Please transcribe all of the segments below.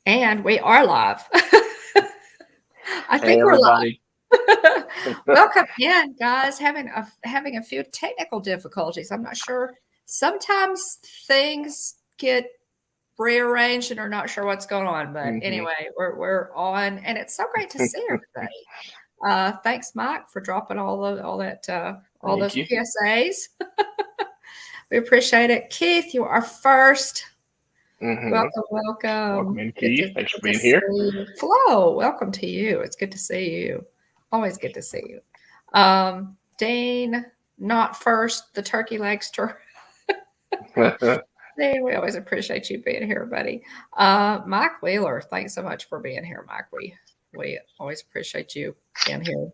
And we are live. I Hey, think we're live. everybody. Welcome in, guys. Having a few technical difficulties. I'm not sure. Sometimes things get rearranged and are not sure what's going on. But Mhm. anyway, we're on, and it's so great to see everybody. Thanks, Mike, for dropping all Thank those you. PSAs. We appreciate it. Keith, you are first. hmm Welcome, Welcome welcome. in, Good Keith. to, Thanks for good to being see here. you. Flo, welcome to you. It's good to see you. Always good to see you. Dean, not first, the turkey legster. Dean, we always appreciate you being here, buddy. Mike Wheeler, thanks so much for being here, Mike. We always appreciate you being here.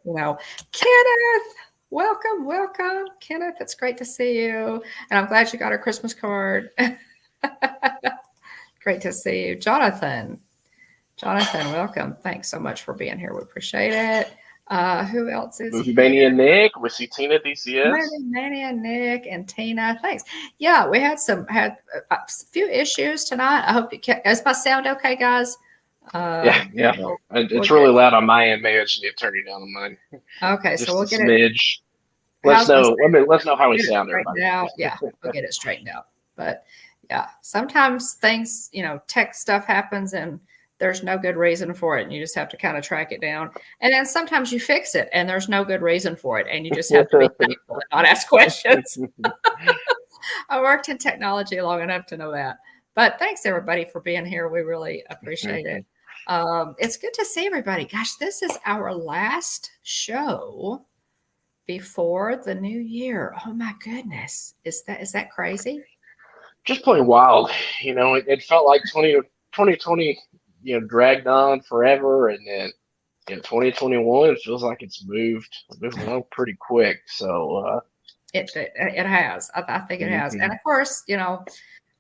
Kenneth, welcome, welcome. Kenneth, it's great to see you. And I'm glad you got our Christmas card. Great to see you. Jonathan, welcome. Thanks so much for being here. We appreciate it. Who else is Movie here? Mania Nick, we see Tina DCS. Manny and Nick and Tina. Thanks. Yeah, we had a few issues tonight. I hope is my sound okay, guys? Yeah. We'll It's get really it. loud on my end. Maybe I just need to turn it down on mine. Okay, so Just a we'll get it. smidge. How's my sound? Let's know how we Get it sound, straightened everybody. out. Yeah, we'll get it straightened out. But yeah, sometimes things, tech stuff happens and there's no good reason for it. And you just have to kind of track it down. And then sometimes you fix it and there's no good reason for it. And you just have to be thankful and not ask questions. I worked in technology long enough to know that. But thanks everybody for being here. We really appreciate it. It's good to see everybody. Gosh, this is our last show before the new year. Oh my goodness. Is that crazy? Just plain wild. It felt like 2020, dragged on forever, and then 2021 it feels like it's moved along pretty quick. So It has. I think it has. And mhm. of course, we all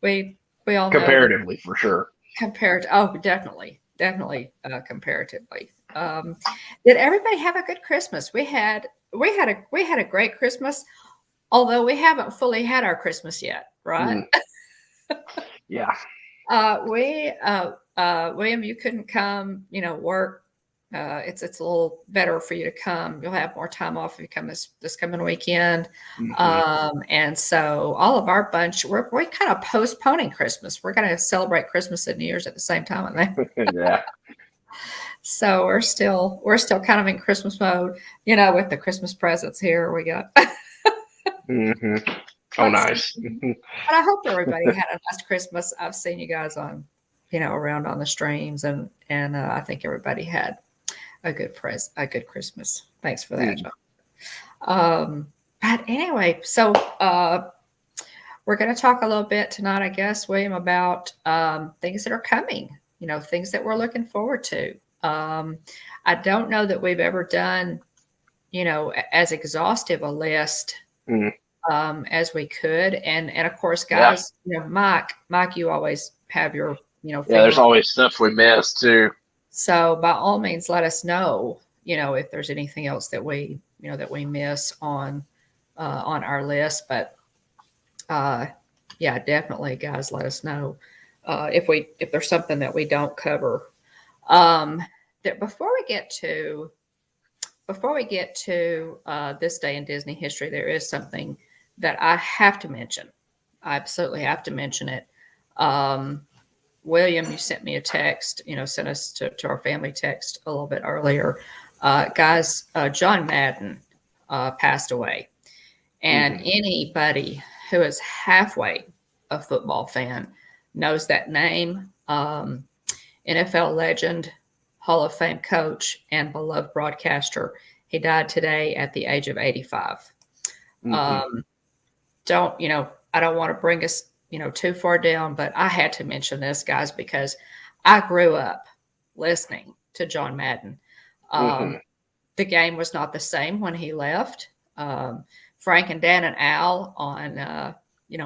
know that Comparatively, for sure. compared. Oh, definitely comparatively. Did everybody have a good Christmas? We had a great Christmas, although we haven't fully had our Christmas yet, right? Mm, yeah. We William, you couldn't come. Work. It's a little better for you to come. You'll have more time off if you come this coming weekend. hmm And so all of our bunch, we're kind of postponing Christmas. We're going to celebrate Christmas and New Year's at the same time, I think. Yeah. So we're still kind of in Christmas mode, with the Christmas presents here. We got. hmm Oh, But nice. I hope everybody had a nice Christmas. I've seen you guys on, around on the streams, and I think everybody had a good Christmas. Thanks for that, Mm. John. But anyway, so we're going to talk a little bit tonight, I guess, William, about things that are coming. Things that we're looking forward to. I don't know that we've ever done, as exhaustive a list Mm. as we could, and of course, Yeah. guys, Mike, you always have your Yeah. There's finger. always stuff we miss too. So by all means, let us know, if there's anything else that we miss on our list. But yeah, definitely, guys, let us know if there's something that we don't cover. Um, that before we get to this day in Disney history, there is something that I have to mention. I absolutely have to mention it. Um, William, you sent me a text, sent us to our family text a little bit earlier. Guys, John Madden passed away. And hmm anybody who is halfway a football fan knows that name. NFL legend, Hall of Fame coach, and beloved broadcaster. He died today at the age of 85. hmm Um, I don't want to bring us, too far down, but I had to mention this, guys, because I grew up listening to John Madden. hmm The game was not the same when he left. Frank and Dan and Al on,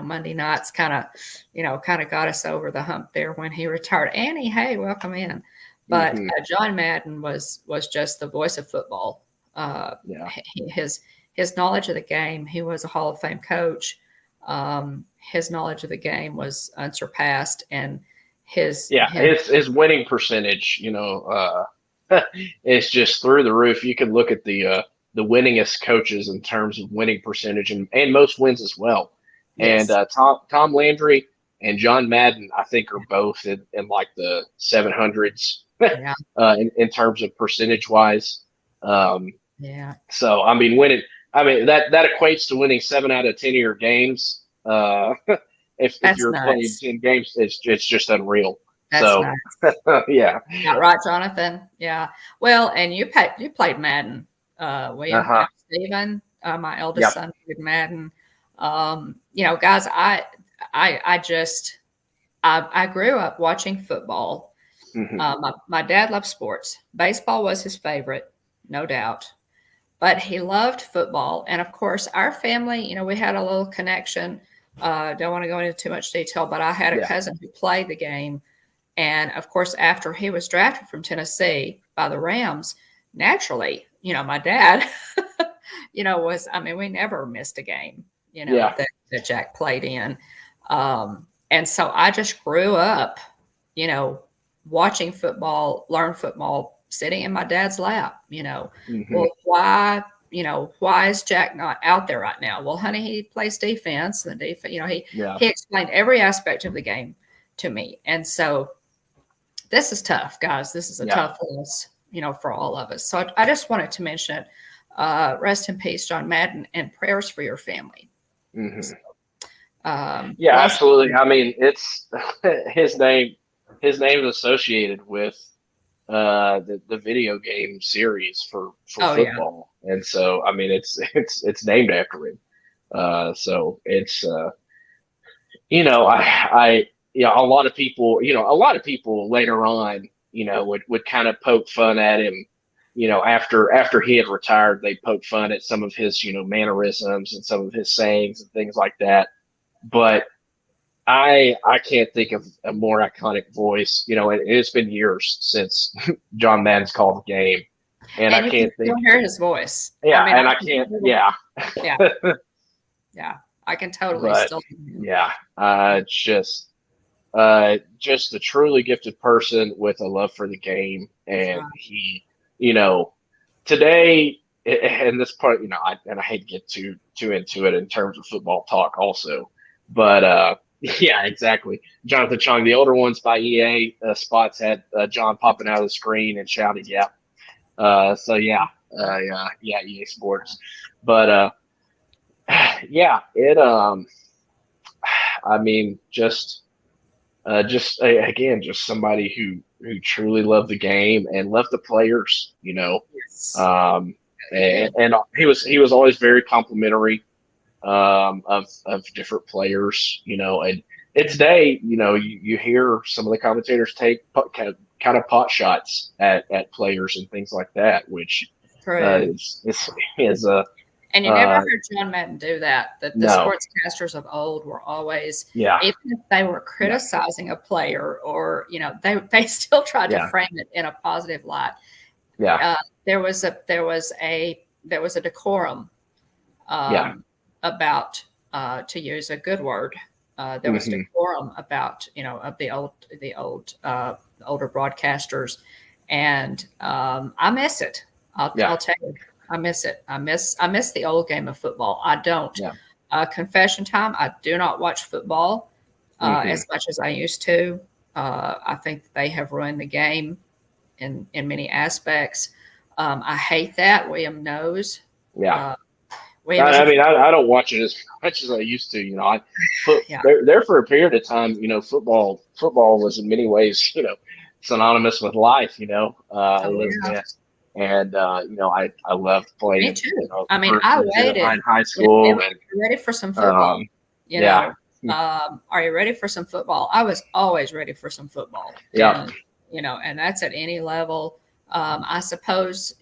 Monday nights kind of got us over the hump there when he retired. Annie, hey, welcome in. But hmm John Madden was just the voice of football. Yeah. His knowledge of the game. He was a Hall of Fame coach. His knowledge of the game was unsurpassed, and his winning percentage, it's just through the roof. You can look at the winningest coaches in terms of winning percentage and most wins as well. Yes. And Tom Landry and John Madden, I think, are both in like the 700s Yeah. in terms of percentage wise. Yeah. So I mean, that equates to winning 7 out of 10 of your games. If you're playing 10 games, it's just unreal. That's so nice. Yeah. Not right, Jonathan. Yeah. Well, and you played Madden. William and Stephen, my eldest son played Madden. Guys, I grew up watching football. My dad loved sports. Baseball was his favorite, no doubt. But he loved football. And of course, our family, we had a little connection. Don't want to go into too much detail, but I had a cousin who played the game. And of course, after he was drafted from Tennessee by the Rams, naturally, my dad, we never missed a game, that Jack played in. And so I just grew up, watching football, learn football, sitting in my dad's lap, well, why is Jack not out there right now? Well, honey, he plays defense and he explained every aspect of the game to me. And so this is tough, guys. This is a tough loss, for all of us. So I just wanted to mention it. Rest in peace, John Madden, and prayers for your family. So, absolutely. I mean, it's his name is associated with the video game series for football, and so I mean it's named after him. So it's a lot of people later on would kind of poke fun at him. After he had retired, they poked fun at some of his mannerisms and some of his sayings and things like that. But I can't think of a more iconic voice. It's been years since John Madden's called the game, and I can't think. Hear his voice. Yeah, I can't. Yeah. Yeah, I can totally still. Yeah, just a truly gifted person with a love for the game, and he, today, and this part, I hate to get too into it in terms of football talk, also, but. Yeah, exactly. Jonathan Chung, the older ones by EA spots had John popping out of the screen and shouting, EA Sports. But I mean, just somebody who truly loved the game and loved the players, Yes. And he was always very complimentary. Of different players, and today, you hear some of the commentators take kind of pot shots at players and things like that, which is a. And you never heard John Madden do that. The sportscasters of old were always, even if they were criticizing a player or they still tried to frame it in a positive light. Yeah, there was a decorum. About to use a good word, there was decorum about of the older broadcasters, and I miss it. I'll tell you, I miss it. I miss the old game of football. I don't. Confession time. I do not watch football as much as I used to. I think they have ruined the game in many aspects. I hate that. William knows. I don't watch it as much as I used to. There for a period of time, football was in many ways, synonymous with life. I loved playing. Me too. I waited in high school. And ready for some football. Are you ready for some football? I was always ready for some football. Yeah. And that's at any level. I suppose,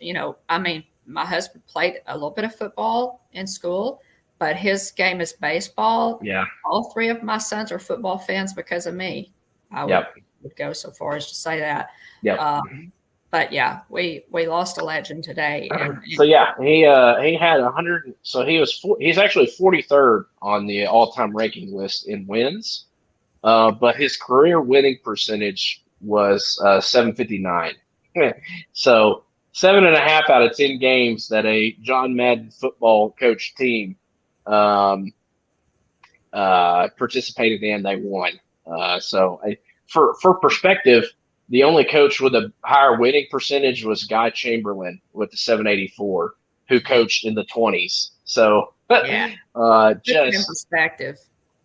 my husband played a little bit of football in school, but his game is baseball. Yeah. All 3 of my sons are football fans because of me. I would go so far as to say that. But we lost a legend today. He had 100. So he's actually 43rd on the all-time ranking list in wins. but his career winning percentage was 759. So 7.5 out of 10 games that a John Madden football coach team um, participated in, they won. For perspective, the only coach with a higher winning percentage was Guy Chamberlain with the 784, who coached in the 20s. So Yeah. In perspective.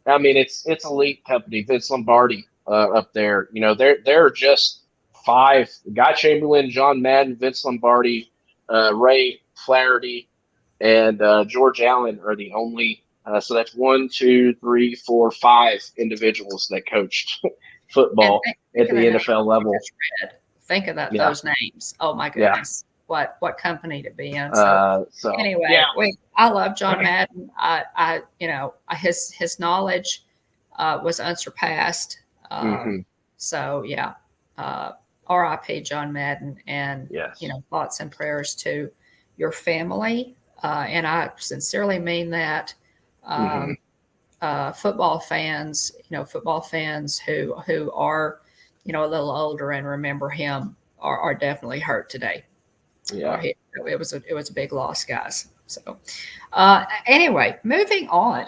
I mean, it's elite company. Vince Lombardi up there. You know, there are just five: Guy Chamberlain, John Madden, Vince Lombardi, Ray Flaherty, and George Allen are the only. So that's 1, 2, 3, 4, 5 individuals that coached football at the NFL level. Think of that, Yeah. those names. Oh my Yeah. goodness. What company to be in. So anyway, yeah. I love John Madden. I his knowledge was unsurpassed. So yeah, R.I.P. John Madden, and Yes. thoughts and prayers to your family. And I sincerely mean that. Football fans, football fans who are, a little older and remember him are definitely hurt today. Yeah. It was a big loss, guys. So anyway, moving on.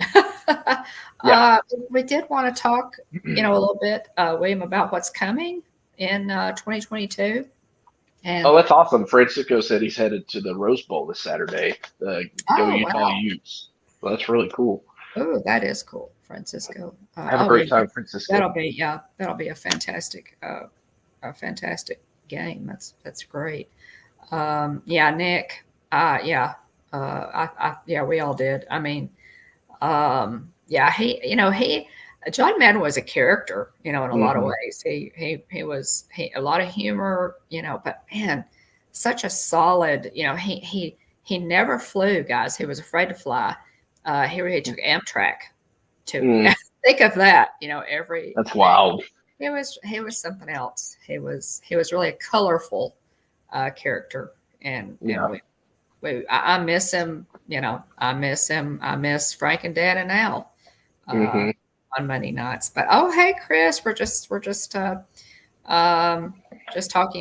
We did want to talk, a little bit, William, about what's coming in 2022. And that's awesome. Francisco said he's headed to the Rose Bowl this Saturday. Go Utah Utes. Well, that's really cool. Oh, that is cool, Francisco. Have a great time, Francisco. That'll be a fantastic game. That's great. Nick. We all did. I mean, John Madden was a character, in a lot of ways. He was a lot of humor, but man, such a solid, he never flew, guys. He was afraid to fly. He took Amtrak to think of that, that's wild. He was something else. He was really a colorful character, and I miss him. I miss him. I miss Frank and Dan and Al on Monday nights. But hey, Chris, we're just talking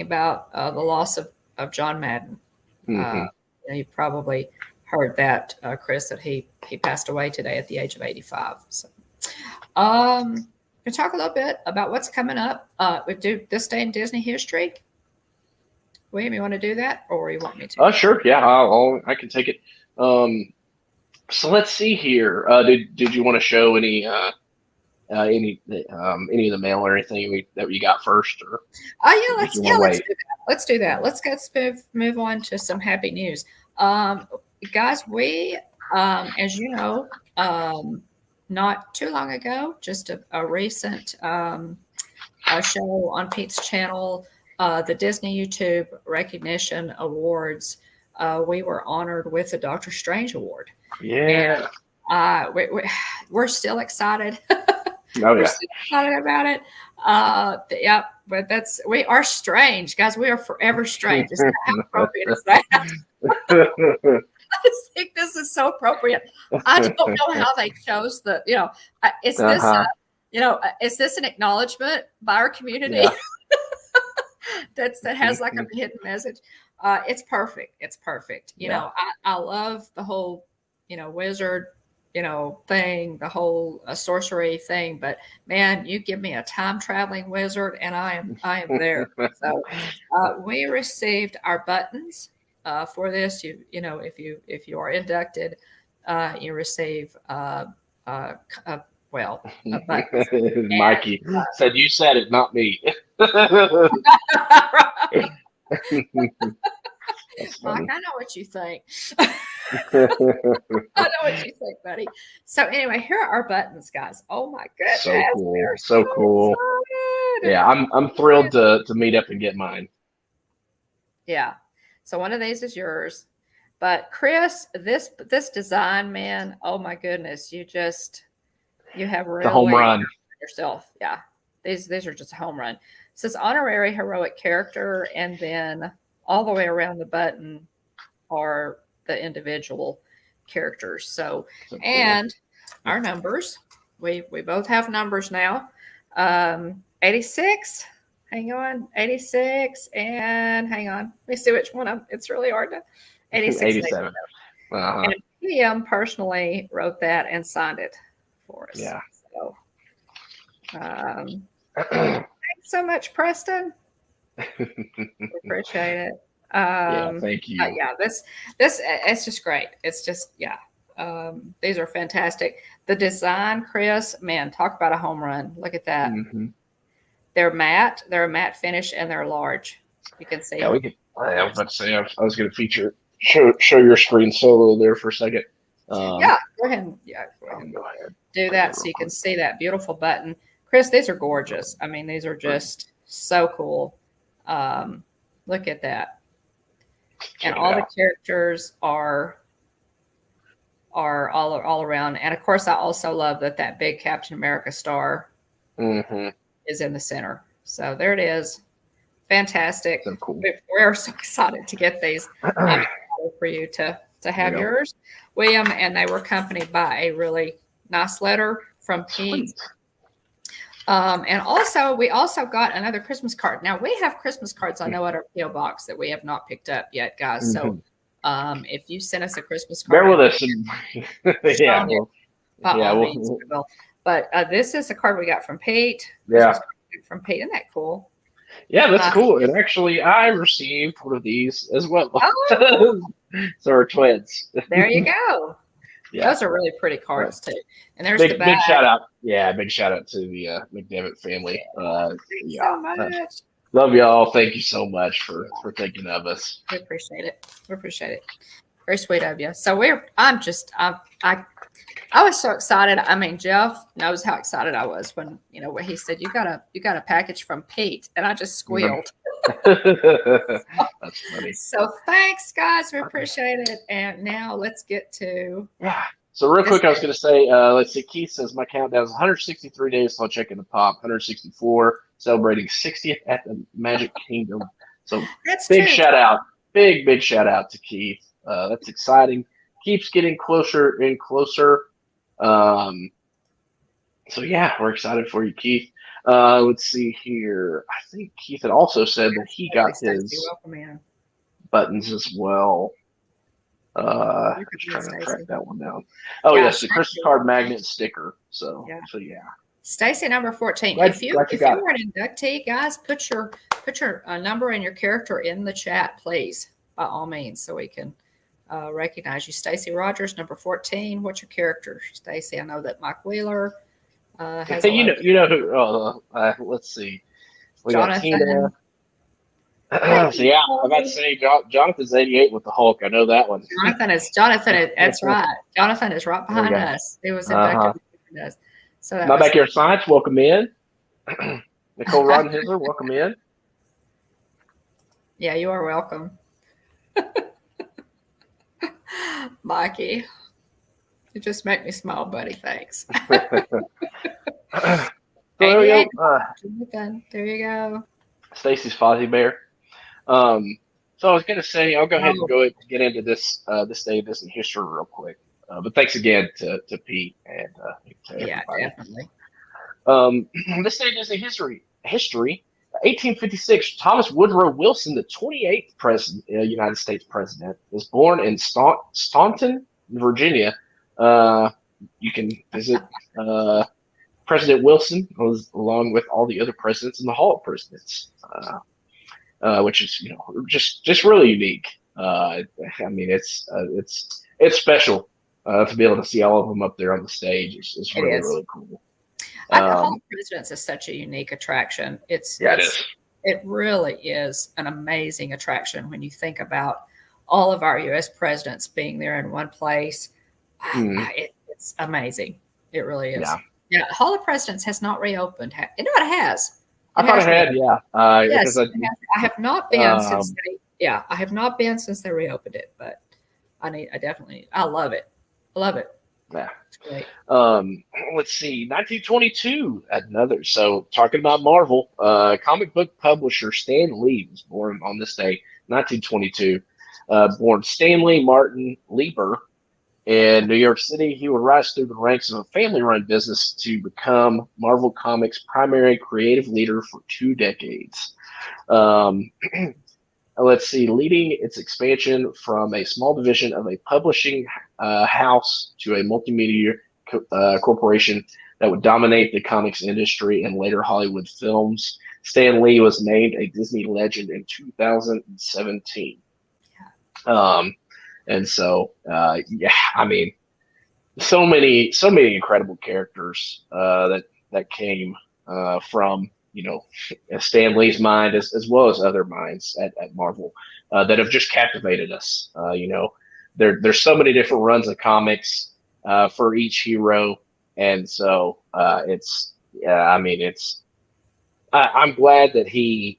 about the loss of John Madden. You probably heard that, Chris, that he passed away today at the age of 85. So, we'll talk a little bit about what's coming up. We do this day in Disney history. William, you want to do that, or you want me to? Sure. Yeah, I can take it. So let's see here. Did you want to show any of the mail or anything that you got first? Or let's do that. Let's do that. Let's move on to some happy news. Guys, we, as you know, not too long ago, just a recent show on Pete's channel, the Disney YouTube Recognition Awards, we were honored with the Doctor Strange Award. Yeah. And, we're still excited. We're still excited about it. But we are strange, guys. We are forever strange. Is that how appropriate is that? I just think this is so appropriate. I don't know how they chose is this an acknowledgement by our community? Yeah. that has like a hidden message. It's perfect. It's perfect. I love the whole, wizard, thing, the whole sorcery thing. But man, you give me a time traveling wizard, and I am there. So we received our buttons for this. If you are inducted, you receive a button. Mikey said you said it, not me. Mike, I know what you think. I know what you think, buddy. So anyway, here are our buttons, guys. Oh my goodness. So cool. So cool. Excited. Yeah, I'm thrilled to meet up and get mine. Yeah. So one of these is yours. But Chris, this design, man, oh my goodness, you have really the home run yourself. Yeah. These are just a home run. It says honorary heroic character, and then all the way around the button are the individual characters. So cool. And our numbers, we both have numbers now. 86. Hang on. 86. And hang on. Let me see which one. It's really hard to. 86. 87. And PM personally wrote that and signed it for us. Yeah. So, thanks so much, Preston. Appreciate it. Yeah, thank you. Yeah, this it's just great. It's just these are fantastic. The design, Chris, man, talk about a home run. Look at that. Mm-hmm. They're matte. They're a matte finish, and they're large. You can see. Yeah, we could. I was about to say I was going to show your screen solo there for a second. Yeah, go ahead. Yeah, go ahead. Do that so you can see that beautiful button. Chris, these are gorgeous. I mean, these are just so cool. Look at that. And all the characters are all around. And of course, I also love that big Captain America star is in the center. So there it is. Fantastic. So cool. We're so excited to get these for you to have yours, William. And they were accompanied by a really nice letter from Pete. And also, we also got another Christmas card. Now, we have Christmas cards, I know, at our PO box that we have not picked up yet, guys. So if you send us a Christmas card, bear with us. Yeah. But this is a card we got from Pete. Yeah. From Pete. Isn't that cool? Yeah, that's cool. And actually, I received one of these as well. Oh. So we're twins. There you go. Yeah. Those are really pretty cards too. And there's big, the back. Big shout out. Yeah, big shout out to the McDevitt family. Thanks so much. Love y'all. Thank you so much for thinking of us. We appreciate it. We appreciate it. Very sweet of you. So I was so excited. I mean, Jeff knows how excited I was when he said you got a package from Pete, and I just squealed. That's funny. So thanks, guys. We appreciate it. And now let's get to So real quick, I was going to say, let's see. Keith says my countdown is 163 days till checking the pop. 164 celebrating 60th at the Magic Kingdom. So big shout out to Keith. That's exciting. Keeps getting closer and closer. So yeah, we're excited for you, Keith. Let's see here. I think Keith had also said that he got his buttons as well. Just trying to track that one down. Oh yes, the Christmas card magnet sticker. So yeah. Stacy, number 14. If you're an inductee, guys, put your number and your character in the chat, please, by all means, so we can recognize you. Stacy Rogers, number 14. What's your character, Stacy? I know that Mike Wheeler has. You know who? Let's see. We got Tina. So yeah, I'm about to say Jonathan's 88 with the Hulk. I know that one. Jonathan. That's right. Jonathan is right behind us. He was inducted behind us. So my backyard science, welcome in. Nicole Rodenhisler, welcome in. Yeah, you are welcome. Mikey, you just make me smile, buddy. Thanks. There we go. There you go. Stacy's Fozzie Bear. So I was going to say, I'll go ahead and get into this Day of Disney history real quick. But thanks again to Pete and to everybody. Definitely. This Day of Disney history. 1856, Thomas Woodrow Wilson, the 28th United States president, was born in Staunton, Virginia. You can visit President Wilson, along with all the other presidents in the Hall of Presidents, which is just really unique. I mean, it's special to be able to see all of them up there on the stage. It's really really cool. The Hall of Presidents is such a unique attraction. It really is an amazing attraction when you think about all of our U.S. presidents being there in one place. It's amazing. It really is. Yeah, Hall of Presidents has not reopened. You know what it has? I thought it had. Yes, I have not been since I have not been since they reopened it, but I love it. I love it. Yeah. It's great. Let's see, 1922, another. So talking about Marvel, comic book publisher Stan Lee was born on this day, 1922. Born Stanley Martin Lieber In New York City, he would rise through the ranks of a family-run business to become Marvel Comics' primary creative leader for 2 decades. Let's see, leading its expansion from a small division of a publishing house to a multimedia corporation that would dominate the comics industry and later Hollywood films. Stan Lee was named a Disney legend in 2017. And so, yeah, I mean, so many incredible characters that came from Stan Lee's mind as well as other minds at Marvel that have just captivated us. There's so many different runs of comics for each hero, and so I'm glad that he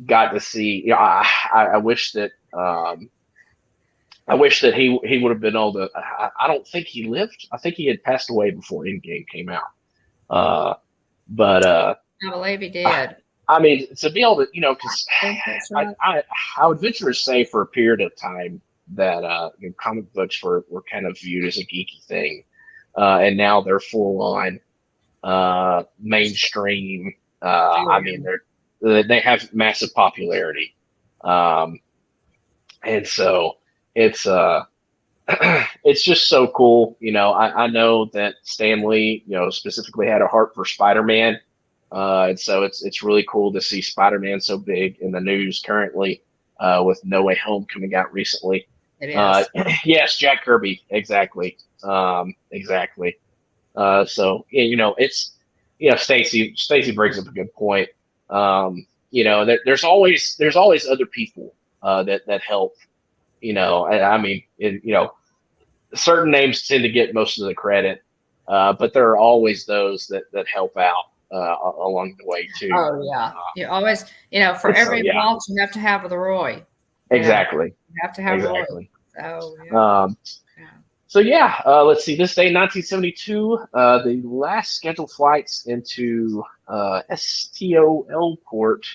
got to see. I wish that. I wish that he would have been able to. I don't think he lived. I think he had passed away before Endgame came out. But I believe he did. I mean, to be able to, because Right. I would venture to say for a period of time that comic books were kind of viewed as a geeky thing, and now they're full on mainstream. I mean, they have massive popularity, and so it's it's just so cool. I know that Stan Lee, specifically had a heart for Spider-Man. And so it's really cool to see Spider-Man so big in the news currently, with No Way Home coming out recently. It is. Yes, Jack Kirby, exactly. Exactly. So it's Stacy brings up a good point. There's always other people that help. I mean, certain names tend to get most of the credit, but there are always those that help out along the way too. Oh yeah, you always, for every Walt, you have to have the Roy. Exactly. You have to have Exactly. Roy. So let's see. This day, 1972, the last scheduled flights into STOL Port,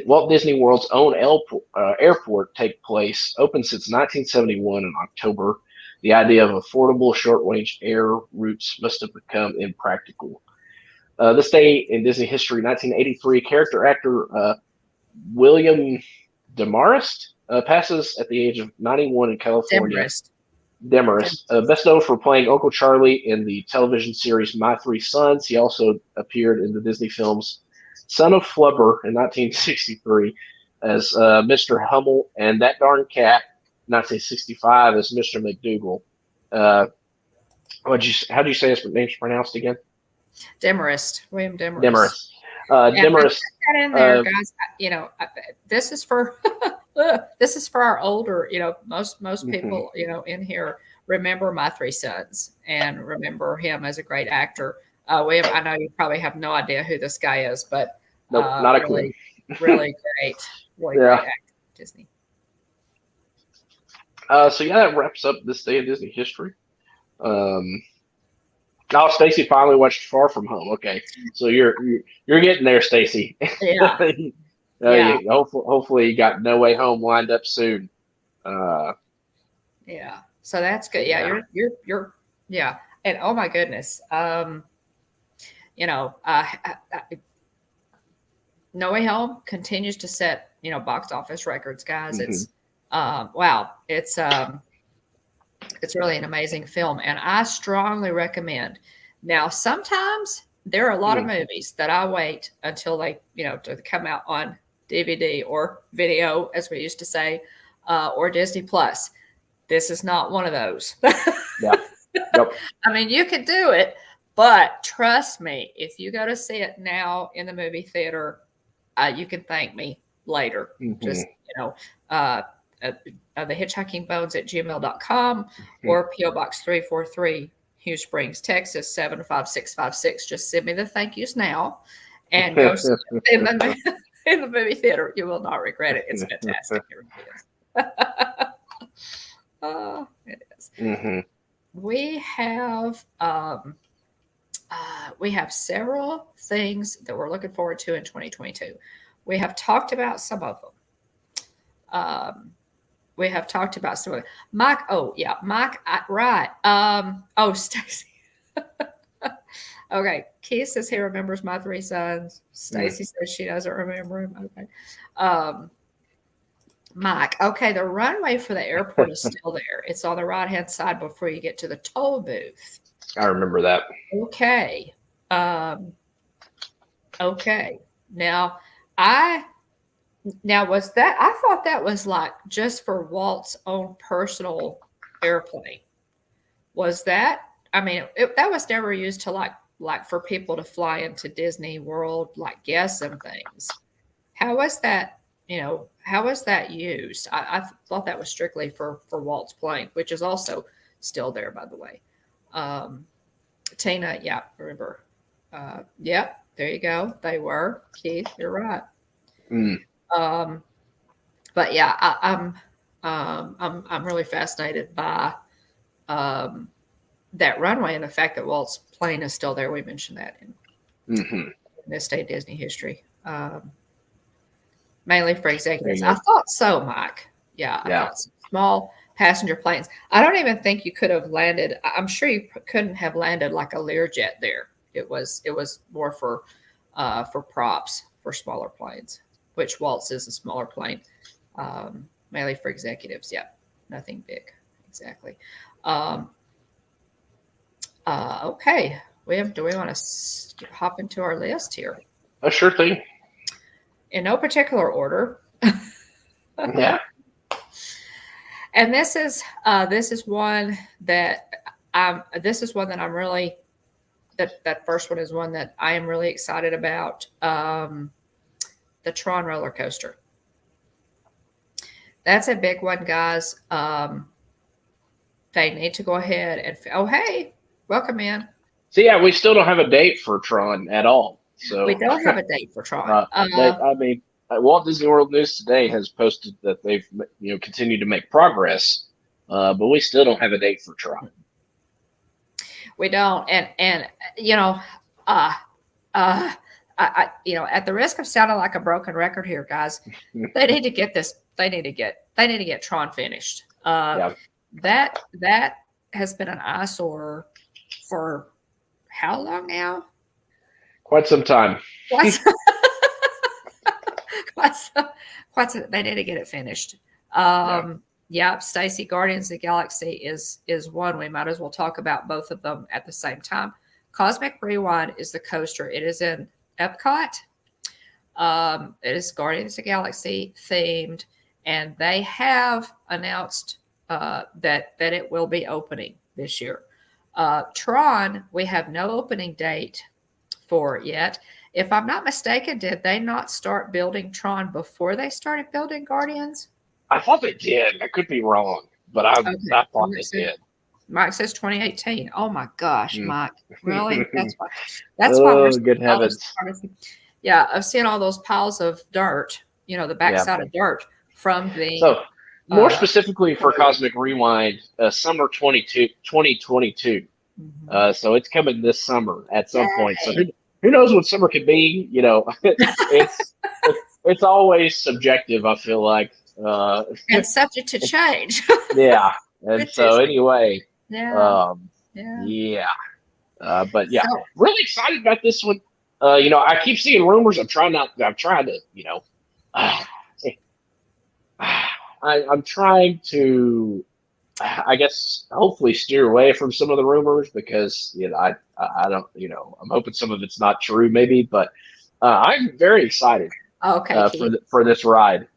Walt Disney World's own airport, take place. Opened since 1971 in October. The idea of affordable short-range air routes must have become impractical. This day in Disney history, 1983, character actor William Demarest passes at the age of 91 in California. Demarest, best known for playing Uncle Charlie in the television series My Three Sons. He also appeared in the Disney films Son of Flubber in 1963 as Mr. Hummel and That Darn Cat in 1965 as Mr. McDougal. How do you say his name's pronounced again? Demarest, William Demarest. Demarest. Demarest. That in there, guys. This is for this is for our older. Most people, in here remember My Three Sons and remember him as a great actor. William, I know you probably have no idea who this guy is, but nope, not a clue. Really great, great actor, Disney. So that wraps up this day in Disney history. Stacy finally watched Far From Home. Okay, so you're getting there, Stacy. Yeah. Hopefully you got No Way Home lined up soon. Yeah. So that's good. Yeah. You're and oh my goodness. No Way Home continues to set, box office records, guys. Mm-hmm. It's wow. It's really an amazing film, and I strongly recommend. Now, sometimes there are a lot of movies that I wait until they, to come out on DVD or video, as we used to say, or Disney Plus. This is not one of those. Yeah. Yep. I mean, you could do it, but trust me, if you go to see it now in the movie theater, you can thank me later. Mm-hmm. Just, the Hitchhiking Bones at gmail.com or P.O. Box 343, Hughes Springs, Texas 75656. Just send me the thank yous now and go see it in the movie theater. You will not regret it. It's fantastic. It really is. It is. Mm-hmm. We have several things that we're looking forward to in 2022. We have talked about some of them. we have talked about some of it. Mike, oh yeah, Mike, right. Oh, Stacy. Okay, Keith says he remembers my three sons. Stacy says she doesn't remember him. Okay. Mike, okay, the runway for the airport is still there. It's on the right-hand side before you get to the toll booth. I remember that. Okay. Okay. Now, was that, I thought that was like just for Walt's own personal airplane. Was that, I mean, that was never used to like for people to fly into Disney World, like guests and things. How was that, how was that used? I thought that was strictly for Walt's plane, which is also still there, by the way. Tina, yeah, remember. Yep, there you go. They were. Keith, you're right. But yeah, I'm really fascinated by that runway and the fact that Walt's plane is still there. We mentioned that in this day Disney history, mainly for executives. I thought so, Mike. Yeah, I thought some small passenger planes. I don't even think you could have landed. I'm sure you couldn't have landed like a Learjet there. It was more for props for smaller planes, which Walt's is a smaller plane, mainly for executives. Yeah, nothing big, exactly. Okay, do we want to hop into our list here? A sure thing. In no particular order. Yeah. And this is one that I'm really, that first one is one that I am really excited about. The Tron roller coaster. That's a big one, guys. They need to go ahead and, oh, hey, welcome in. So yeah, we still don't have a date for Tron at all. So we don't have a date for Tron. I mean, Walt Disney World News today has posted that they've continued to make progress, but we still don't have a date for Tron. We don't, and I at the risk of sounding like a broken record here, guys, they need to get this. They need to get Tron finished. That has been an eyesore for how long now? Quite some time. They need to get it finished. Stacy, Guardians of the Galaxy is one. We might as well talk about both of them at the same time. Cosmic Rewind is the coaster. It is in Epcot. It is Guardians of the Galaxy themed, and they have announced that it will be opening this year. Tron, we have no opening date for it yet. If I'm not mistaken, did they not start building Tron before they started building Guardians? I thought they did. I could be wrong, but I thought they did. Mike says 2018. Oh my gosh, Mike! Really? That's why. Good heavens! Yeah, I've seen all those piles of dirt. The backside of dirt from the. So, more specifically for Cosmic Rewind, summer 2022. So it's coming this summer at some point. So who knows what summer could be? It's always subjective. I feel like. And subject to change. Yeah. And so anyway. Yeah. But yeah, really excited about this one. I keep seeing rumors. I'm trying to, I'm trying to, I guess, hopefully steer away from some of the rumors because, I don't, I'm hoping some of it's not true maybe, but I'm very excited for this ride.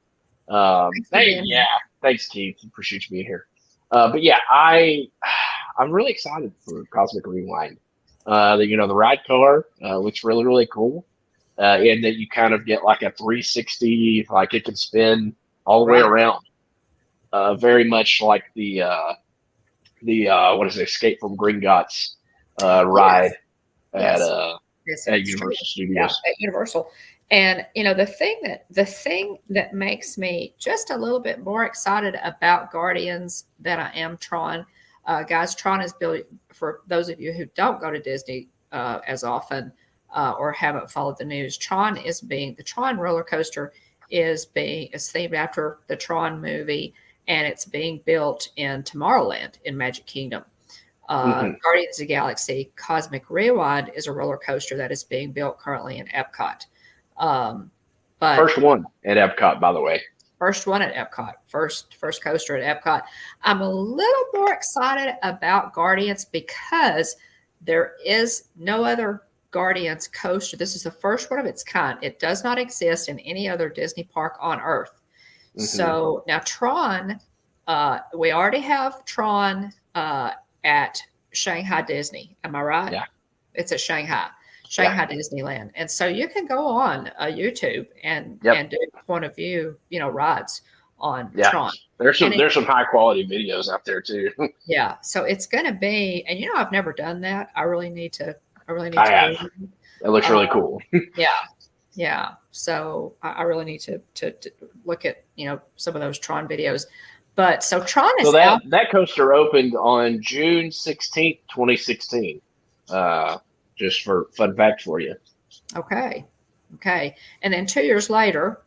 Thanks, Keith. Appreciate you being here. But yeah, I'm really excited for Cosmic Rewind. The ride car looks really, really cool. And that you kind of get like a 360, like it can spin all the way around. Very much like the Escape from Gringotts ride at Universal Studios. Yeah, at Universal. And the thing that makes me just a little bit more excited about Guardians than I am Tron, guys. Tron is built for those of you who don't go to Disney as often or haven't followed the news. The Tron roller coaster is themed after the Tron movie, and it's being built in Tomorrowland in Magic Kingdom. Guardians of the Galaxy Cosmic Rewind is a roller coaster that is being built currently in Epcot. But first one at Epcot, by the way. First one at Epcot, first coaster at Epcot. I'm a little more excited about Guardians because there is no other Guardians coaster. This is the first one of its kind. It does not exist in any other Disney park on Earth. So now Tron, we already have Tron at Shanghai Disney. Am I right? Yeah. It's at Shanghai Disneyland. And so you can go on YouTube and do point of view, rides on Tron. There's some high quality videos out there too. Yeah. So it's going to be, and I've never done that. I really need to. I have. It looks really cool. Yeah. So I really need to look at, some of those Tron videos. But so Tron is out. That coaster opened on June 16th, 2016. Just for fun fact for you. Okay. And then 2 years later,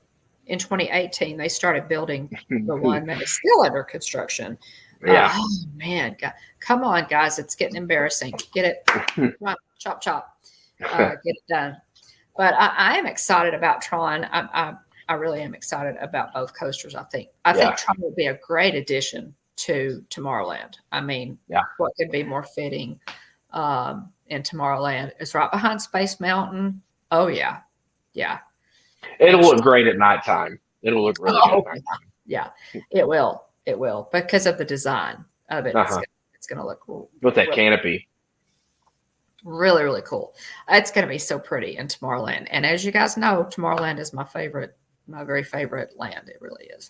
in 2018, they started building the one that is still under construction. Yeah. Oh, man. Come on, guys. It's getting embarrassing. Get it. Come on, chop. Get it done. But I am excited about Tron. I really am excited about both coasters, I think. I think Tron would be a great addition to Tomorrowland. I mean, what could be more fitting in Tomorrowland? It's right behind Space Mountain. Oh, yeah. It'll look great at nighttime. It'll look really good at nighttime. Yeah, it will. It will, because of the design of it. It's going to look cool. With that canopy. Really, really cool. It's going to be so pretty in Tomorrowland. And as you guys know, Tomorrowland is my very favorite land. It really is.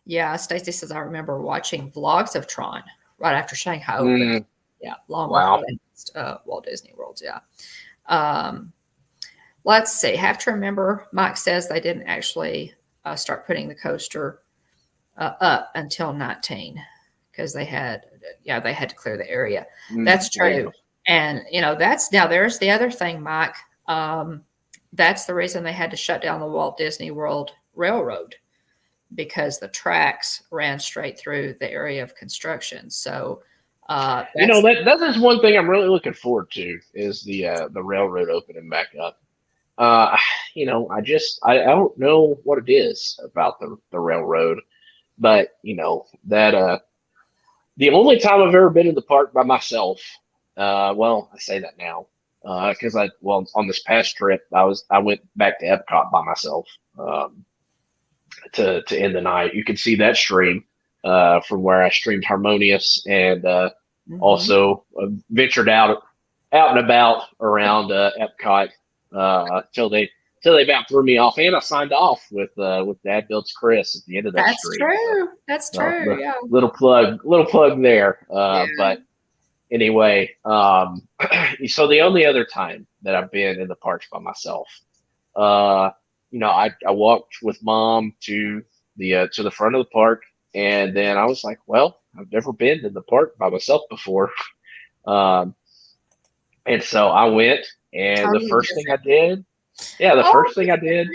Yeah, Stacy says, I remember watching vlogs of Tron right after Shanghai opened. Yeah, long before Walt Disney World. Yeah. Let's see. Have to remember, Mike says they didn't actually start putting the coaster up until 19 because they had to clear the area. That's true. And, there's the other thing, Mike. That's the reason they had to shut down the Walt Disney World Railroad, because the tracks ran straight through the area of construction. So, that is one thing I'm really looking forward to is the railroad opening back up. I don't know what it is about the railroad, but that the only time I've ever been in the park by myself, I say that now, because on this past trip I went back to Epcot by myself to end the night. You can see that stream from where I streamed Harmonious and also ventured out and about around Epcot till they about threw me off, and I signed off with Dad Builds Chris at the end of that stream. That's true. Yeah. Little plug there. But anyway, so the only other time that I've been in the parks by myself, I walked with Mom to the front of the park, and then I was like, well, I've never been in the park by myself before. And so I went, and the first thing I did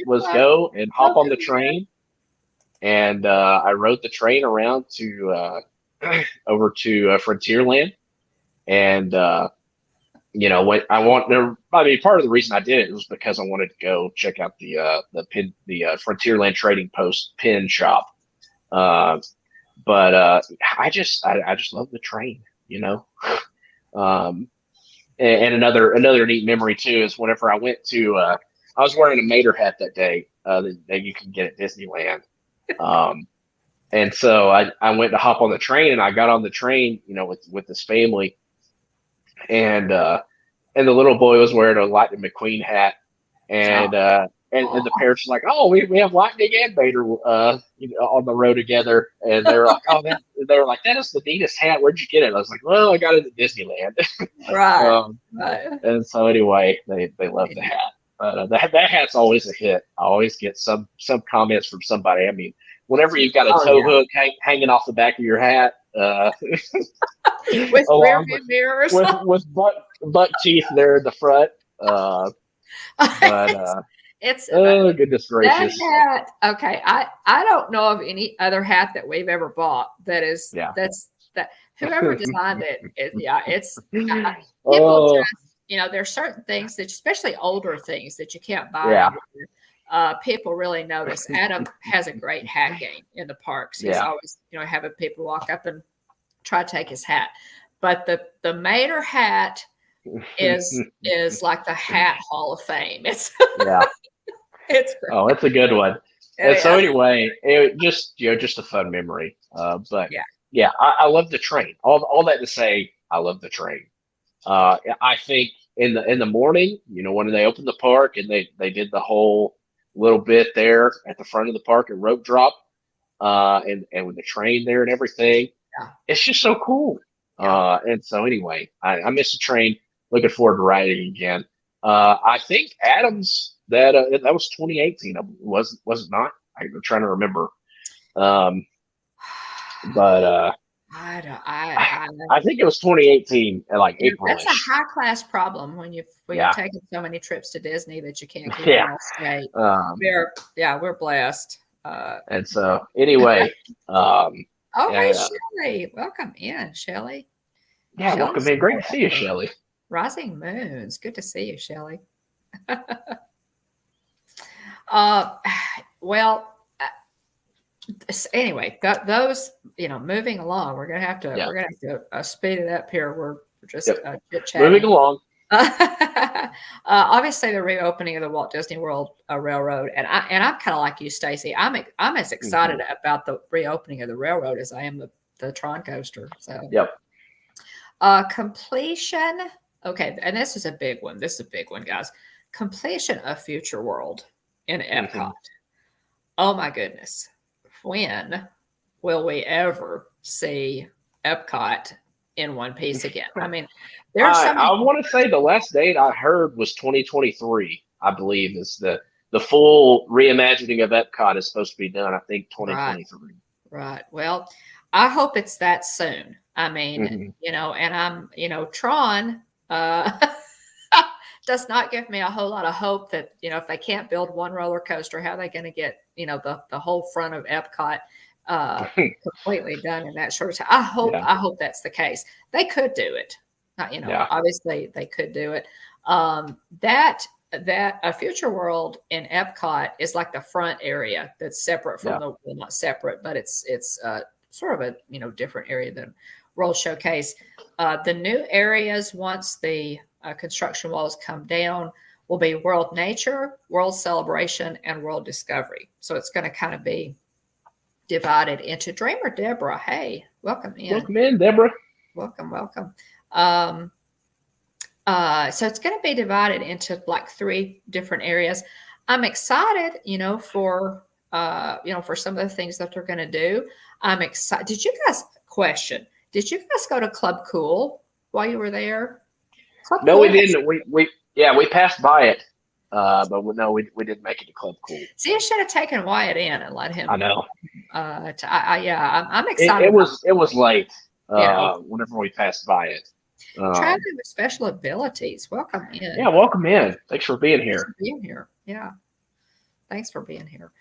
was go and hop on the train, and I rode the train around to over to Frontierland, and what part of the reason I did it was because I wanted to go check out the Frontierland Trading Post pin shop, but I just love the train, And another neat memory too is whenever I went to, I was wearing a Mater hat that day that you can get at Disneyland, and so I went to hop on the train, and I got on the train, with this family, and the little boy was wearing a Lightning McQueen hat, and the parents were like, oh, we have Lightning and Mater on the road together, and they were like, that is the neatest hat. Where'd you get it? I was like, well, I got it at Disneyland. Right. And so anyway, they love the hat. That hat's always a hit. I always get some comments from somebody. I mean, whenever you've got a tow hook hanging off the back of your hat, with rear view mirrors, with buck teeth there in the front. But It's Oh, goodness that gracious. hat. Okay, I don't know of any other hat that we've ever bought Yeah. that whoever designed yeah, it's people Oh, just there's certain things that especially older things that you can't buy yeah. anymore. People really notice. Adam has a great hat game in the parks. He's Yeah. always having people walk up and try to take his hat. But the Mater hat is like the hat Hall of Fame. It's Yeah. it's Oh, great. it's a good one. And It so is. anyway, just a fun memory. But Yeah. yeah, I love the train. All that to say, I love the train. I think in the morning, when they opened the park and they did the whole little bit there at the front of the park and rope drop, and with the train there and everything, Yeah. it's just so cool. Yeah. And so anyway, I miss the train. Looking forward to riding again. I think Adams that was 2018. Was it not? I'm trying to remember. Um, but I don't. I think it was 2018, like That's a April-ish. high class problem when you're Yeah, taking so many trips to Disney that you can't keep them yeah. all straight. Um, We're blessed. and so anyway, Oh, hey, yeah, Shelly. Welcome in, Shelly. yeah. Welcome Shelly's in. Great to see you, Shelley. Rising Moons. Good to see you, Shelly. uh, well, anyway, those, moving along, Yeah. we're gonna have to speed it up here. We're just Yep. chit Moving chatting. along. Obviously, the reopening of the Walt Disney World Railroad, and I'm kind of like you, Stacy. I'm as excited about the reopening of the railroad as I am the Tron coaster. So, Yep. Completion. Okay, and this is a big one. This is a big one, guys. Completion of Future World in Epcot. Oh my goodness. When will we ever see Epcot in one piece again? I mean, there's so many. I want to say the last date I heard was 2023. I believe is the full reimagining of Epcot is supposed to be done. I think Right, 2023. right. Well, I hope it's that soon. I mean, and Tron does not give me a whole lot of hope that, if they can't build one roller coaster, how are they going to get, the whole front of Epcot completely done in that short time? I hope that's the case. They could do it. Obviously they could do it. That a Future World in Epcot is like the front area that's separate from well, not separate, but it's sort of a different area than World Showcase. The new areas, once the construction walls come down, will be World Nature, World Celebration, and World Discovery. So it's going to kind of be divided into Dreamer Deborah. Hey, welcome in. Welcome in, Deborah. Welcome. So it's going to be divided into like 3 different areas. I'm excited, for some of the things that they're going to do. I'm excited. Did you guys go to Club Cool while you were there? No, we didn't. We passed by it. But no, we didn't make it to Club Cool. See, you should have taken Wyatt in and let him. I know. I'm excited. It was late. Whenever we passed by it. Traveling with special abilities. Welcome in. Yeah, welcome in. Thanks for being here. Yeah. Thanks for being here.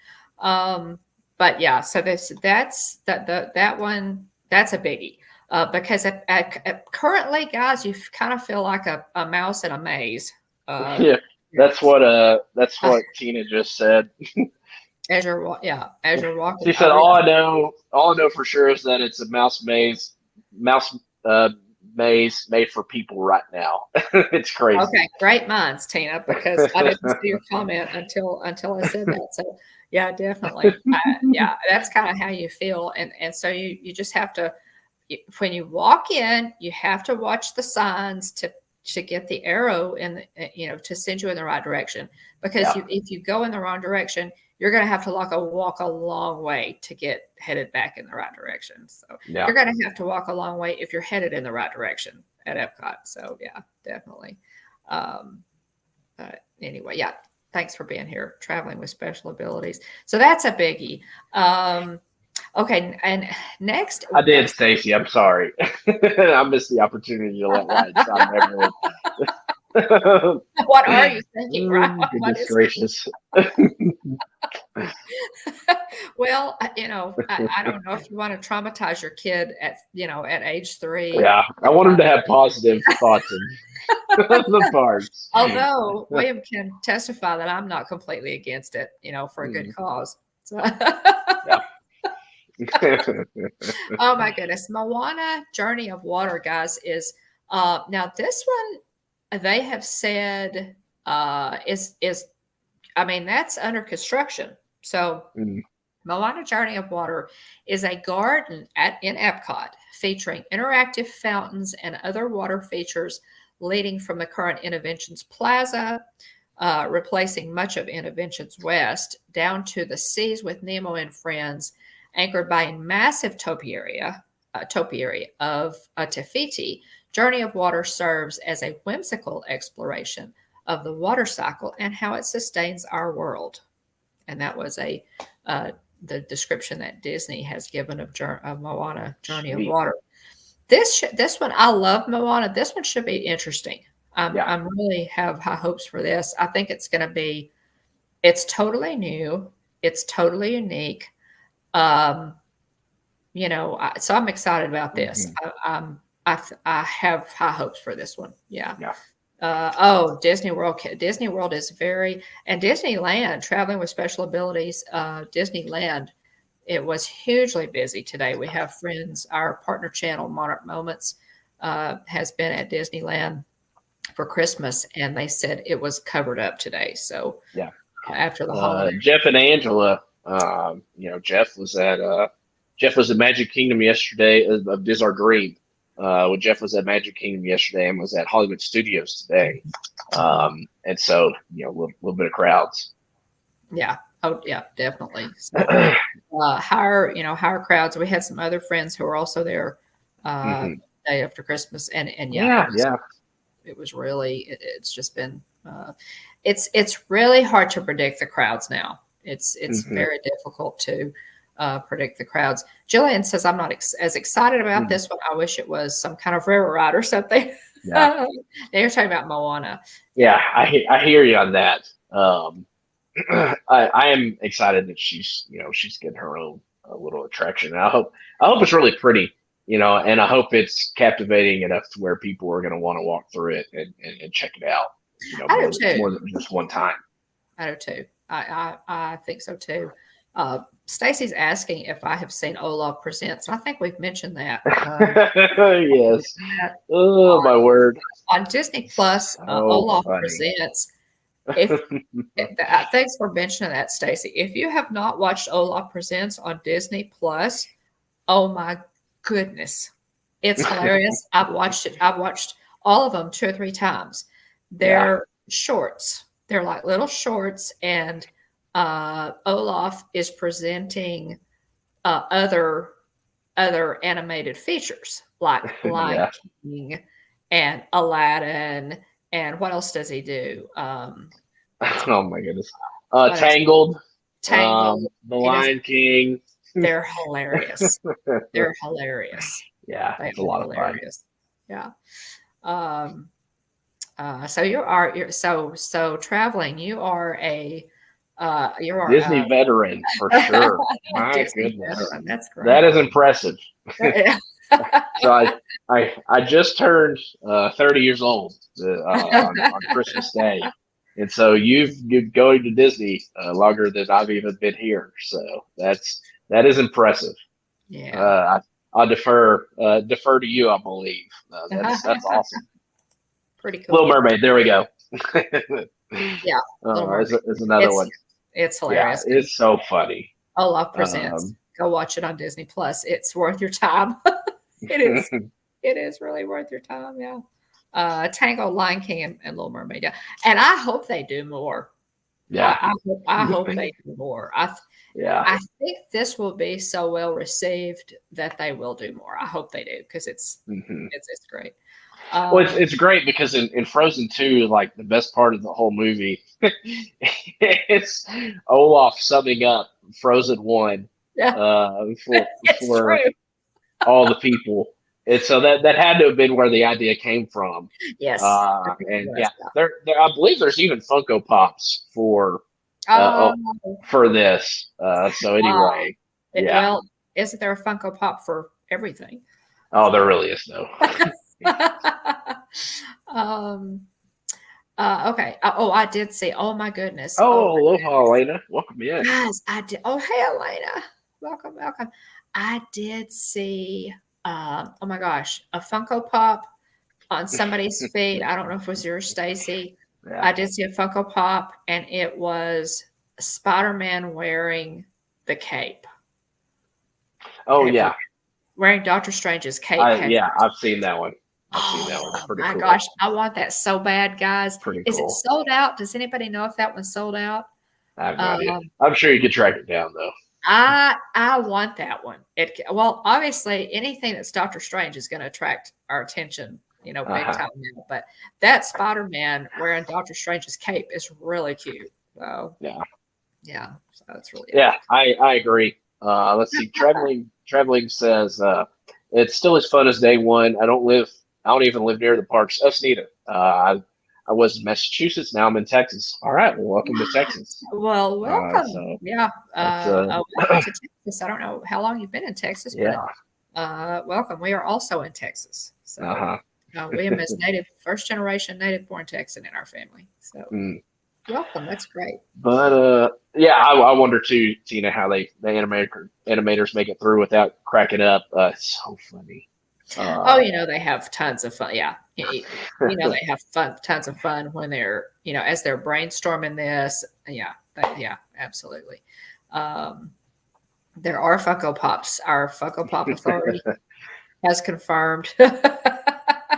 But yeah, so that one, that's a biggie. Because currently, guys, you kind of feel like a mouse in a maze. Yeah, that's what Tina just said. As you're walking. She said, "All I know for sure is that it's a mouse maze made for people right now." It's crazy. Okay, great minds, Tina, because I didn't see your comment until I said that. So yeah, definitely. That's kind of how you feel, and so you just have to. When you walk in, you have to watch the signs to get the arrow to send you in the right direction. Because if you go in the wrong direction, you're going to have to walk a long way to get headed back in the right direction. So you're going to have to walk a long way if you're headed in the right direction at Epcot. So yeah, definitely. Anyway, thanks for being here, traveling with special abilities. So that's a biggie. Okay, and next. I did, Stacy. I'm sorry. I missed the opportunity to let Wyatt chime in. What are you thinking, right? What Goodness is it? gracious. Well, I don't know if you want to traumatize your kid at age 3. Yeah, I want him to have positive thoughts in the parks. Although William can testify that I'm not completely against it, for a good cause. So, Yeah. oh my goodness, Moana Journey of Water, guys, is now this one they have said is I mean that's under construction. So Mm, Moana Journey of Water is a garden in Epcot featuring interactive fountains and other water features leading from the current Interventions Plaza, replacing much of Interventions West, down to the Seas with Nemo and Friends, anchored by a massive topiary of Te Fiti. Journey of Water serves as a whimsical exploration of the water cycle and how it sustains our world. And that was the description that Disney has given of Moana Journey of sweet. Water. This one, I love Moana. This one should be interesting. Yeah. I'm really have high hopes for this. I think it's going to be. It's totally new. It's totally unique. So I'm excited about this. I have high hopes for this one. Yeah. Disney World. Disney World is and Disneyland, traveling with special abilities, Disneyland, it was hugely busy today. We have friends, our partner channel, Monarch Moments, has been at Disneyland for Christmas, and they said it was covered up today. So Yeah. After the holiday. Jeff and Angela, Jeff was at Magic Kingdom yesterday of Diz Our Dream. Jeff was at Magic Kingdom yesterday and was at Hollywood Studios today. And so, a little bit of crowds. Yeah. Oh, yeah, definitely. So, higher crowds. We had some other friends who were also there the day after Christmas, and it was really. It's just been. It's really hard to predict the crowds now. It's very difficult to predict the crowds. Jillian says, I'm not as excited about this one. I wish it was some kind of river ride or something. Yeah. They're talking about Moana. Yeah, I hear you on that. I am excited that she's getting her own little attraction. And I hope it's really pretty, and I hope it's captivating enough to where people are going to want to walk through it and check it out. More than just one time. I do too. I think so too. Stacy's asking if I have seen Olaf Presents. I think we've mentioned that. Yes. My word. On Disney Plus, Olaf Presents. Thanks for mentioning that, Stacy. If you have not watched Olaf Presents on Disney Plus, oh my goodness, it's hilarious. I've watched it. I've watched all of them 2 or 3 times. They're shorts. They're like little shorts, and Olaf is presenting other animated features like Lion King and Aladdin, and what else does he do? Oh my goodness! Tangled, the Lion King. They're hilarious. They're hilarious. Yeah, it's a lot of fun. Yeah. So you're traveling. You are a Disney veteran for sure. My Disney goodness, veteran. That's great. That is impressive. So I just turned 30 years old on Christmas Day, and so you've going to Disney longer than I've even been here. So that is impressive. Yeah. I'll defer to you, I believe. That's awesome. Pretty cool. Little Mermaid. There we go. Yeah. Is another one. It's hilarious. Yeah, it's so funny. Olaf Presents. Go watch it on Disney Plus. It's worth your time. It is. It is really worth your time. Yeah. Tangled, Lion King, and Little Mermaid. Yeah. And I hope they do more. Yeah. I hope they do more. I think this will be so well received that they will do more. I hope they do, because it's great. Well, it's great because in Frozen 2, like the best part of the whole movie, it's Olaf summing up Frozen 1 for all the people. And so that had to have been where the idea came from. Yes. I think it And was, yeah, there I believe there's even Funko Pops yeah. for this. So Oh, anyway, yeah. well, isn't there a Funko Pop for everything? Oh, there So, really is though. um, okay. Oh, I did see. Oh my goodness. Oh Oh, my aloha, goodness, Elena. Welcome in. guys, I did. Oh, hey, Elena. Welcome, welcome. I did see. Oh my gosh, a Funko Pop on somebody's feed. I don't know if it was yours, Stacy. Yeah. I did see a Funko Pop, and it was Spider-Man wearing the cape. Oh Have you yeah. wearing Doctor Strange's cape? Have you? I've seen that one. I've seen that one. It's Oh pretty my cool. gosh, I want that so bad, guys. Pretty Is it cool. sold out? Does anybody know if that one's sold out? I have no idea. Um, I'm sure you could track it down though. I want that one. Well, obviously anything that's Doctor Strange is going to attract our attention, big Uh-huh. time now. But that Spider-Man wearing Doctor Strange's cape is really cute. So Yeah. yeah, so that's really Yeah, I agree. Let's see. Traveling says it's still as fun as day one. I don't even live near the parks. Us neither. I was in Massachusetts. Now I'm in Texas. All right. Well, welcome to Texas. Well, welcome. So Yeah. that's Welcome to Texas. I don't know how long you've been in Texas, but yeah. welcome. We are also in Texas. So Uh-huh. William is first generation native born Texan in our family. So Mm. welcome. That's great. But yeah, I wonder too, Tina, how the animators make it through without cracking up. It's so funny. Oh, they have tons of fun. Yeah. They have tons of fun when they're, as they're brainstorming this. Yeah. Yeah, absolutely. There are Funko Pops. Our Funko Pop Authority has confirmed.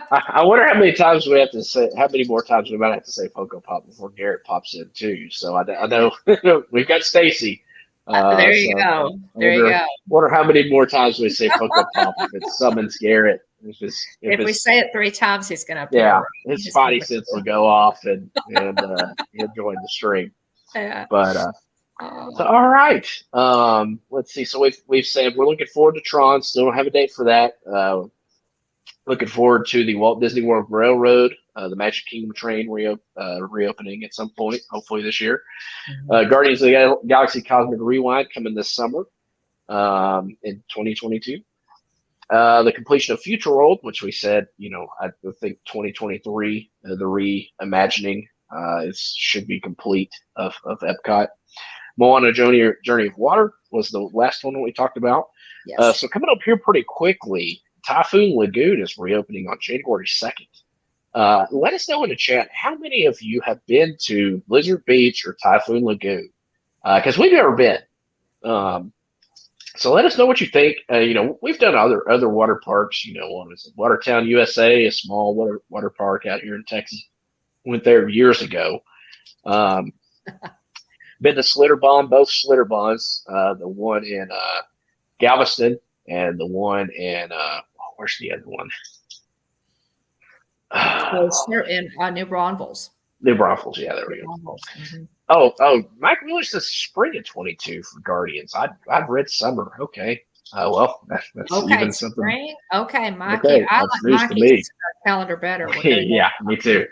I wonder how many times we have to say, how many more times we might have to say Funko Pop before Garrett pops in too. So I know we've got Stacy. There you So go. I There you go. wonder how many more times we say Funko Pop if it summons Garrett. If we say it 3 times, he's going to yeah, appear. his spotty sense will go off and he'll join the stream. Yeah. But so all right. Let's see. So we've said we're looking forward to Tron. Still don't have a date for that. Looking forward to the Walt Disney World Railroad, the Magic Kingdom train reopening at some point, hopefully this year. Guardians of the Galaxy Cosmic Rewind coming this summer in 2022. The completion of Future World, which we said, I think 2023, the reimagining should be complete of Epcot. Moana Journey of Water was the last one that we talked about. Yes. So coming up here pretty quickly, Typhoon Lagoon is reopening on January 2nd. Let us know in the chat how many of you have been to Blizzard Beach or Typhoon Lagoon, because we've never been. So let us know what you think. We've done other water parks. One is Watertown, USA, a small water park out here in Texas. Went there years ago. Been to Slitterbond, both Slitterbonds, the one in Galveston and the one in where's the other one? They're in New Braunfels. New Braunfels, yeah, there we go. Mm-hmm. Oh, Mike Wheeler says spring of 22 for Guardians. I've read summer. Okay. Well, that's Okay, even something. spring. Okay, Mikey. Okay, I that's like news to Mikey's me. calendar better. Yeah, me too.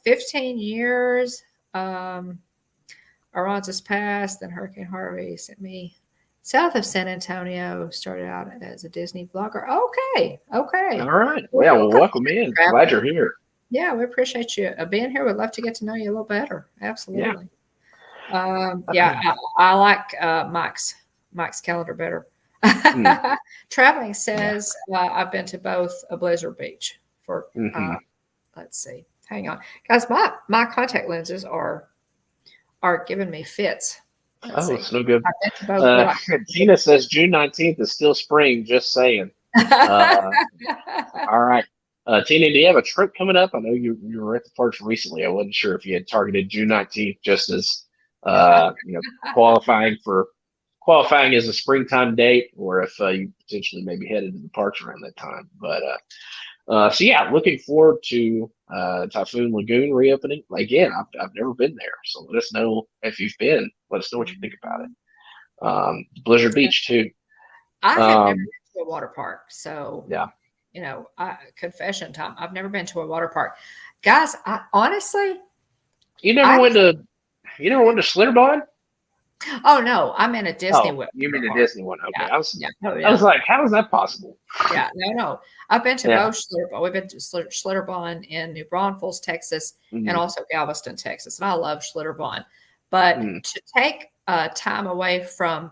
15 years. Aransas passed, then Hurricane Harvey sent me south of San Antonio. Started out as a Disney vlogger. Okay. All right. Well, welcome in. Glad you're here. Yeah, we appreciate you being here. We'd love to get to know you a little better. Absolutely. Yeah. I like Mike's calendar better. Traveling says I've been to both a Blizzard Beach for let's see. Hang on. Guys, my contact lenses are giving me fits. It's no good. Tina says June 19th is still spring, just saying. All right. Tina, do you have a trip coming up? I know you were at the parks recently. I wasn't sure if you had targeted June 19th just as qualifying as a springtime date, or if you potentially maybe headed to the parks around that time. But so yeah, looking forward to Typhoon Lagoon reopening. Again, I've never been there, so let us know if you've been. Let us know what you think about it. Blizzard Beach too. I have never been to a water park, so Yeah. Confession time. I've never been to a water park, guys. I honestly, You never went to Schlitterbahn? Oh no, I'm in a Disney Oh, you mean water the park. Disney one? Okay, Yeah, I yeah. was like, how is that possible? Yeah, no. I've been to Yeah. both Schlitterbahn. We've been to Schlitterbahn in New Braunfels, Texas, and also Galveston, Texas. And I love Schlitterbahn. But to take time away from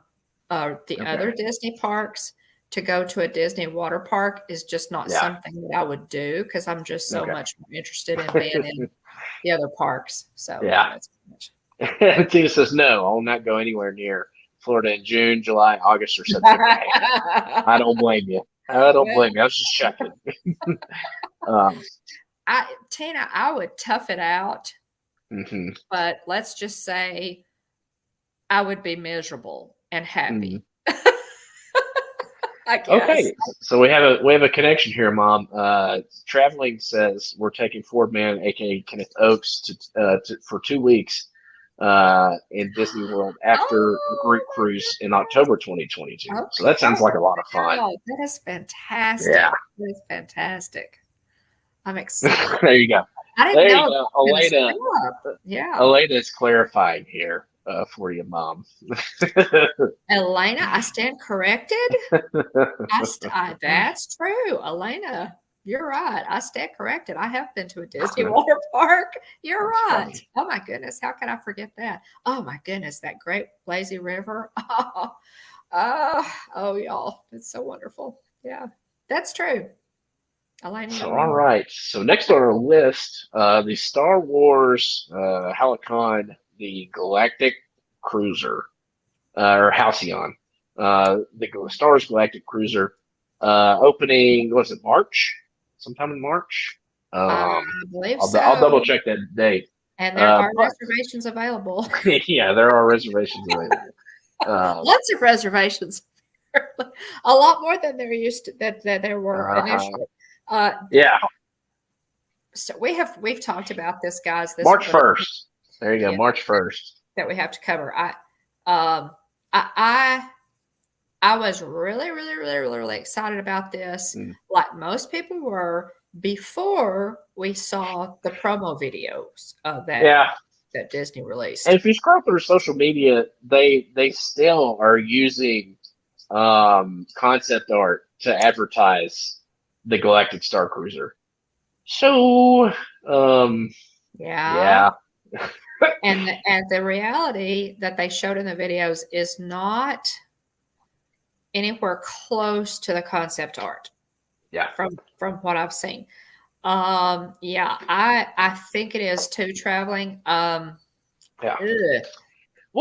the other Disney parks to go to a Disney water park is just not something that I would do because I'm just so much more interested in being in the other parks. So that's much. Tina says, no, I'll not go anywhere near Florida in June, July, August, or September. I don't blame you. I don't blame you. I was just checking. Tina, I would tough it out, but let's just say I would be miserable and happy. I guess. Okay, so we have a connection here, Mom. Traveling says we're taking Ford Man, aka Kenneth Oaks, for 2 weeks in Disney World after the Greek cruise in October 2022. Okay. So that sounds like a lot of fun. Oh, that is fantastic. Yeah, that is fantastic. I'm excited. There you go. I didn't know. Elena. Yeah. Elena's clarifying here for you, Mom. Elena, I stand corrected. That's true, Elena. You're right. I stand corrected. I have been to a Disney water park. You're right. Funny. Oh my goodness. How can I forget that? Oh my goodness. That great lazy river. Oh, y'all. It's so wonderful. Yeah, that's true. Elena. So, all right. So next on our list, the Star Wars Halcyon, the Galactic Cruiser, or Halcyon, the Star Wars Galactic Cruiser, opening, was it March? Sometime in March. I believe so. I'll double check that date. And there are reservations available. Yeah, there are reservations available. Lots of reservations. A lot more than there used to that there were initially. Yeah. So we've talked about this, guys. This March 1st. There you go. March 1st. That we have to cover. I was really excited about this, like most people were before we saw the promo videos of that Disney released. And if you scroll through social media, they still are using concept art to advertise the Galactic Star Cruiser. So, yeah. and the reality that they showed in the videos is not anywhere close to the concept art. Yeah. From what I've seen. I think it is too traveling. We'll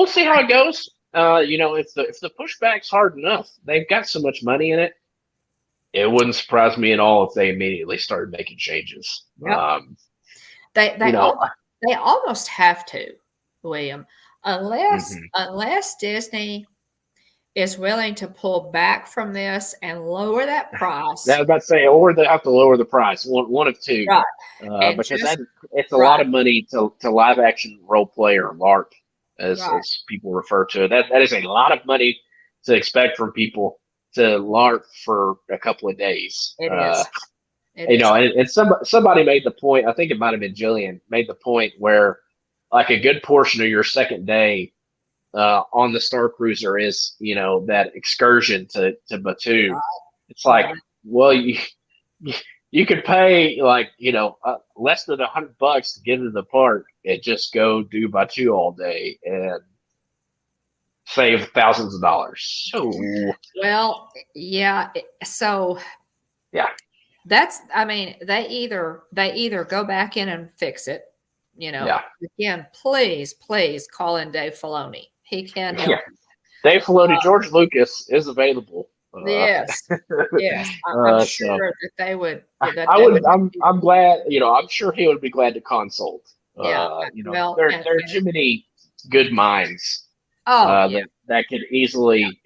see how it goes. If the pushback's hard enough, they've got so much money in it. It wouldn't surprise me at all if they immediately started making changes. Yep. They almost have to, William, unless Disney is willing to pull back from this and lower that price. I was about to say, or they have to lower the price. One of two, right? Because it's a lot of money to live action role play or LARP, as people refer to it. That is a lot of money to expect from people to LARP for a couple of days. It is. And somebody made the point. I think it might have been Jillian made the point where, like, a good portion of your second day on the Star Cruiser is, that excursion to Batuu. Right. It's like, well, you could pay less than $100 to get into the park and just go do Batuu all day and save thousands of dollars. So, well, yeah. So, yeah. That's, they either go back in and fix it, Again, please call in Dave Filoni. He can help. Yeah. Dave Filoni, George Lucas is available. Yes. I'm sure that they would. I'm glad. I'm sure he would be glad to consult. Yeah. There are too many good minds. That could easily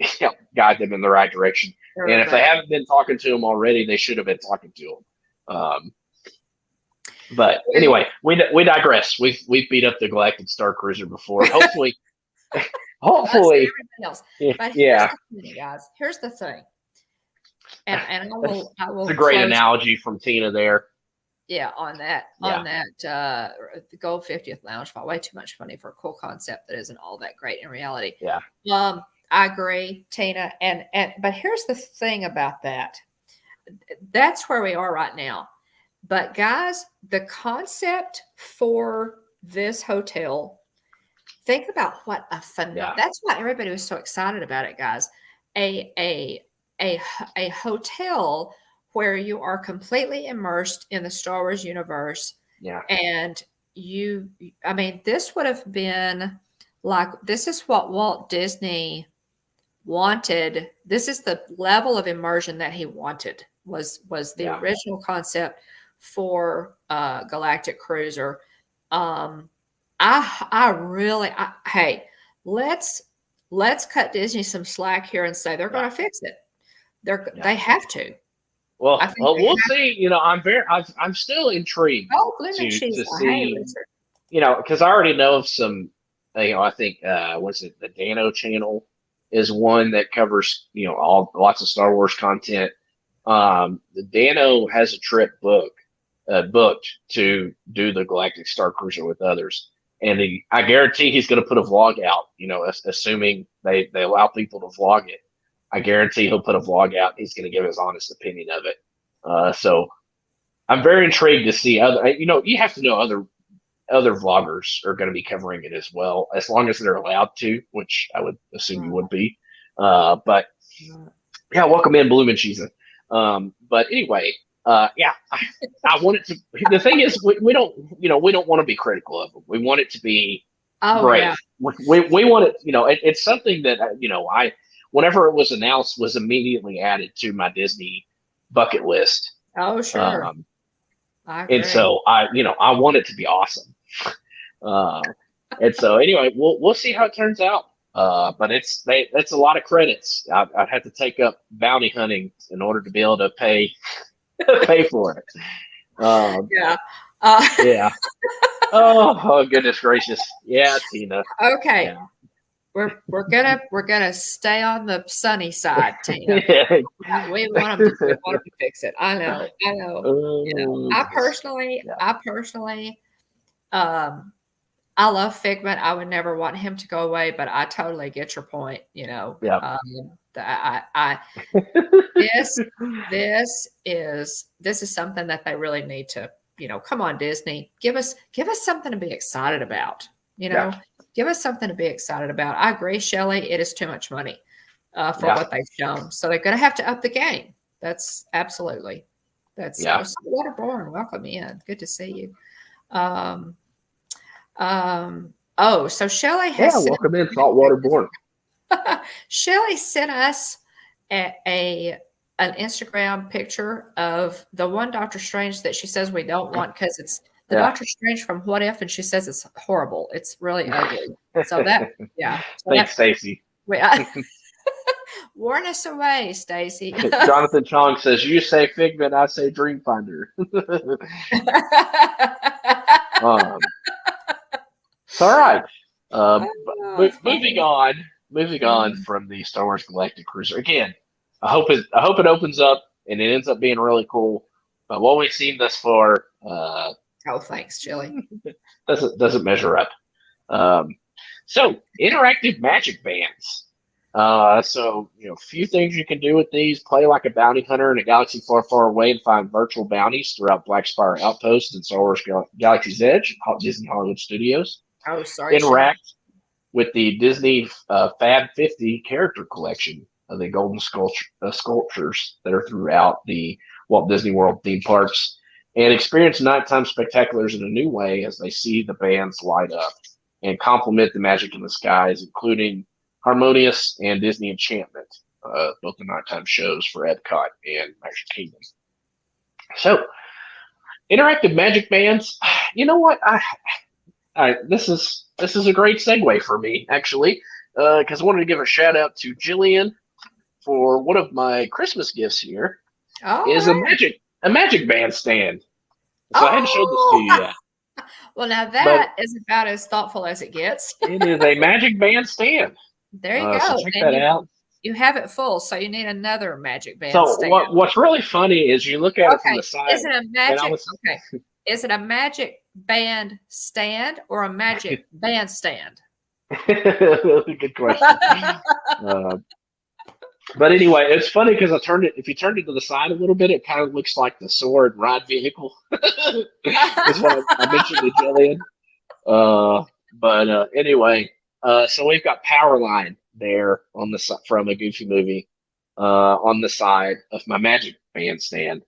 guide them in the right direction. And if they haven't been talking to him already, they should have been talking to him. But anyway, we digress. We've beat up the Galactic Star Cruiser before. Hopefully, hopefully, everybody else. yeah, But here's yeah. the thing, guys. Here's the thing. And I That's will a great close. analogy from Tina there. Yeah, on that Yeah. the Gold 50th Lounge Fall. Way too much money for a cool concept that isn't all that great in reality. Yeah. I agree, Tina. And but here's the thing about that. That's where we are right now. But guys, the concept for this hotel, think about what a Yeah. that's why everybody was so excited about it, guys. A hotel where you are completely immersed in the Star Wars universe. Yeah. And I mean, this would have been like, this is what Walt Disney wanted. This is the level of immersion that he wanted, was the original concept for Galactic Cruiser. Hey, let's cut Disney some slack here and say they're going to fix it. They have to. Well, we'll see. I'm still intrigued to see. Because I already know of some. I think what's it? The Dano channel is one that covers lots of Star Wars content. The Dano has a trip booked to do the Galactic Star Cruiser with others, and I guarantee he's going to put a vlog out. Assuming they allow people to vlog it. I guarantee he'll put a vlog out. He's going to give his honest opinion of it. So I'm very intrigued to see other. You have to know other vloggers are going to be covering it as well, as long as they're allowed to, which I would assume you would be. But yeah, welcome in, Bloom and Cheese. But anyway, I want it to. The thing is, we don't want to be critical of them. We want it to be great. Yeah. We want it. It's something that whenever it was announced, was immediately added to my Disney bucket list. Oh, sure. And so I want it to be awesome. And so anyway, we'll see how it turns out. But that's a lot of credits. I'd have to take up bounty hunting in order to be able to pay for it. Yeah. Yeah. Oh, goodness gracious. Yeah, Tina. Okay. Yeah. We're gonna stay on the sunny side, Tina. We want them to fix it. I know. I personally, I love Figment. I would never want him to go away, but I totally get your point. Yeah. This is something that they really need to. Come on, Disney, give us something to be excited about. Give us something to be excited about. I agree, Shelley. It is too much money for what they've shown. So they're going to have to up the game. That's absolutely. That's Waterborne. Welcome in. Good to see you. So Shelley has welcome in, Saltwaterborne. Shelley sent us an Instagram picture of the one Doctor Strange that she says we don't want because it's the Doctor Strange from What If, and she says it's horrible. It's really ugly. So that, Thanks, Stacy. Warn us away, Stacy. Jonathan Chong says, "You say Figment, I say Dreamfinder." All right. Moving on from the Star Wars Galactic Cruiser. Again, I hope it opens up and it ends up being really cool. But what we've seen thus far, thanks, Chili. doesn't measure up. So interactive magic bands. So few things you can do with these: play like a bounty hunter in a galaxy far, far away, and find virtual bounties throughout Black Spire Outpost and Star Wars Galaxy's Edge, Disney Hollywood Studios. Oh, sorry. Interact with the Disney Fab 50 character collection of the golden sculptures that are throughout the Walt Disney World theme parks, and experience nighttime spectaculars in a new way as they see the bands light up and complement the magic in the skies, including Harmonious and Disney Enchantment, both the nighttime shows for Epcot and Magic Kingdom. So, interactive magic bands. You know what? This is a great segue for me, actually, because I wanted to give a shout out to Jillian for one of my Christmas gifts here. Is a magic band stand. So I hadn't showed this to you yet. Well, now that is about as thoughtful as it gets. It is a magic band stand. There you So go. check And that out. you have it full, so you need another magic band So stand. what's really funny is you look at it from Okay. the side, Is it a and I magic? was Okay. Is it a magic band stand or a magic bandstand? good question. Uh, but anyway, it's funny because I turned it. If you turned it to the side a little bit, it kind of looks like the sword ride vehicle. Is what I mentioned to Jillian. But anyway, so we've got Powerline there on the from a Goofy movie on the side of my Magic Band stand,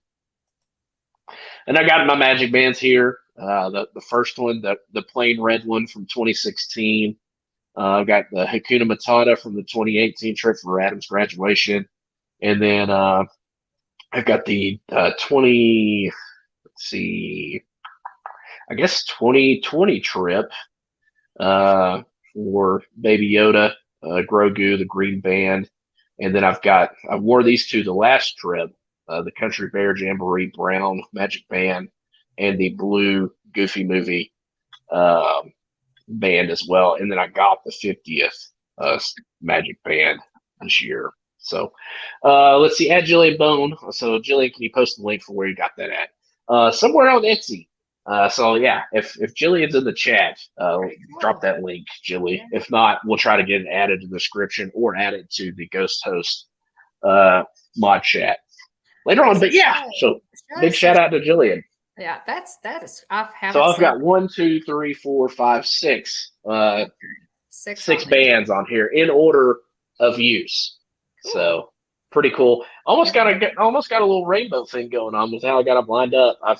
and I got my Magic Bands here. The first one, the plain red one from 2016. I've got the Hakuna Matata from the 2018 trip for Adam's graduation, and then I've got the 20. Let's see, I guess 2020 trip for Baby Yoda, Grogu, the Green Band, and then I wore these two the last trip, the Country Bear Jamboree Brown Magic Band, and the blue Goofy movie band as well, and then I got the 50th Magic Band this year. So let's see, add Jillian Bone. So Jillian, can you post the link for where you got that at? Somewhere on Etsy. So yeah, if Jillian's in the chat, drop that link, Jilly. If not, we'll try to get it added to the description or add it to the Ghost Host mod chat later on. But yeah, so big shout out to Jillian. Yeah, that is. I've got 1, 2, 3, 4, 5, 6. Six bands on here in order of use. Cool. So pretty cool. Almost got a little rainbow thing going on with how I got them lined up. I've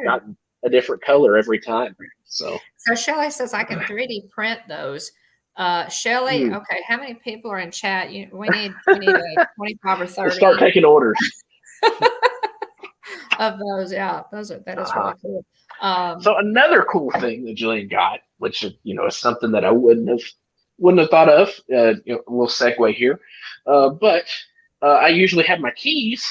gotten a different color every time. So Shelly says I can 3D print those. Shelly, okay, how many people are in chat? We need 25 or 30. We'll start taking orders. Of those, yeah, that is really cool. So another cool thing that Jillian got, which is something that I wouldn't have thought of. A little segue here, but I usually have my keys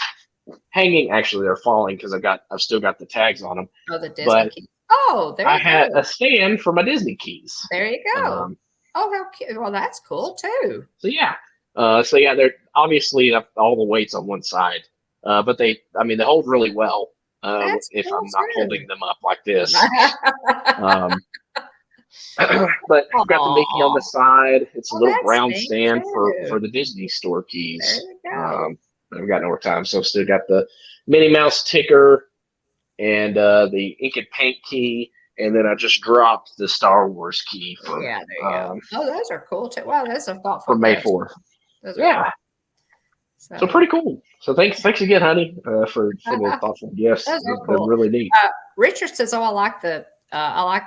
hanging. Actually, they're falling because I've still got the tags on them. Oh, the Disney keys. Oh, there you go. I had a stand for my Disney keys. There you go. Oh, how cute! Well, that's cool too. So yeah, they're obviously all the weights on one side. But they hold really well if I'm not holding them up like this. But I've got the Mickey on the side. It's a little brown stand for the Disney Store keys. I've got no more time, so I've still got the Minnie Mouse ticker and the ink and paint key, and then I just dropped the Star Wars key. There you go. Oh, those are cool too. Wow, that's a thoughtful. For May 4th. Yeah. Cool. So pretty cool. So thanks again, honey, for the thoughtful gifts. They're cool. Really neat. Richard says, "Oh, I like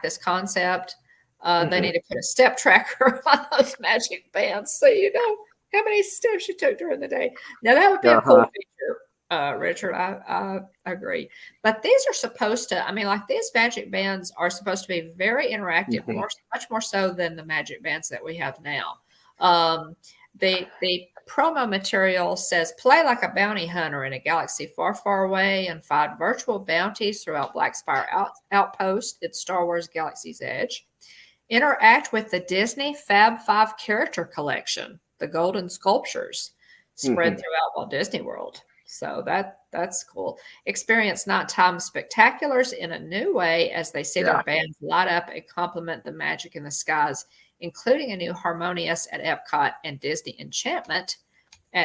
this concept. They need to put a step tracker on those magic bands so you know how many steps you took during the day." Now that would be a cool feature, Richard. I agree. But these are supposed to. These magic bands are supposed to be very interactive, much more so than the magic bands that we have now. The promo material says, play like a bounty hunter in a galaxy far, far away and find virtual bounties throughout Blackspire Outpost at Star Wars Galaxy's Edge. Interact with the Disney Fab 5 character collection, the golden sculptures spread throughout Walt Disney World. So that's cool. Experience nighttime spectaculars in a new way as they see their bands light up and complement the magic in the skies, including a new Harmonious at Epcot and Disney Enchantment.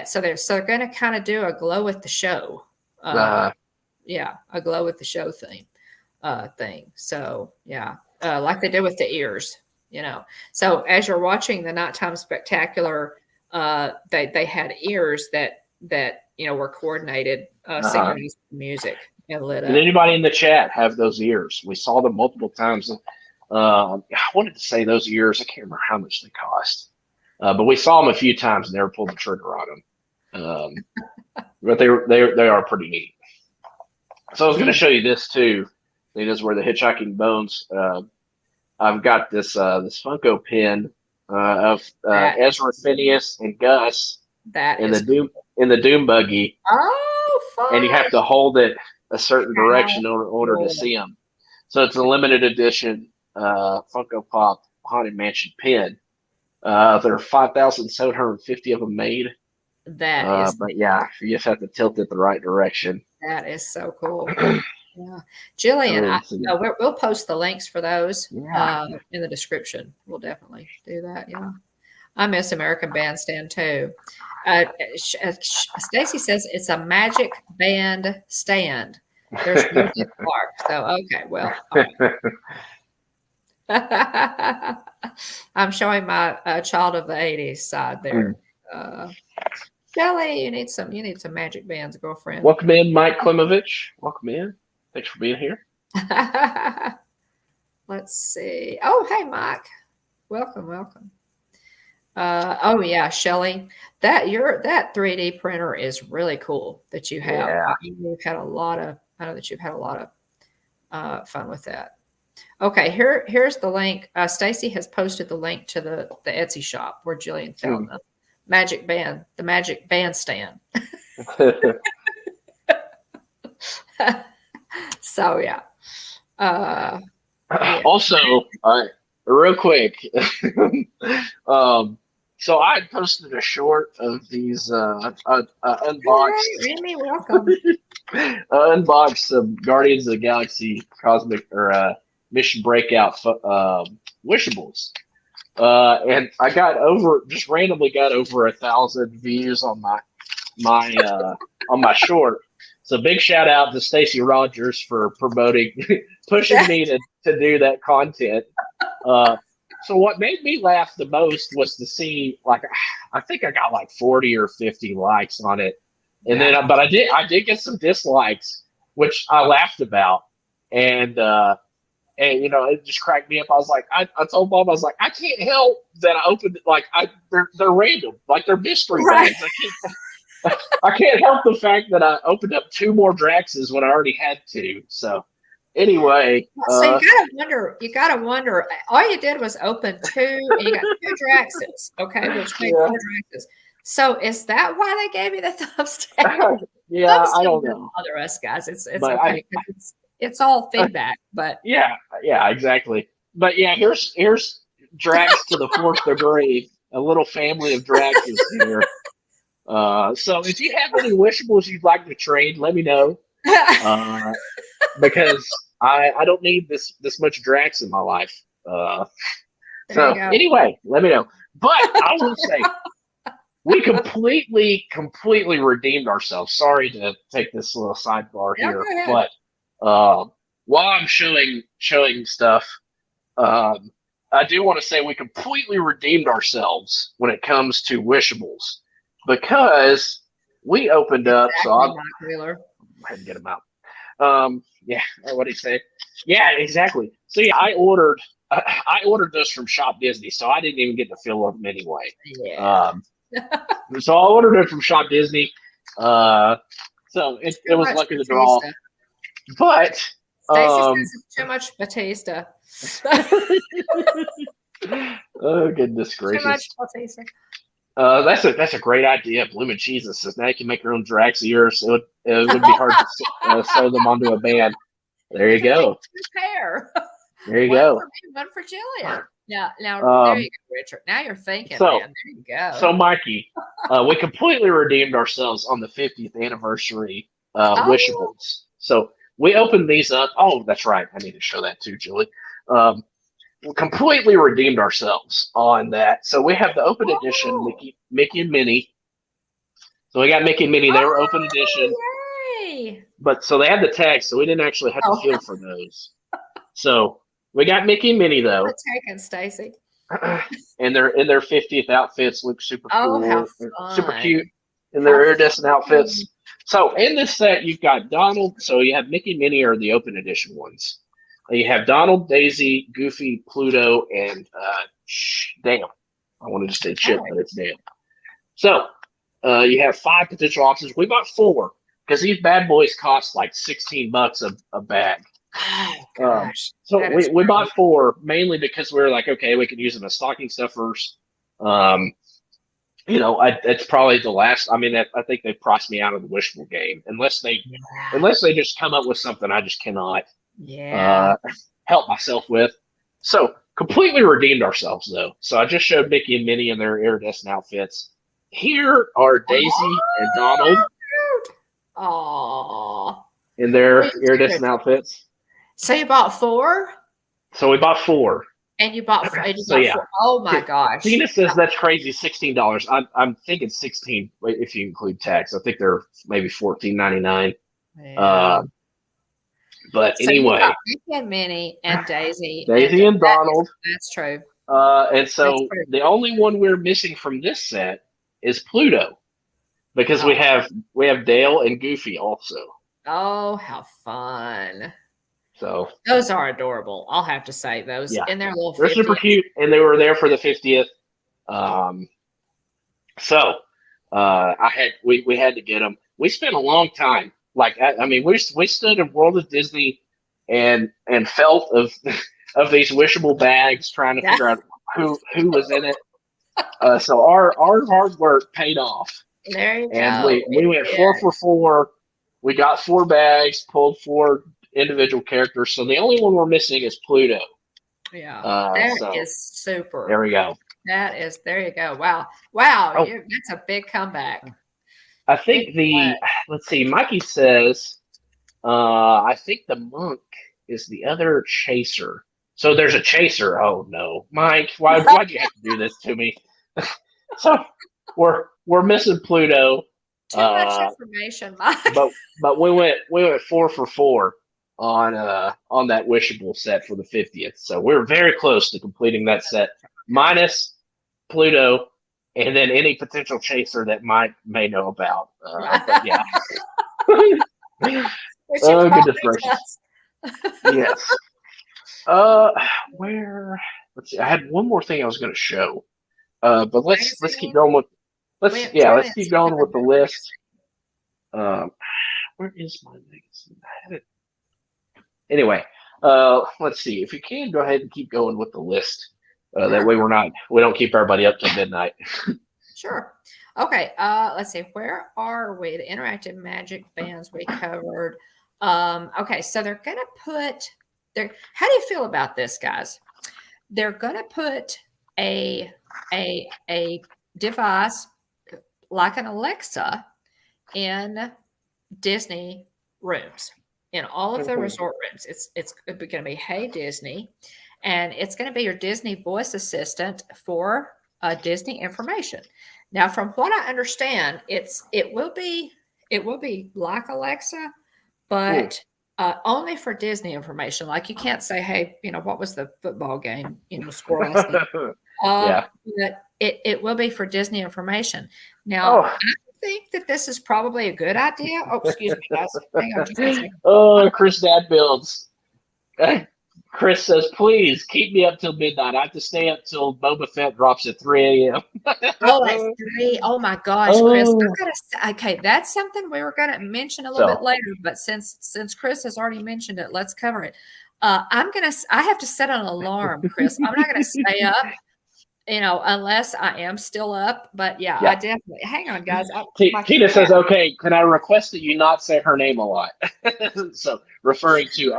So they're going to kind of do a glow with the show. A glow with the show thing. So like they did with the ears, So as you're watching the nighttime spectacular, they had ears that were coordinated, singing music and lit up. Did anybody in the chat have those ears? We saw them multiple times. I wanted to say those ears. I can't remember how much they cost, but we saw them a few times and never pulled the trigger on them. But they are pretty neat. So I was going to show you this too. This is where the Hitchhiking Bones. I've got this Funko pin of Ezra, Phineas, and Gus in the Doom buggy. Oh, fun! And you have to hold it a certain direction in order to see them. So it's a limited edition Funko Pop Haunted Mansion pin There are 5,750 of them made. That is, but yeah, you just have to tilt it the right direction. that is so cool. Yeah, Jillian, we'll post the links for those in the description. We'll definitely do that. Yeah, I miss American Bandstand too. Stacy says it's a magic band stand. There's music park. So okay, well, I'm showing my child of the '80s side there. Kelly, you need some magic bands, girlfriend. Welcome in, Mike Klimovich. Welcome in. Thanks for being here. Let's see. Oh, hey, Mike. Welcome. Oh yeah, Shelly. That 3D printer is really cool that you have. Yeah. You've had a lot of. I know that you've had a lot of fun with that. Okay, here's the link. Stacy has posted the link to the Etsy shop where Jillian found the magic bandstand. So yeah. Also, real quick, so I posted a short of these unboxed. Randy, welcome. Unboxed some Guardians of the Galaxy Cosmic or Mission Breakout wishables, and I randomly got over 1,000 views on my short. So big shout out to Stacey Rogers for pushing me to do that content. So what made me laugh the most was to see, like, I think I got like 40 or 50 likes on it. And then, but I did get some dislikes, which I laughed about. And it just cracked me up. I was like, I told Bob, I was like, I can't help that I opened it. Like they're random, like they're mystery bags. I can't help the fact that I opened up 2 more Draxes when I already had 2. So anyway, so you gotta wonder. All you did was open 2, and you got 2 Draxes. Okay, which make 4 Draxes. So is that why they gave you the thumbs down? Yeah, I don't know. Bother us, guys. It's okay. It's all feedback, but yeah, exactly. But yeah, here's Drax to the 4th degree. A little family of Draxes here. So if you have any wishables you'd like to trade, let me know. Because I don't need this much Drax in my life. So anyway, let me know. But I will say we completely redeemed ourselves. Sorry to take this little sidebar here, but while I'm showing stuff, I do want to say we completely redeemed ourselves when it comes to wishables. Because we opened up, so I'll go ahead and get them out. What did he say? Yeah, exactly. So yeah, I ordered those from Shop Disney, so I didn't even get to feel them anyway. Yeah. So I ordered it from Shop Disney. So it was lucky to draw. But Stacey says it's too much Batista. Oh goodness gracious! Too much Batista. That's a great idea. Blooming Jesus says now you can make your own Drax ears. It would be hard to sew them onto a band. There you go. Pair. There you go. One for me, one for Jillian. Now there you go, Richard. Now you're thinking, man. There you go. So Mikey, we completely redeemed ourselves on the 50th anniversary wishables. So we opened these up. Oh, that's right. I need to show that too, Julie. We completely redeemed ourselves on that. So we have the open edition Mickey and Minnie. So we got Mickey and Minnie. They were open edition. Yay. But so they had the tags, so we didn't actually have to feel for those. So we got Mickey and Minnie though. We're taking Stacy. And they're in their 50th outfits, look super cool. How fun. Super cute in their iridescent outfits. So in this set you've got Donald. So you have Mickey and Minnie are the open edition ones. You have Donald, Daisy, Goofy, Pluto, and damn. I wanted to say Chip, but it's damn. So you have 5 potential options. We bought 4 because these bad boys cost like $16 a bag. Oh, gosh. So we bought 4 mainly because we were like, okay, we could use them as stocking stuffers. It's probably the last. I mean, I think they priced me out of the wishful game unless they just come up with something I just cannot help myself with. So completely redeemed ourselves though. So I just showed Mickey and Minnie in their iridescent outfits. Here are Daisy and Donald Oh, in their iridescent outfits. so you bought 4? So we bought 4. And you bought 4. And you So bought yeah. 4. Oh my gosh! Tina says that's crazy. $16. I'm thinking 16 if you include tax. I think they're maybe $14.99. Yeah. But So anyway, you got Mickey and Minnie and Daisy. and Donald. That's true. And so the only one we're missing from this set is Pluto, because we have Dale and Goofy also. Oh, how fun! So those are adorable. I'll have to say those in their little. They're 50th. Super cute, and they were there for the 50th. We had to get them. We spent a long time. Like I mean, we stood in World of Disney and felt of these wishable bags, trying to figure out who was in it. So our hard work paid off. There you and go. We went 4 for 4. We got 4 bags, pulled 4 individual characters. So the only one we're missing is Pluto. Yeah, that is super. There we go. There you go. Wow. That's a big comeback. I think let's see, Mikey says, I think the monk is the other chaser. So there's a chaser. Oh no, Mike, why'd you have to do this to me? So we're missing Pluto. Too much information, Mike. But we went 4 for 4 on that wishable set for the 50th. So we're very close to completing that set, minus Pluto, and then any potential chaser that Mike may know about. But yeah. Goodness gracious. Yes. Let's see. I had one more thing I was going to show. But let's keep going with keep going with the list. Where is my magazine? I had it. Anyway, let's see. If you can, go ahead and keep going with the list. That way we don't keep everybody up till midnight. Sure. Okay. Let's see. Where are we? The interactive magic bands we covered. Okay. So they're going to put how do you feel about this, guys? They're going to put a device like an Alexa in Disney rooms, in all of the resort rooms. It's going to be Hey Disney, and it's going to be your Disney voice assistant for Disney information. Now, from what I understand, it will be like Alexa, but only for Disney information. Like you can't say, "Hey, what was the football game?" Score last night. But it will be for Disney information. Now, I think that this is probably a good idea. Oh, excuse me, guys. Hang on just a second. Oh, Chris Dad builds. Chris says, please keep me up till midnight. I have to stay up till Boba Fett drops at 3 a.m. Oh, at 3. Oh, my gosh, Chris. Okay, that's something we were going to mention a little bit later, but since Chris has already mentioned it, let's cover it. I have to set an alarm, Chris. I'm not going to stay up, unless I am still up. But yeah. I definitely. Hang on, guys. Tina says, okay, can I request that you not say her name a lot? So referring to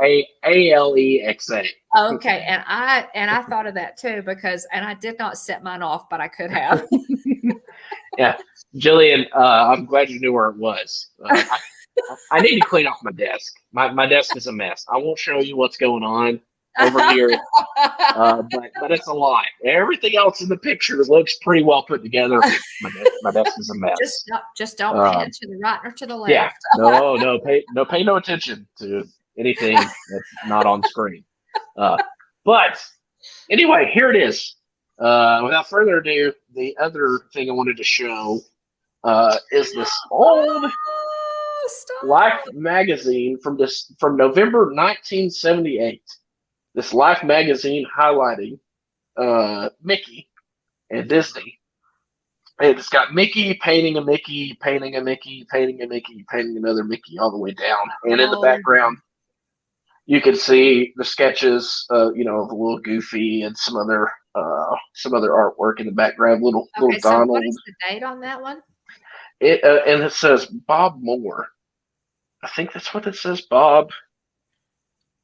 Alexa. Okay, and I thought of that too and I did not set mine off, but I could have. Yeah, Jillian, I'm glad you knew where it was. I need to clean off my desk. My desk is a mess. I won't show you what's going on over here, but it's a lot. Everything else in the picture looks pretty well put together. My desk is a mess. Just don't pan to the right or to the left. Yeah, pay no attention to anything that's not on screen. But anyway, here it is. Without further ado, the other thing I wanted to show is this old Life magazine from November 1978. This Life magazine highlighting Mickey and Disney. And it's got Mickey painting a Mickey, painting a Mickey, painting a Mickey, painting another Mickey all the way down. And in the background, you can see the sketches, of the little Goofy and some other artwork in the background. Little Donald. So what is the date on that one? And it says Bob Moore. I think that's what it says, Bob.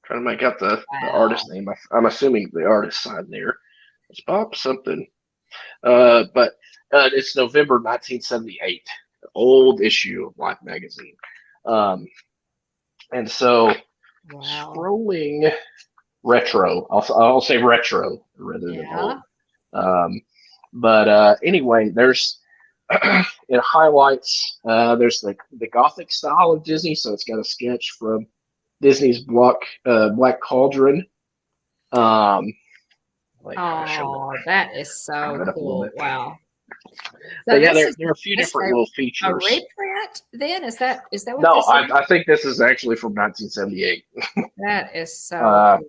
Trying to make out the Wow. artist name. I'm assuming the artist signed there. It's Bob something. But it's November 1978, old issue of Life magazine. And so Wow. scrolling retro, I'll say retro rather than Yeah. old. But anyway, there's it highlights there's the Gothic style of Disney, so it's got a sketch from Disney's Black Cauldron. Like try to show Oh, that is so it up a little cool. bit. Wow. So But yeah, this there are a few is different little a features. reprint then? Is that what No, this is? I think this is actually from 1978. That is so Uh, cool.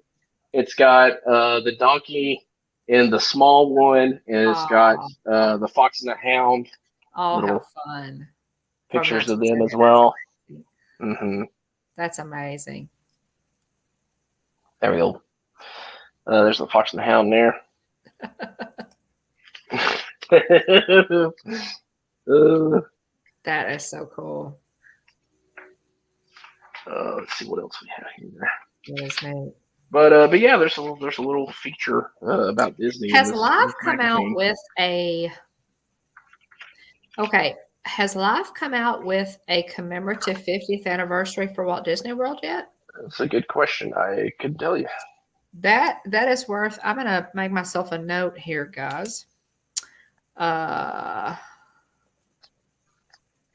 it's got the donkey in the small one, and it's got Oh, the fox and the hound. oh, how Little fun. From pictures of them 1970. as well. That's amazing. hmm That's amazing. There we go. There's the fox and the hound there. That is so cool. Let's see what else we have here. That is neat. But yeah, there's a little feature about Disney in Has this Life come out magazine. with a Okay. Has Life come out with a commemorative 50th anniversary for Walt Disney World yet? That's a good question. I couldn't tell you. That is worth. I'm gonna make myself a note here, guys.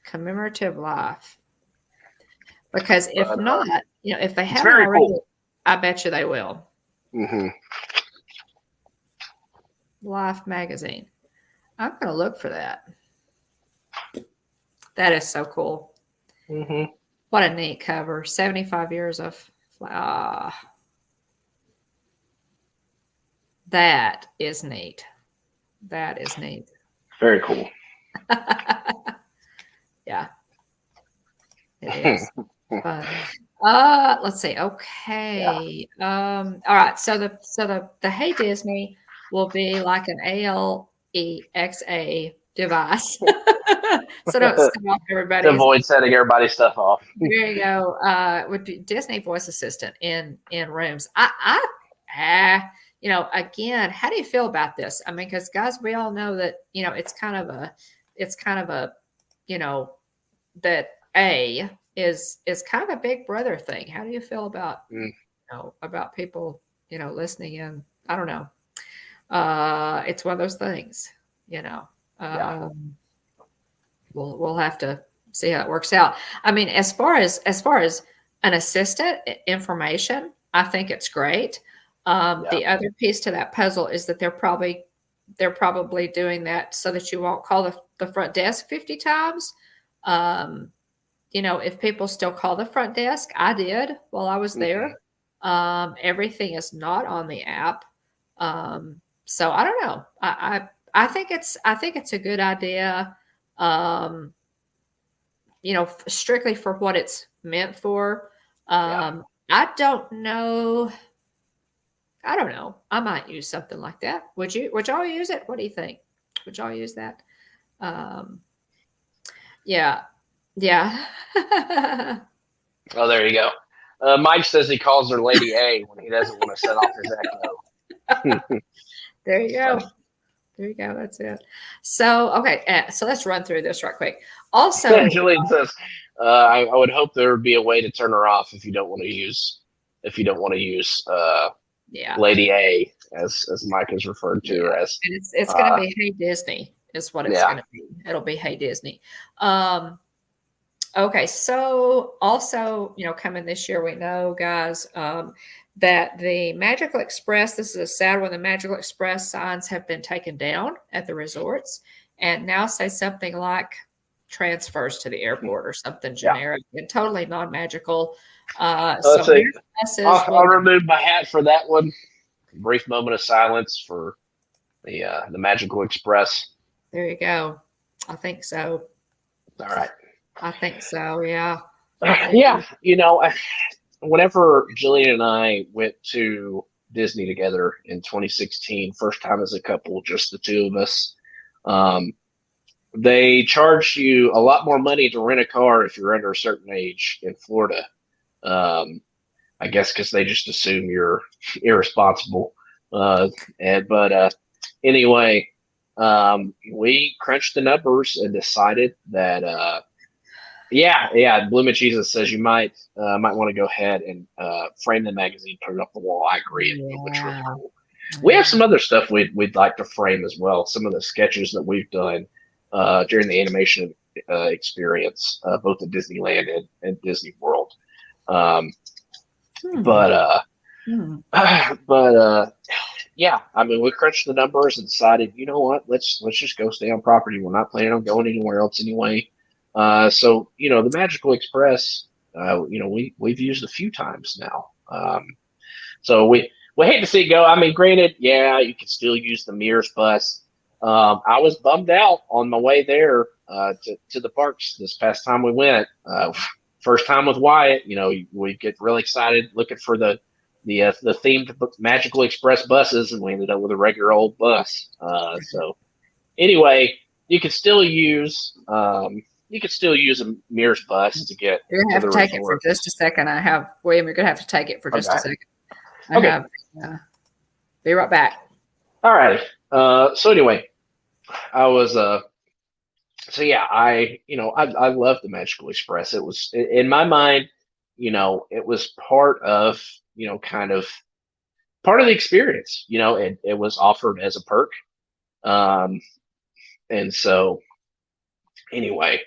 Commemorative Life, because if But not, if they it's haven't very already, cool. I bet you they will. hmm Life magazine. I'm gonna look for that. That is so cool. hmm What a neat cover. 75 years of. That is neat. That is neat. Very cool. Yeah, it is fun. Let's see. Okay. All right. So the Hey Disney will be like an ALEXA device. So don't set off To everybody's. avoid setting everybody's stuff off. There you go. Would be Disney voice assistant in rooms. Again, how do you feel about this? I mean, because guys, we all know that it's kind of a that is kind of a big brother thing. How do you feel about about people listening in? I don't know. It's one of those things. Yeah. We'll have to see how it works out. I mean, as far as an assistant information, I think it's great. The other piece to that puzzle is that they're probably doing that so that you won't call the front desk 50 times. If people still call the front desk, I did while I was there. Everything is not on the app. So I don't know. I think it's a good idea. Strictly for what it's meant for. I don't know. I might use something like that. Would y'all use it? What do you think? Would y'all use that? Yeah. Yeah. Oh, there you go. Mike says he calls her Lady A when he doesn't want to set off his echo. There you go. There you go. That's it. So, okay. So let's run through this right quick. Also, Julian says, I would hope there would be a way to turn her off if you don't want to use Lady A, as Mike is referred to her as. It's going to be Hey Disney is what it's going to be. It'll be Hey Disney. Okay, so also, coming this year, we know, guys, that the Magical Express, this is a sad one, the Magical Express signs have been taken down at the resorts and now say something like transfers to the airport or something generic and totally non-magical. Let's see. I'll remove my hat for that one. Brief moment of silence for the Magical Express. There you go. I think so. All right. I think so. Yeah. Yeah. Whenever Jillian and I went to Disney together in 2016, first time as a couple, just the two of us, they charge you a lot more money to rent a car if you're under a certain age in Florida. I guess because they just assume you're irresponsible. But anyway, we crunched the numbers and decided that Bloomin' Jesus says you might want to go ahead and frame the magazine, put it up the wall. I agree, it looks really cool. We have some other stuff we'd like to frame as well. Some of the sketches that we've done during the animation experience, both at Disneyland and Disney World. Yeah, I mean, we crunched the numbers and decided, you know what, let's just go stay on property. We're not planning on going anywhere else anyway. So the Magical Express, we've used a few times now. So we hate to see it go. I mean, granted, yeah, you can still use the Mears bus. I was bummed out on my way there to the parks this past time we went. First time with Wyatt, we get really excited looking for the themed Magical Express buses, and we ended up with a regular old bus. So anyway, you could still use a Mears bus to get. You're gonna have to take it for just a second. William. You're gonna have to take it for just a second. Okay. Be right back. All right. So anyway, I was I love the Magical Express. It was in my mind, it was part of kind of part of the experience. It was offered as a perk, and so anyway,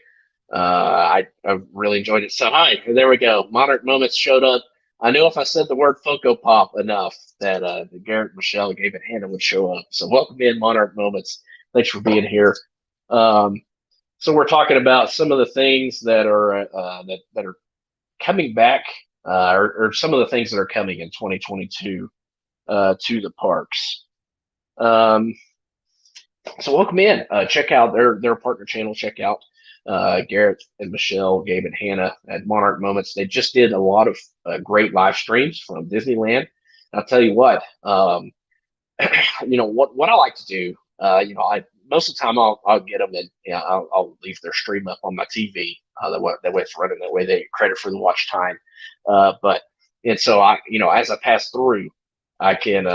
I really enjoyed it. So hi, there we go. Monarch Moments showed up. I knew if I said the word Funko Pop enough that Garrett, Michelle, Gabe, and Hannah would show up. So welcome in, Monarch Moments. Thanks for being here. So we're talking about some of the things that are that are coming back, or some of the things that are coming in 2022 to the parks. So welcome in. Check out their partner channel. Check out Garrett and Michelle, Gabe and Hannah at Monarch Moments. They just did a lot of great live streams from Disneyland. I'll tell you what, what I like to do, most of the time I'll get them and I'll leave their stream up on my TV. That way it's running that way. They get credit for the watch time. So I, as I pass through, I can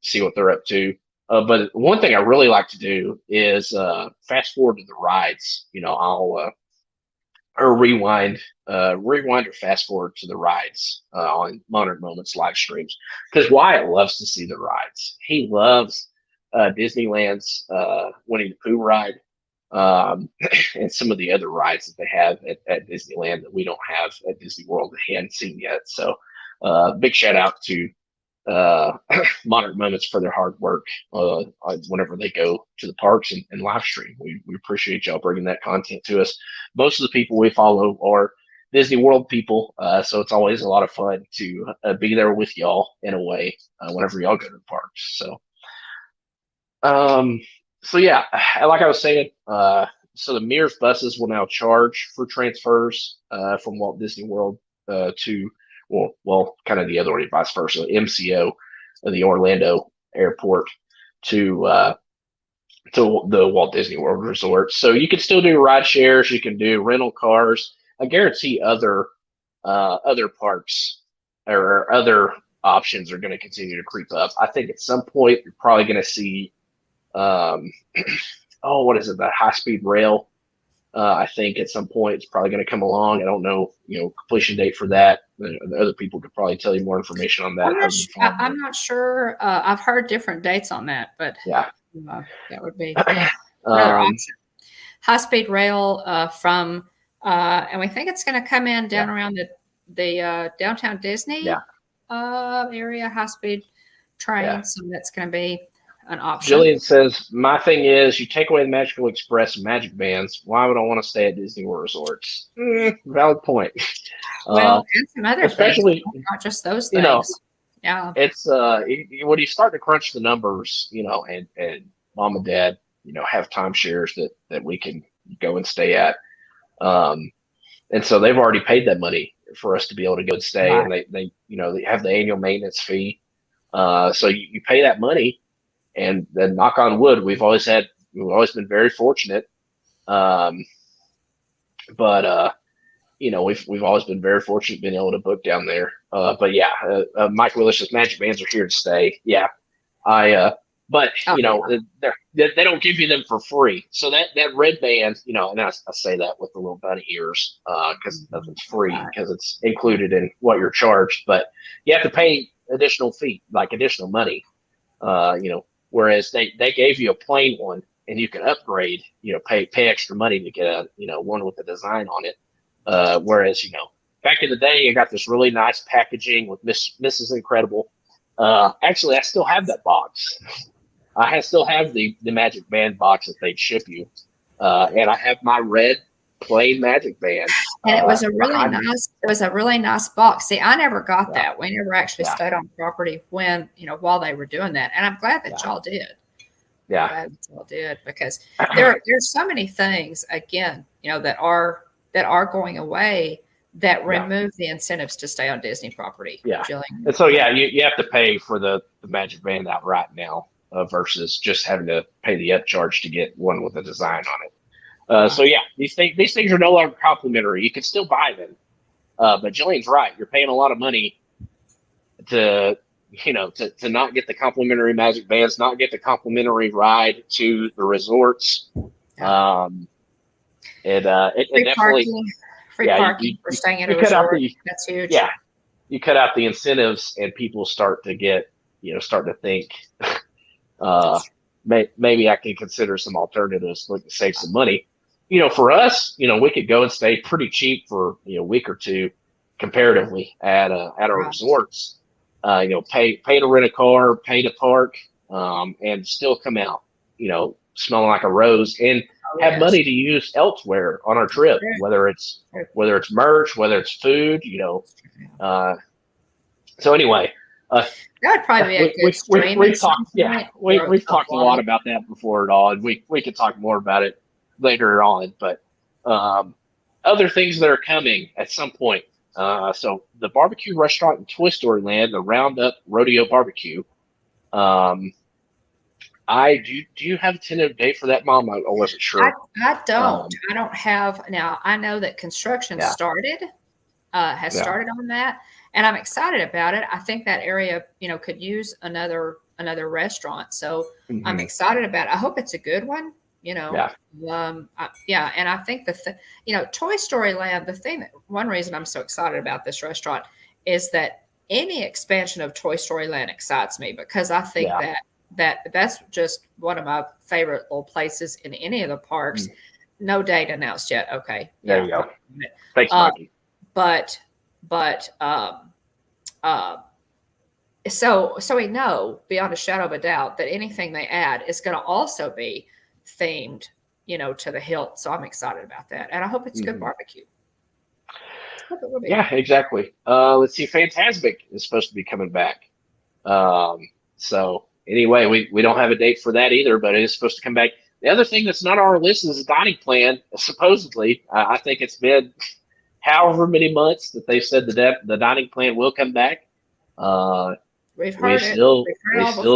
see what they're up to. But one thing I really like to do is fast forward to the rides. I'll or rewind or fast forward to the rides on Monarch Moments live streams, because Wyatt loves to see the rides. He loves Disneyland's Winnie the Pooh ride, and some of the other rides that they have at Disneyland that we don't have at Disney World that he hadn't seen yet. So big shout out to Monarch Moments for their hard work whenever they go to the parks and live stream. We appreciate y'all bringing that content to us. Most of the people we follow are Disney World people, so it's always a lot of fun to be there with y'all in a way whenever y'all go to the parks. So yeah, like I was saying, so the Mears buses will now charge for transfers from Walt Disney World to well, kind of the other way, vice versa, MCO, the Orlando airport to the Walt Disney World Resort. So you can still do ride shares, you can do rental cars. I guarantee other parks or other options are going to continue to creep up. I think at some point you're probably going to see, what is it, that high-speed rail? I think at some point it's probably going to come along. I don't know, completion date for that. The other people could probably tell you more information on that. I'm not sure. I've heard different dates on that, but yeah, that would be another option. High-speed rail from, and we think it's going to come in down around the downtown Disney area, high-speed train. Yeah. So that's going to be an option. Jillian says, my thing is, you take away the Magical Express and Magic Bands, why would I want to stay at Disney World Resorts? Valid point. Well, and some other especially things, not just those things. Yeah. It's when you start to crunch the numbers, and mom and dad, have timeshares that we can go and stay at. And so they've already paid that money for us to be able to go and stay. Right. And they have the annual maintenance fee. So you pay that money. And then, knock on wood, we've always been very fortunate. But we've always been very fortunate being able to book down there. But yeah, Mike Willis's Magic Bands are here to stay. Yeah, but they don't give you them for free. So that red band, and I say that with the little bunny ears because it's free because it's included in what you're charged. But you have to pay additional fee, like additional money. Whereas they gave you a plain one and you can upgrade. Pay extra money to get a one with the design on it. Whereas back in the day, I got this really nice packaging with Mrs. Incredible. Actually, I still have that box. I still have the Magic Band box that they'd ship you, and I have my red plain Magic Band. And it was a really nice. It was a really nice box. See, I never got that. We never actually stayed on property when while they were doing that, and I'm glad that y'all did. Yeah, I'm glad that y'all did because there's so many things again, that are going away that remove the incentives to stay on Disney property. Yeah, and so you have to pay for the Magic Band outright now versus just having to pay the upcharge to get one with a design on it. So yeah, these things are no longer complimentary. You can still buy them, but Jillian's right. You're paying a lot of money to not get the complimentary Magic Bands, not get the complimentary ride to the resorts. It definitely free parking for staying at a resort. That's huge. Yeah, you cut out the incentives, and people start to think, maybe I can consider some alternatives, to save some money. For us, we could go and stay pretty cheap for a week or two, comparatively at our resorts. Pay to rent a car, pay to park, and still come out, smelling like a rose, and have money to use elsewhere on our trip, whether it's merch, whether it's food, So anyway, that would probably be a good stream. We've talked a lot about that before at all, and we could talk more about it later on. But other things that are coming at some point. So the barbecue restaurant in Toy Story Land, the Roundup Rodeo Barbecue. Do you have a tentative date for that, Mom? I wasn't sure. I don't. I don't have now. I know that construction started, started on that, and I'm excited about it. I think that area, could use another restaurant. So I'm excited about it. I hope it's a good one. And I think Toy Story Land. One reason I'm so excited about this restaurant is that any expansion of Toy Story Land excites me because I think that's just one of my favorite little places in any of the parks. No date announced yet. Okay. There you go. Thanks, Mikey. So we know beyond a shadow of a doubt that anything they add is going to also be themed, to the hilt. So I'm excited about that. And I hope it's good barbecue. Yeah, exactly. Let's see. Fantasmic is supposed to be coming back. So anyway, we don't have a date for that either, but it is supposed to come back. The other thing that's not on our list is a dining plan. Supposedly, I think it's been however many months that they've said the dining plan will come back. We've heard we still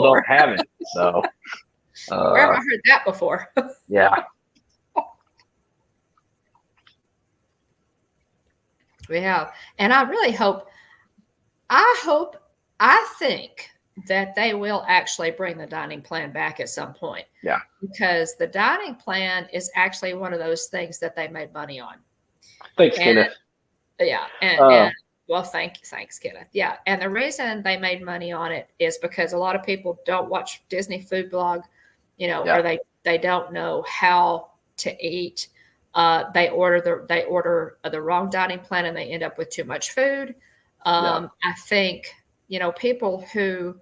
don't have it. So where have I heard that before? Yeah. We have. And I really I think that they will actually bring the dining plan back at some point. Yeah. Because the dining plan is actually one of those things that they made money on. Thanks, Kenneth. Yeah. And well, thanks, Kenneth. Yeah. And the reason they made money on it is because a lot of people don't watch Disney Food Blog, or they don't know how to eat. They order the wrong dining plan and they end up with too much food. I think, people who,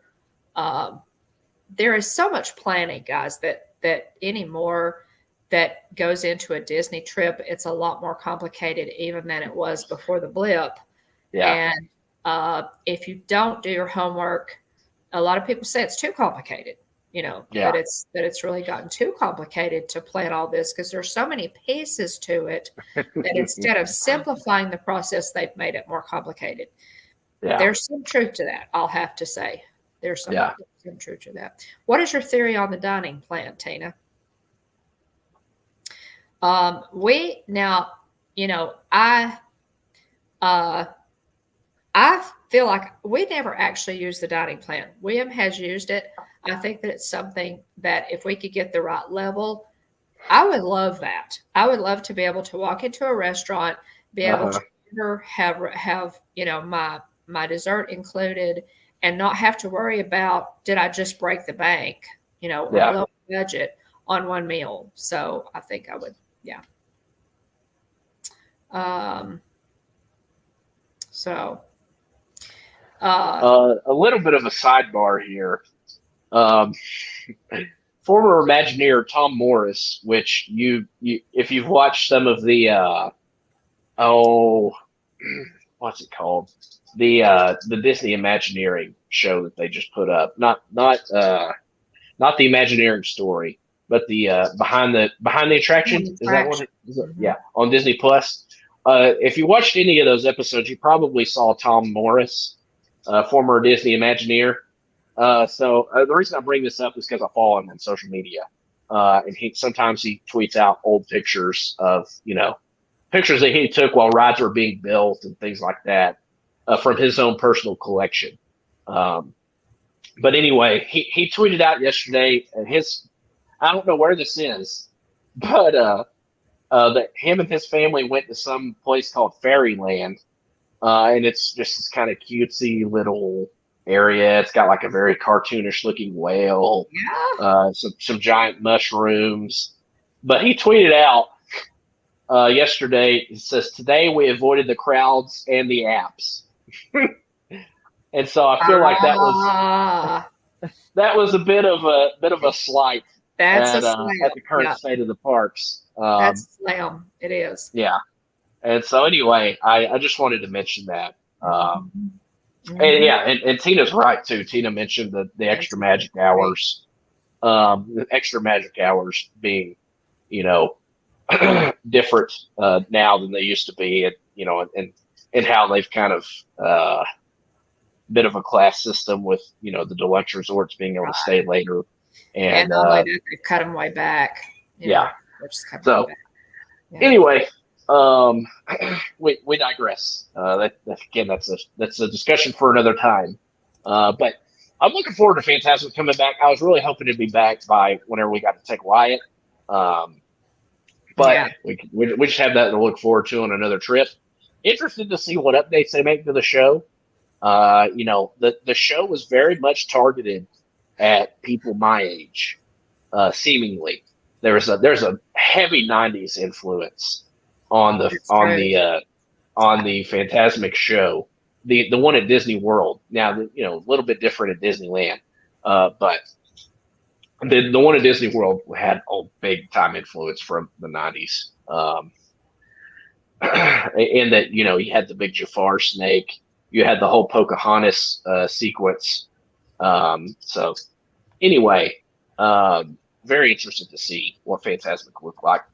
there is so much planning, guys, that anymore that goes into a Disney trip. It's a lot more complicated even than it was before the blip. Yeah. And if you don't do your homework, a lot of people say it's too complicated, that it's really gotten too complicated to plan all this because there's so many pieces to it that instead of simplifying the process, they've made it more complicated. Yeah. There's some truth to that, I'll have to say. There's some truth to that. What is your theory on the dining plan, Tina? I feel like we never actually used the dining plan. William has used it. I think that it's something that if we could get the right level, I would love that. I would love to be able to walk into a restaurant, be able to have my dessert included, and not have to worry about did I just break the bank, or blow the budget on one meal. So I think I would, yeah. So. A little bit of a sidebar here. Former Imagineer Tom Morris, which you if you've watched some of the what's it called, the Disney Imagineering show that they just put up, not the Imagineering story, but the behind the attraction. Is that what it is? Mm-hmm. Yeah, on Disney Plus. If you watched any of those episodes, you probably saw Tom Morris, former Disney Imagineer. So the reason I bring this up is because I follow him on social media, and sometimes he tweets out old pictures of pictures that he took while rides were being built and things like that, from his own personal collection. But anyway, he tweeted out yesterday, and I don't know where this is, but that him and his family went to some place called Fairyland, and it's just this kind of cutesy little area. It's got like a very cartoonish looking whale, some giant mushrooms. But he tweeted out yesterday, it says, "Today we avoided the crowds and the apps." And so I feel like that was a bit of a slight at the current state of the parks. That's a slam. It is. Yeah. And so anyway, I just wanted to mention that. And Tina's right too. Tina mentioned the extra magic hours. The extra magic hours being, different now than they used to be, and how they've kind of bit of a class system with the deluxe resorts being able to stay later, and they cut them way back. So anyway, we digress. That's a discussion for another time. But I'm looking forward to Phantasm coming back. I was really hoping to be back by whenever we got to take Wyatt. But we just have that to look forward to on another trip. Interested to see what updates they make to the show. The show was very much targeted at people my age, seemingly. There's a heavy '90s influence on the Phantasmic show, the one at Disney World. Now, a little bit different at Disneyland, but the one at Disney World had a big time influence from the '90s. And that you had the big Jafar snake, you had the whole Pocahontas sequence. So anyway, very interested to see what Phantasmic looks like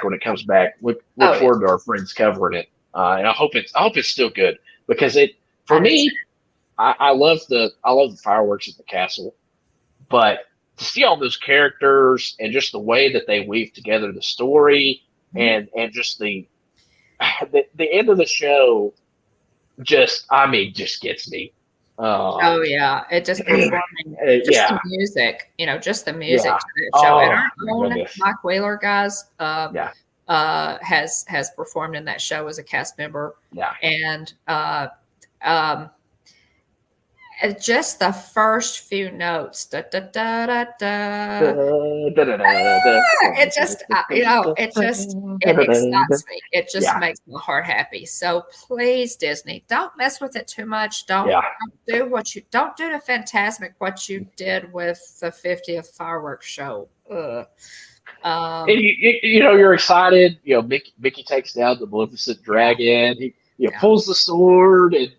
when it comes back. Look forward to our friends covering it, and I hope it's still good, because I love the fireworks at the castle, but to see all those characters and just the way that they weave together the story, and just the end of the show just gets me. It just performing the music, just the music to that show. And our own Mike Wheeler guys has performed in that show as a cast member. And just the first few notes, it excites me. It just makes my heart happy. So please, Disney, don't mess with it too much. Don't do to Phantasmic what you did with the 50th fireworks show. And you're excited. Mickey takes down the Maleficent dragon. He pulls the sword, and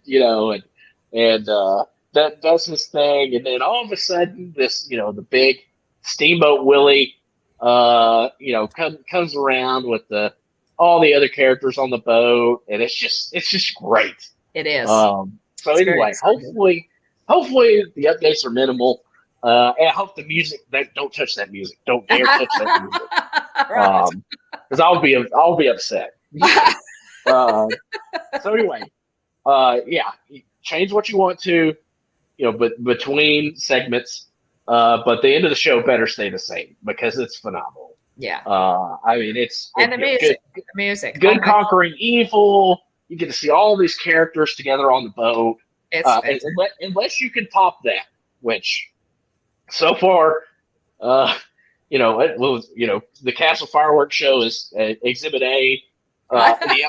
that does his thing, and then all of a sudden, this the big Steamboat Willie, comes around with all the other characters on the boat, and it's just great. It is. So anyway, hopefully the updates are minimal, and I hope the music. Don't touch that music. Don't dare touch that music, because I'll be upset. So anyway, yeah, change what you want to, but between segments. But the end of the show better stay the same because it's phenomenal. Yeah. I mean, And the music. Good, The music. good conquering evil. You get to see all these characters together on the boat. It's Unless you can top that, which so far, it was, the Castle Fireworks show is Exhibit A. The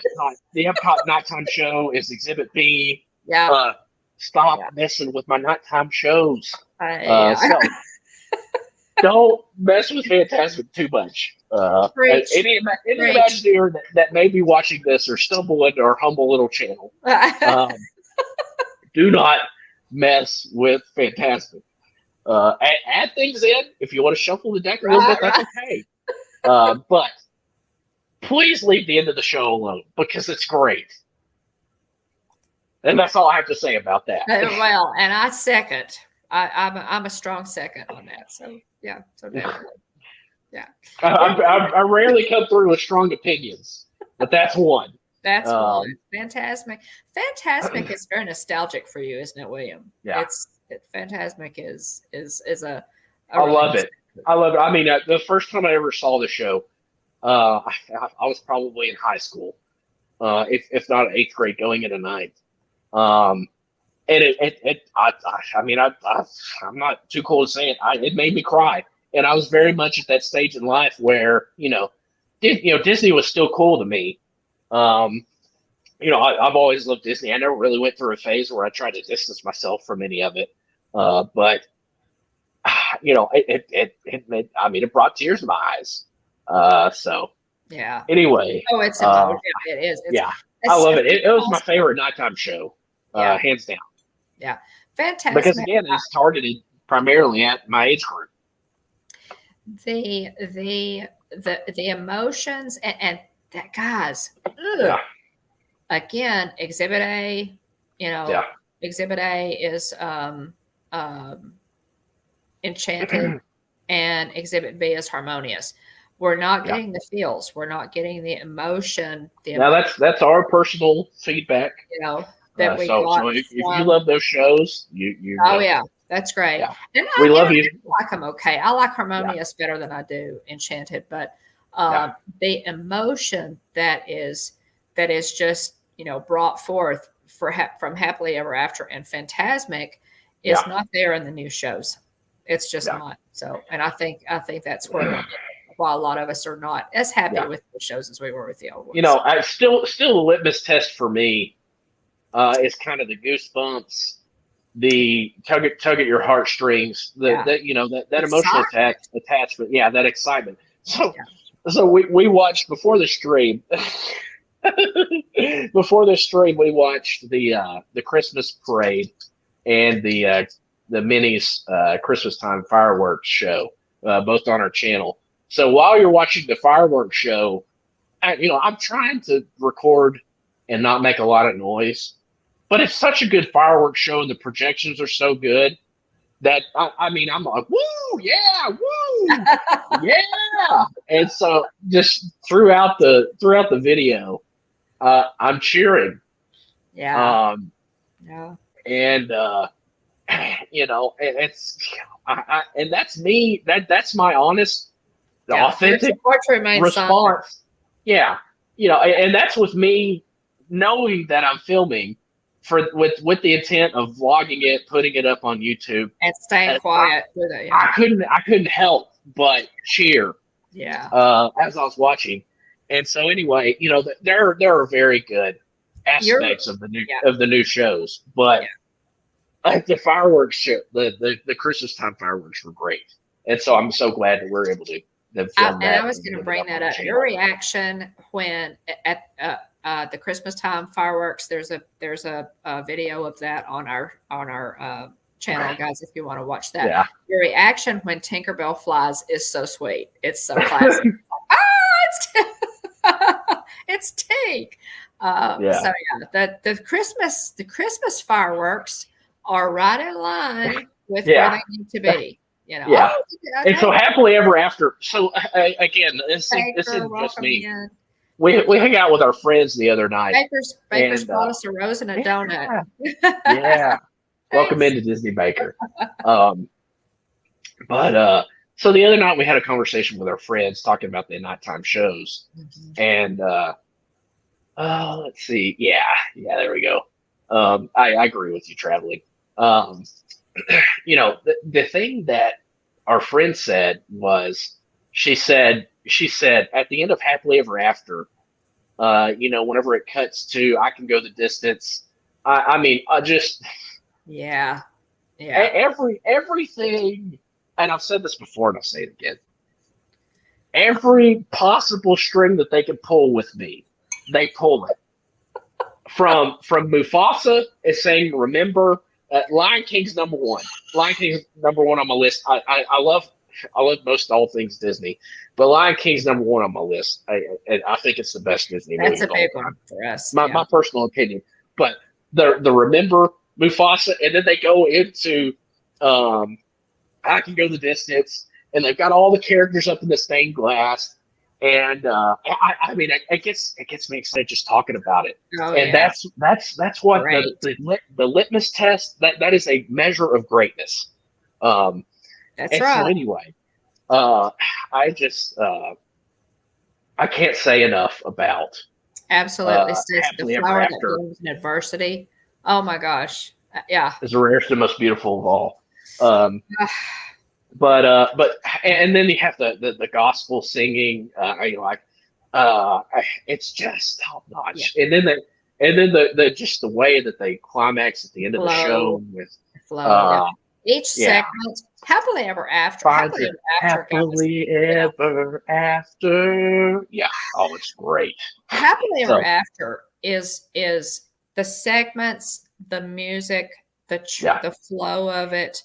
Epcot nighttime show is Exhibit B. Yeah. Stop messing with my nighttime shows. Yeah. So don't mess with Fantasmic too much. Any Imagineer that may be watching this or stumble into our humble little channel, do not mess with Fantasmic. Add things in if you want to shuffle the deck a little bit. That's okay. But please leave the end of the show alone because it's great. And that's all I have to say about that. Well, and I second. I'm a strong second on that. So yeah. So definitely. Yeah. I rarely come through with strong opinions, but that's one. That's one. Fantasmic. Fantasmic is very nostalgic for you, isn't it, William? Yeah. Fantasmic is a I love it. I love it. I mean, the first time I ever saw the show, I was probably in high school, if not 8th grade, going into 9th. And I'm not too cool to say it. It made me cry, and I was very much at that stage in life where Disney was still cool to me. I've always loved Disney. I never really went through a phase where I tried to distance myself from any of it. But it brought tears to my eyes. So yeah. Anyway. Oh, it's emotional. It is. I love it. It was my favorite nighttime show, hands down. Yeah, fantastic. Because again, it's targeted primarily at my age group. The emotions and that, guys. Again, Exhibit A. Exhibit A is Enchanted, and Exhibit B is Harmonious. We're not getting the feels. We're not getting the emotion. That's our personal feedback. That we got. So if you love those shows, you. Oh yeah, that's great. Yeah. And we love you. I like them. Okay, I like Harmonious better than I do Enchanted, but the emotion that is just brought forth from Happily Ever After and Fantasmic is not there in the new shows. It's just not. So, and I think that's where. While a lot of us are not as happy with the shows as we were with the old ones. I still the litmus test for me is kind of the goosebumps, the tug at your heartstrings, that emotional attachment, that excitement. So we watched before the stream. Before the stream, we watched the Christmas parade and the Minnie's Christmas time fireworks show, both on our channel. So while you're watching the fireworks show, I'm trying to record and not make a lot of noise, but it's such a good fireworks show and the projections are so good that I'm like, woo, yeah, woo, yeah. And so just throughout the video, I'm cheering. Yeah. And it's and that's me. That's my honest. The authentic response. Yeah. And that's with me knowing that I'm filming with the intent of vlogging it, putting it up on YouTube. And staying quiet. I couldn't help but cheer. Yeah. As I was watching. And so anyway, there are very good aspects of the new shows. But the fireworks show, the Christmas time fireworks were great. And so I'm so glad that we're able to I was going to bring that up. Your reaction when at the Christmas time fireworks. There's a video of that on our channel, guys. If you want to watch that, your reaction when Tinkerbell flies is so sweet. It's so classic. It's Tink. So the Christmas fireworks are right in line with where they need to be. And so Happily Ever After. So again, this isn't just me. we hung out with our friends the other night. Baker's and brought us a rose and a donut. Yeah. Welcome Thanks. into Disney Baker. But so the other night we had a conversation with our friends talking about the nighttime shows, and let's see, there we go. I agree with you, traveling. The thing that our friend said was, she said at the end of Happily Ever After, whenever it cuts to I Can Go the Distance, I mean, I just Yeah. everything, and I've said this before and I'll say it again. Every possible string that they can pull with me, they pull it. From Mufasa is saying remember, Lion King's number one. Lion King's number one on my list. I love most all things Disney, but Lion King's number one on my list. I think it's the best Disney movie. That's a big one for us. My personal opinion. But the remember Mufasa, and then they go into I Can Go the Distance, and they've got all the characters up in the stained glass. And I mean, it gets me excited just talking about it. Oh, and yeah. that's what the litmus test, that is a measure of greatness. That's and right. So anyway, I just I can't say enough about absolutely the flower that blooms in adversity. Oh my gosh, yeah, it's the rarest and most beautiful of all. But and then you have the gospel singing, it's just top notch. Yeah. And then the just the way that they climax at the end of the show with each segment, Happily Ever After. Happily Ever After. Yeah. Oh, it's great. Happily Ever After is the segments, the music, the flow of it.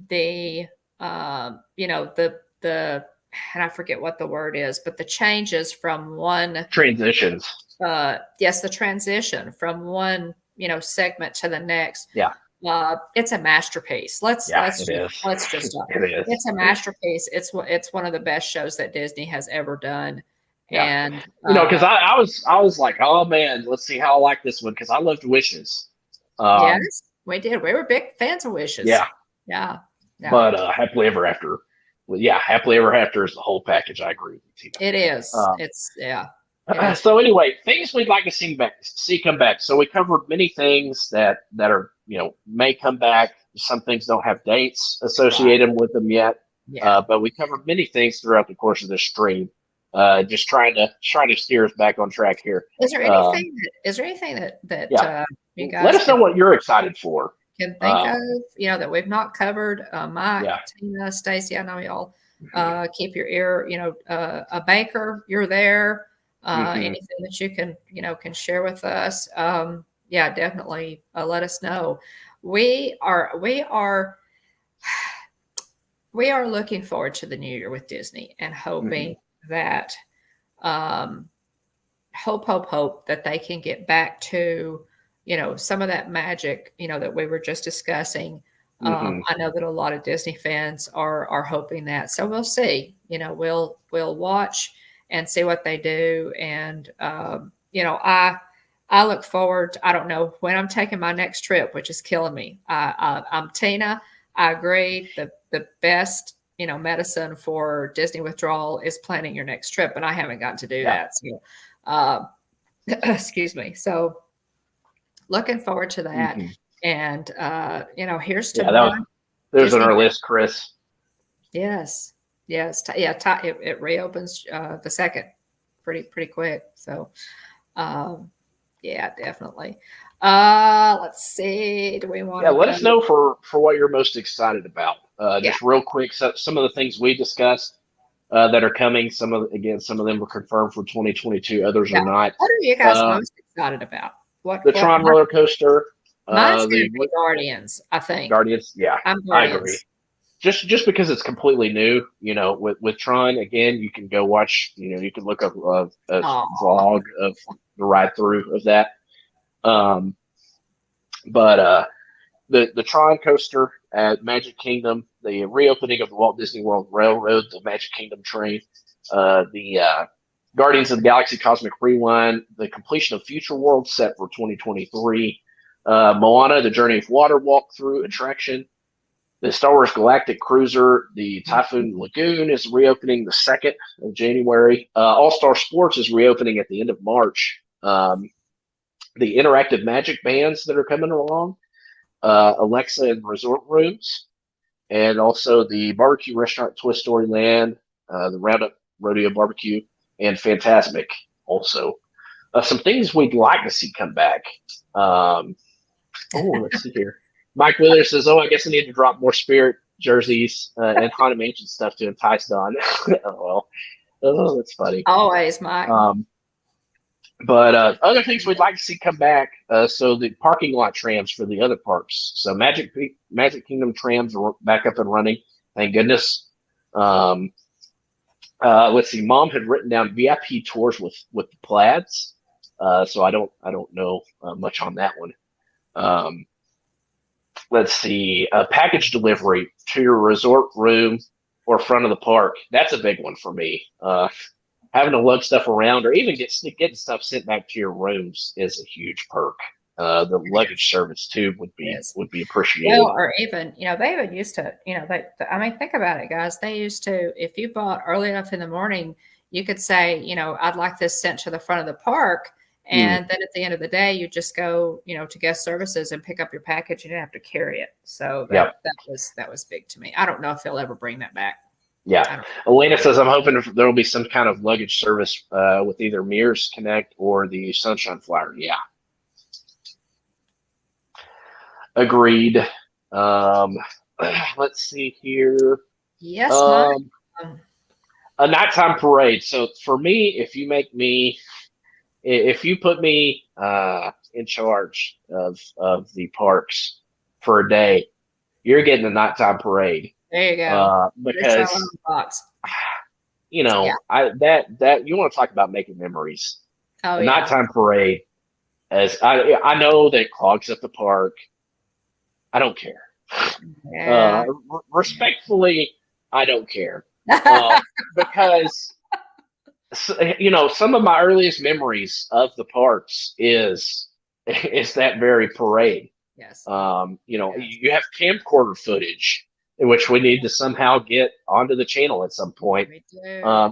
The and I forget what the word is, but the changes from one transitions. The transition from one, segment to the next. Yeah. It's a masterpiece. Let's just it's a masterpiece. It's one of the best shows that Disney has ever done. Yeah. And because I was like, oh man, let's see how I like this one, because I loved Wishes. Yes, we did. We were big fans of Wishes. Yeah. But Happily Ever After, Happily Ever After is the whole package. I agree with you, Tina. It is. So anyway, things we'd like to see come back. So we covered many things that are, may come back. Some things don't have dates associated with them yet. Yeah. But we covered many things throughout the course of this stream. Just trying to steer us back on track here. Is there anything that you guys let us know what you're excited for? Can think of, that we've not covered? Mike, Tina, Stacy, I know y'all keep your ear, a Baker, you're there. Anything that you can share with us. Definitely let us know. We are looking forward to the new year with Disney and hoping that hope that they can get back to some of that magic that we were just discussing. I know that a lot of Disney fans are hoping that, so we'll see. We'll watch and see what they do. And I look forward to, I don't know when I'm taking my next trip, which is killing me. I'm Tina. I agree. The best medicine for Disney withdrawal is planning your next trip, and I haven't gotten to do that. So, excuse me. So, looking forward to that. And here's to there's on our list, Chris. Yes. It reopens the 2nd pretty quick. So, definitely. Let's see. Do we want? Let us know for what you're most excited about. Just real quick, so some of the things we discussed that are coming. Some of them were confirmed for 2022. Others are not. What are you guys most excited about? The Tron roller coaster. Mine's going to be Guardians, I think. Guardians, I agree. Just because it's completely new, with Tron, again, you can go watch, you can look up a vlog of the ride through of that. But the Tron coaster at Magic Kingdom, the reopening of the Walt Disney World Railroad, the Magic Kingdom train, the Guardians of the Galaxy Cosmic Rewind, the completion of Future World set for 2023, Moana, the Journey of Water walkthrough attraction, the Star Wars Galactic Cruiser, the Typhoon Lagoon is reopening the 2nd of January. All-Star Sports is reopening at the end of March. The interactive magic bands that are coming along, Alexa and Resort Rooms, and also the barbecue restaurant Toy Story Land, the Roundup Rodeo Barbecue, and Fantasmic also. Some things we'd like to see come back. Let's see here. Mike Wheeler says, I guess I need to drop more Spirit jerseys and Haunted Mansion stuff to entice Don. That's funny. Always, Mike. But other things we'd like to see come back. So the parking lot trams for the other parks. So Magic Kingdom trams are back up and running. Thank goodness. Let's see. Mom had written down VIP tours with the plaids. So I don't know much on that one. Let's see. Package delivery to your resort room or front of the park. That's a big one for me. Having to lug stuff around or even getting stuff sent back to your rooms is a huge perk. The luggage service too would be appreciated. Well, or even, they even used to, think about it, guys. They used to, if you bought early enough in the morning, you could say, I'd like this sent to the front of the park. And then at the end of the day, you just go, to guest services and pick up your package. You didn't have to carry it. So that was big to me. I don't know if they'll ever bring that back. Yeah. Elena says, I'm hoping there will be some kind of luggage service with either Mears Connect or the Sunshine Flyer. Yeah. Agreed. Let's see here. Yes. A nighttime parade. So for me, if you put me in charge of the parks for a day, you're getting a nighttime parade. There you go. Because you want to talk about making memories. A nighttime parade, as I know that clogs up the park. I don't care. Yeah. Respectfully, I don't care because some of my earliest memories of the parks is that very parade. Yes. You have camcorder footage, which we need to somehow get onto the channel at some point. We do.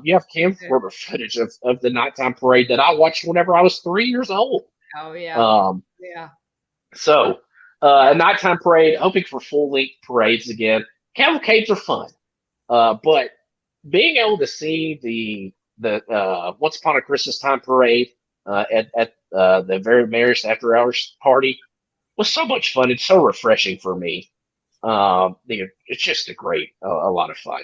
You have camcorder footage of the nighttime parade that I watched whenever I was 3 years old. Oh yeah. So a nighttime parade, hoping for full-length parades again. Cavalcades are fun, but being able to see the Once Upon a Christmas Time parade at the Very Merriest After Hours party was so much fun. It's so refreshing for me. It's just a lot of fun.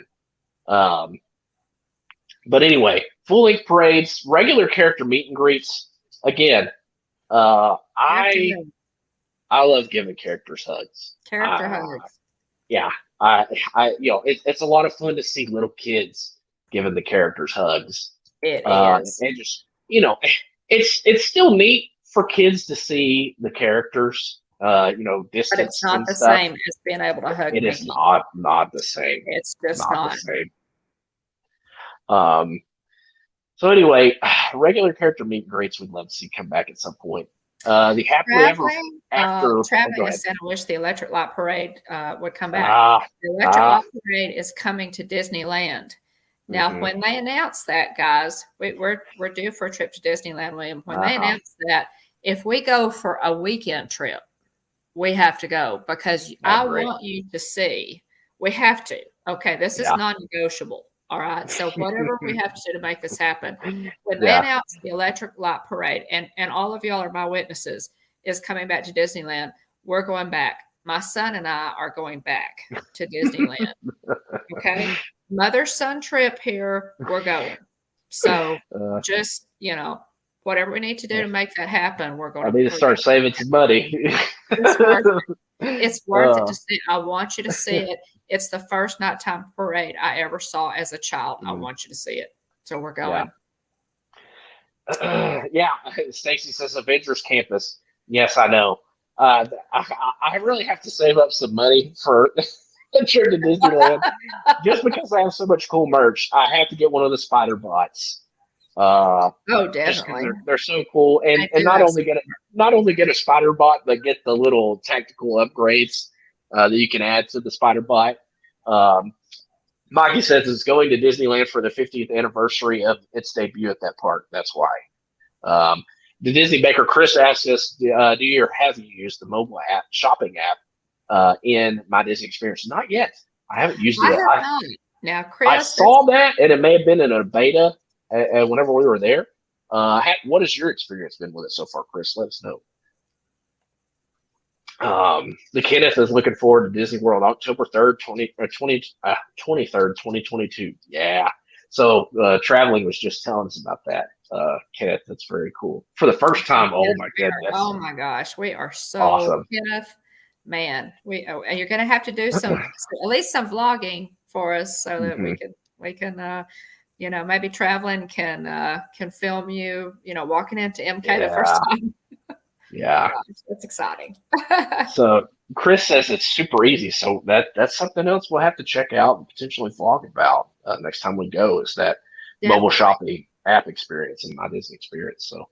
But anyway, full-length parades, regular character meet and greets. Again, I love giving characters hugs. Hugs. Yeah, it's a lot of fun to see little kids giving the characters hugs. It is, and just it's still neat for kids to see the characters. Distance. But it's not the same as being able to hug. It is not the same. It's just not the same. So anyway, regular character meet and greets we'd love to see come back at some point. The Happily Ever After. Travis said, I wish the Electric Light Parade would come back. The Electric Light Parade is coming to Disneyland. Now, when they announce that, guys, we're due for a trip to Disneyland, William. When they announce that, if we go for a weekend trip, we have to go because want you to see. We have to. Okay, this is non-negotiable. All right. So whatever we have to do to make this happen, when they announce the Electric Light Parade, and all of y'all are my witnesses, is coming back to Disneyland, we're going back. My son and I are going back to Disneyland. Okay. Mother-son trip here, we're going. So just, whatever we need to do to make that happen, we're going to. I need to start saving some money. It's worth it to see. I want you to see it. It's the first nighttime parade I ever saw as a child. I want you to see it. So we're going. Stacy says Avengers Campus. Yes, I know. I really have to save up some money for a trip to Disneyland. Just because I have so much cool merch, I have to get one of the spider bots. Oh, Just because definitely. they're so cool, I and do not have only some. get a spider bot, but get the little tactical upgrades that you can add to the spider bot. Um, Mikey says it's going to Disneyland for the 50th anniversary of its debut at that park. That's why. The Disney Baker Chris asks us, do you or have you used the mobile app shopping app in My Disney Experience? Not yet. I haven't used I it. have not. Now, I Chris, saw that, and it may have been in a beta whenever we were there. What has your experience been with it so far, Chris? Let us know. The Kenneth is looking forward to Disney World October 3rd, 23rd, 2022. Yeah. So traveling was just telling us about that. Kenneth, that's very cool. For the first time, oh my oh goodness. my gosh, we are so, Awesome. Kenneth, man, and you're going to have to do at least some vlogging for us so that Mhm. we can, maybe traveling can film you, walking into MK the first Yeah. time. Yeah. Gosh, that's exciting. So Chris says it's super easy. So that's something else we'll have to check out and potentially vlog about next time we go is that mobile Definitely. shopping app experience and My Disney experience. So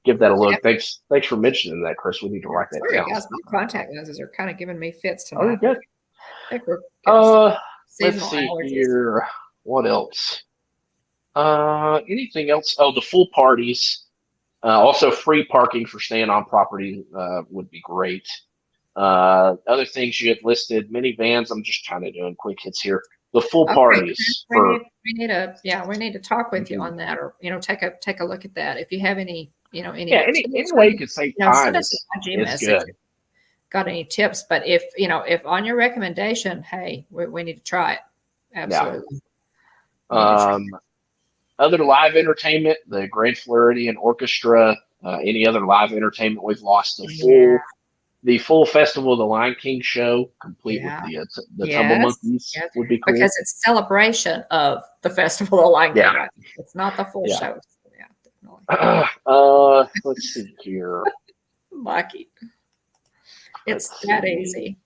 give that a look. Definitely. Thanks for mentioning that, Chris. We need to write that Sorry, down. guys, my contact lenses are kind of giving me fits Oh, you're tonight. good. I think we're getting Let's seasonal see allergies. here. What else? Anything else? Oh, the full parties. Also, free parking for staying on property would be great. Other things you had listed, minivans. I'm just kind of doing quick hits here. The full Okay, Chris, parties for. we need to talk with you Mhm. on that, or take a look at that. If you have any Yeah, any any tips, way you can save send time us an IG is message. good. Got any tips? But if on your recommendation, hey, we need to try it. Absolutely. We need to try. Yeah. Other live entertainment, the Grand Floridian Orchestra, any other live entertainment we've lost Yeah, the full Festival of the Lion King show, complete with yeah, the Tumble yes, Monkeys yes, would be because cool. it's celebration of the Festival of Lion King, Yeah, right? It's not the full yeah. show. Yeah, definitely. Let's see here. Lucky. Let's It's that see. easy.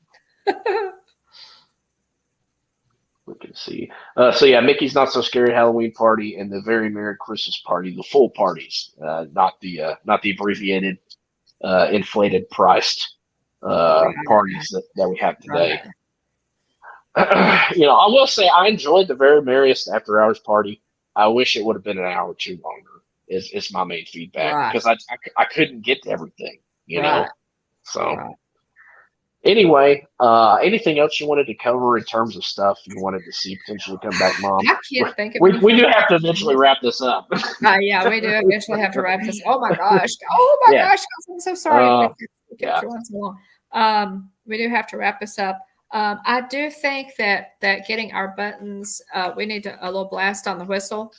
We can see. So yeah, Mickey's Not So Scary Halloween Party and the Very Merry Christmas Party, the full parties, not the abbreviated, inflated priced Right, parties that we have today. right. I will say I enjoyed the Very Merriest After Hours party. I wish it would have been an hour or two longer. Is my main feedback Right, because I couldn't get to everything. right, So right. anyway, anything else you wanted to cover in terms of stuff you wanted to see potentially come back, Mom? I can't think of We anything. do have to eventually wrap this up. Yeah, we do eventually have to wrap this. Oh my gosh. Oh my Yeah. gosh. I'm so sorry. Uh, We kept yeah. you on so long. We do have to wrap this up. I do think that getting our buttons, we need a little blast on the whistle.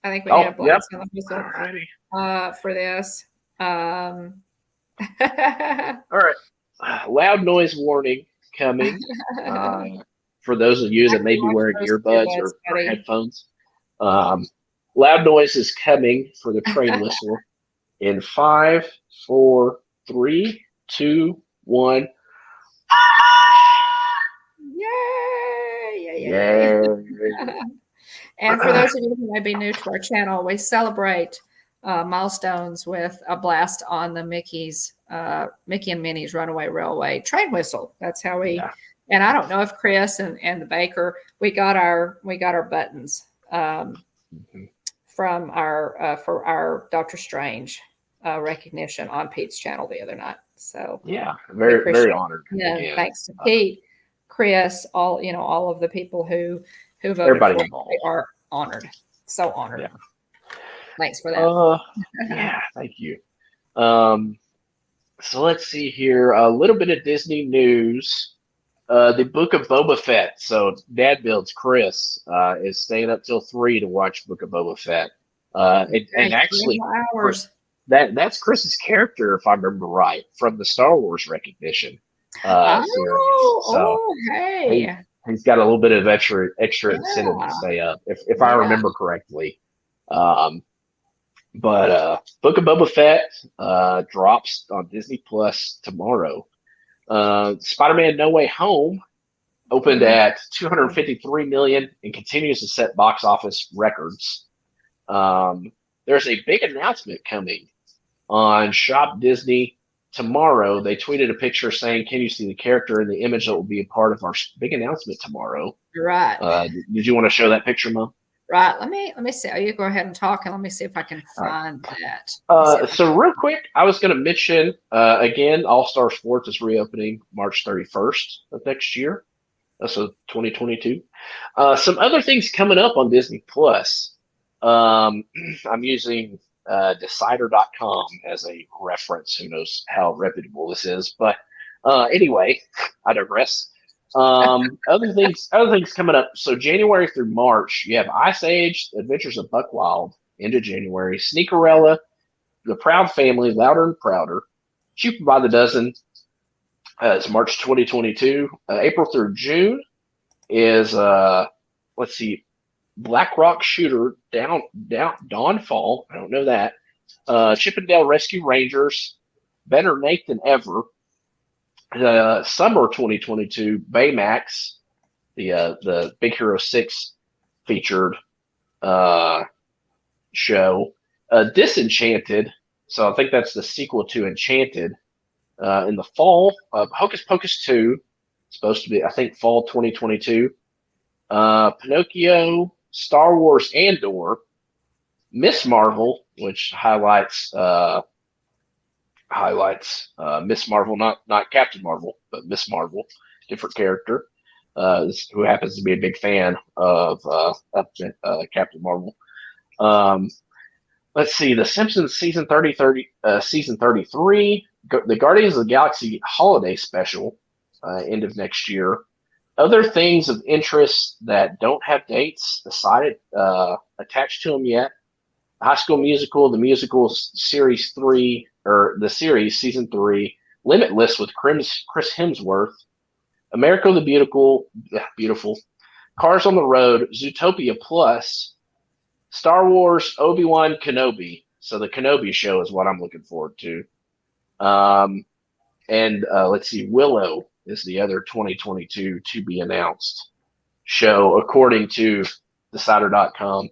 I think we need a Oh, yep. blast on the whistle Alrighty. for this. All right. Loud noise warning coming. For those of you that may be Watch wearing those earbuds earbuds, or buddy. headphones, loud noise is coming for the train whistle in 5, 4, 3, 2, 1. Yay! Yay. And for those of you who may be new to our channel, we celebrate milestones with a blast on the Mickey and Minnie's Runaway Railway train whistle. That's how we. Yeah. And I don't know if Chris and the baker we got our buttons from our for our Doctor Strange recognition on Pete's channel the other night. So Yeah, we very appreciate very honored again. thanks to Pete, Chris, all of the people who voted Everybody for it. involved. We are honored. So honored. Yeah. Thanks for that. Yeah, thank you. So let's see here. A little bit of Disney news. The Book of Boba Fett. So Dad Builds Chris is staying up till 3 to watch Book of Boba Fett. And actually, hours. that's Chris's character, if I remember right, from the Star Wars recognition series. So hey. he's got a little bit of extra incentive to stay up, if I remember correctly. But Book of Boba Fett drops on Disney Plus tomorrow. Spider-Man: No Way Home opened at 253 million and continues to set box office records. there's a big announcement coming on Shop Disney tomorrow. They tweeted a picture saying, "Can you see the character in the image that will be a part of our big announcement tomorrow?" Right. Did you want to show that picture, Mo? Right. Let me see. Oh, you go ahead and talk, and let me see if I can All right. find that. So real quick, I was going to mention again, All Star Sports is reopening March 31st of next year. So 2022. Some other things coming up on Disney Plus. I'm using Decider.com as a reference. Who knows how reputable this is? But anyway, I digress. Other things coming up. So January through March, you have Ice Age, Adventures of Buck Wild into January, Sneakerella, The Proud Family, Louder and Prouder, Cheaper by the Dozen. It's March 2022. April through June is let's see, Black Rock Shooter, Dawnfall. I don't know that. Chippendale Rescue Rangers, Better Nate Than Ever. Summer 2022, Baymax, the Big Hero 6 featured show. Disenchanted, so I think that's the sequel to Enchanted. In the fall, Hocus Pocus 2, supposed to be, I think, fall 2022. Pinocchio, Star Wars Andor, Miss Marvel, which highlights Miss Marvel, not Captain Marvel, but Miss Marvel, different character, who happens to be a big fan of Captain Marvel. Let's see, The Simpsons season 33, the Guardians of the Galaxy holiday special, end of next year. Other things of interest that don't have dates decided attached to them yet: High School Musical, the musical series 3, or the series season 3, Limitless with Chris Hemsworth, America the Beautiful, Cars on the Road, Zootopia Plus, Star Wars, Obi-Wan Kenobi. So the Kenobi show is what I'm looking forward to. And let's see, Willow is the other 2022 to be announced show, according to Decider.com.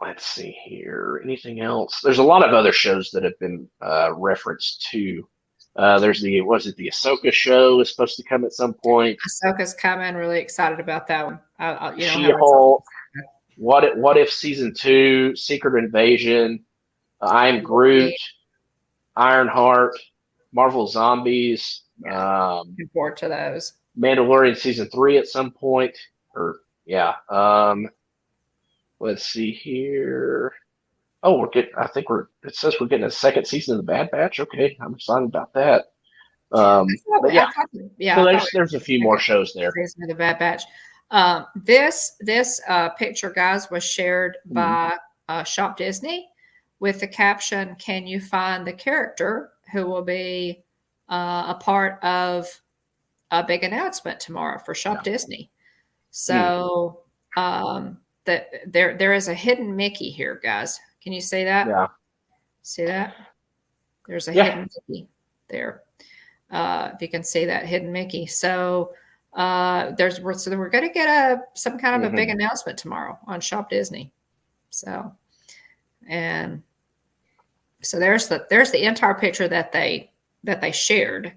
Let's see here. Anything else? There's a lot of other shows that have been referenced to. There's the Ahsoka show is supposed to come at some point. Ahsoka's coming. Really excited about that one. She-Hulk. What if season 2? Secret Invasion. I Am Groot. Ironheart. Marvel Zombies. Looking forward to those. Mandalorian season 3 at some point. Let's see here. Oh, it says we're getting a second season of the Bad Batch. Okay, I'm excited about that. So there's a few more shows there. The Bad Batch. This picture, guys, was shared by Shop Disney with the caption, "Can you find the character who will be a part of a big announcement tomorrow for Shop Disney?" So there is a hidden Mickey here, guys. Can you see that? Yeah. See that? There's a hidden Mickey there. If you can see that hidden Mickey. So we're going to get some kind of a big announcement tomorrow on Shop Disney. So there's the entire picture that they shared,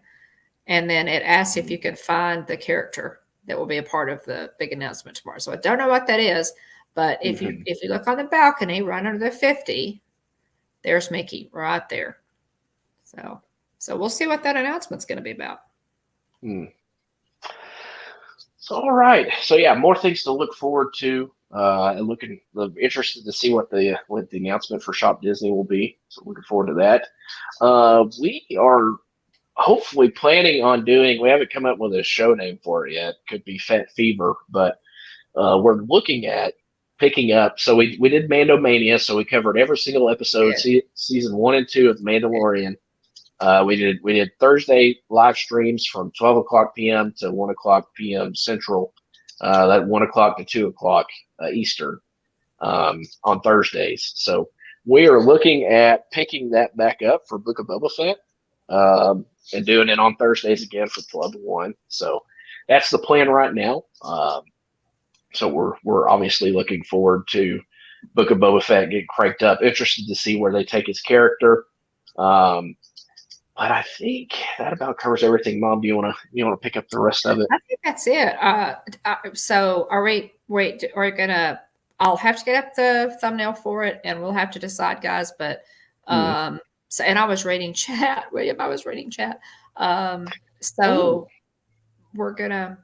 and then it asks if you can find the character that will be a part of the big announcement tomorrow. So I don't know what that is, but if you look on the balcony right under the 50, there's Mickey right there. So we'll see what that announcement's going to be about. So all right. So yeah, more things to look forward to. And interested to see what the announcement for Shop Disney will be. So looking forward to that. We are hopefully planning on doing. We haven't come up with a show name for it yet. Could be Fett Fever, but we're looking at picking up. So we did Mandomania, so we covered every single episode, season 1 and 2 of The Mandalorian. We did Thursday live streams from 12 o'clock p.m. to 1 o'clock p.m. Central. That 1 o'clock to 2 o'clock Eastern on Thursdays. So we are looking at picking that back up for Book of Boba Fett and doing it on Thursdays again from 12 to 1. So that's the plan right now. So we're obviously looking forward to Book of Boba Fett getting cranked up. Interested to see where they take his character. But I think that about covers everything. Mom, do you want to pick up the rest of it? I think that's it. So are we gonna? I'll have to get up the thumbnail for it, and we'll have to decide, guys. But so, and I was reading chat, William. I was reading chat. So we're gonna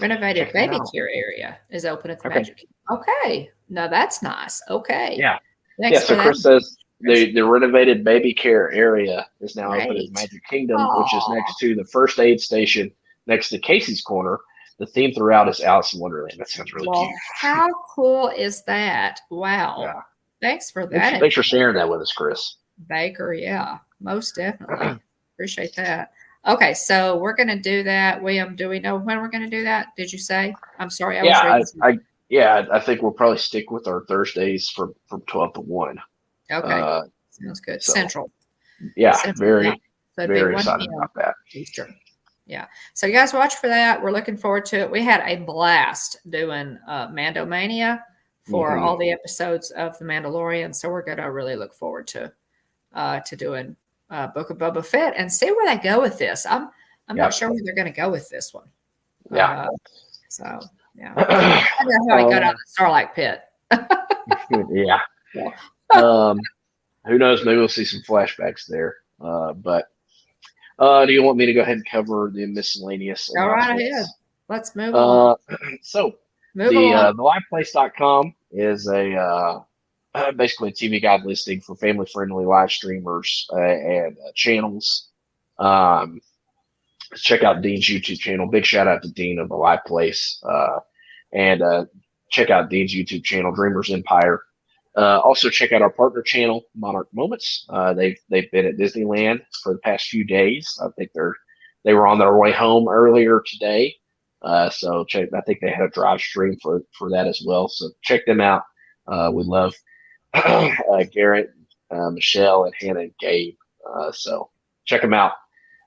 renovated baby care area is open at the Magic Kingdom. Okay, no, that's nice. Okay, yeah. Thanks so Chris says the renovated baby care area is now open at the Magic Kingdom, which is next to the first aid station, next to Casey's Corner. The theme throughout is Alice in Wonderland. That sounds really cute. How cool is that? Wow. Yeah. Thanks for that. Thanks for sharing that with us, Chris. Baker, yeah, most definitely. Appreciate that. Okay, so we're going to do that. William, do we know when we're going to do that? Did you say? I'm sorry. I think we'll probably stick with our Thursdays from 12 to 1. Okay. Sounds good. So, Central. Yeah, Central, very excited about that. Easter. Yeah. So you guys watch for that. We're looking forward to it. We had a blast doing Mandomania for all the episodes of The Mandalorian. So we're going to really look forward to doing Book of Boba Fett and see where they go with this. I'm not sure where they're going to go with this one. Yeah. So yeah. I don't know how I got out of the Starlight Pit. Yeah. Who knows? Maybe we'll see some flashbacks there. But do you want me to go ahead and cover the miscellaneous? Go right ahead. Let's move on. So theliveplace.com is basically a TV guide listing for family-friendly live streamers and channels. Check out Dean's YouTube channel. Big shout out to Dean of the Live Place. And check out Dean's YouTube channel, Dreamers Empire. Also check out our partner channel, Monarch Moments. They've been at Disneyland for the past few days. I think they were on their way home earlier today. So I think they had a drive stream for that as well. So check them out. We love Garrett, Michelle, and Hannah and Gabe. So check them out.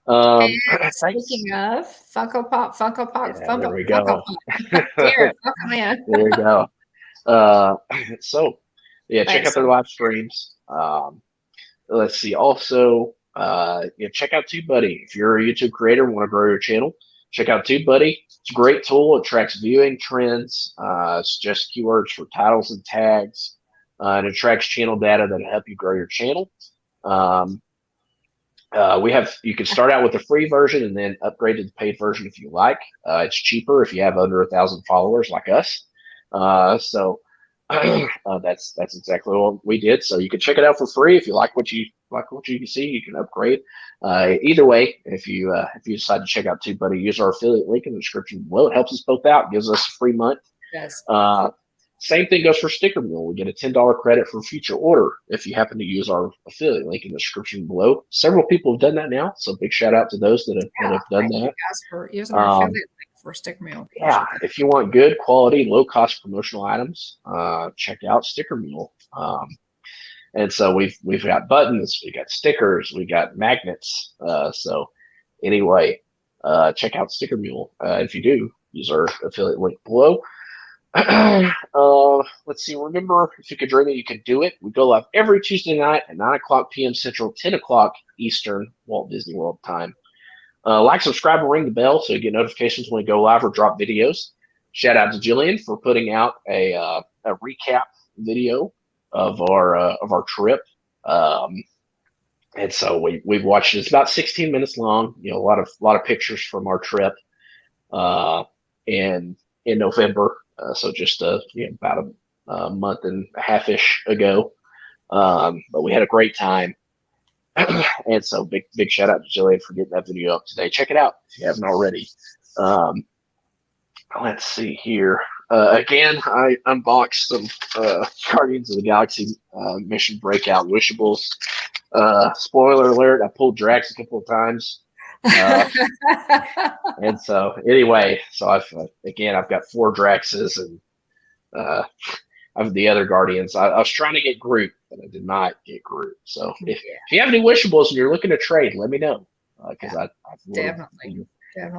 Speaking of Funko Pop, there we go. Garrett, welcome in. There we go. So check out their live streams. Let's see. Also, check out TubeBuddy. If you're a YouTube creator and want to grow your channel, check out TubeBuddy. It's a great tool. It tracks viewing trends. It's just keywords for titles and tags. And it tracks channel data that'll help you grow your channel. You can start out with the free version and then upgrade to the paid version if you like. It's cheaper if you have under 1,000 followers like us. So that's exactly what we did. So you can check it out for free. If you like what you see, you can upgrade. Either way, if you decide to check out TubeBuddy, use our affiliate link in the description below. It helps us both out, gives us a free month. Yes. Same thing goes for Stickermule. We get a $10 credit for future order if you happen to use our affiliate link in the description below. Several people have done that now, so big shout out to those that have done that. You guys for using our affiliate link for Stickermule. Yeah, if you want good quality, low cost promotional items, check out Stickermule. And so we've got buttons, we got stickers, we got magnets. So anyway, check out Stickermule. If you do, use our affiliate link below. Let's see. Remember, if you could dream it, you could do it. We go live every Tuesday night at 9:00 p.m. Central, 10 o'clock Eastern, Walt Disney World time. Like, subscribe, and ring the bell so you get notifications when we go live or drop videos. Shout out to Jillian for putting out a recap video of our trip. And so we've watched it. It's about 16 minutes long. A lot of pictures from our trip in November. So just about a month and a half-ish ago. But we had a great time. And so big shout out to Jillian for getting that video up today. Check it out if you haven't already. Let's see here. Again, I unboxed some Guardians of the Galaxy Mission Breakout Wishables. Spoiler alert, I pulled Drax a couple of times. And so anyway, I've got 4 Draxes and of the other Guardians. I was trying to get Groot, but I did not get Groot. So if you have any Wishables and you're looking to trade, let me know because I've definitely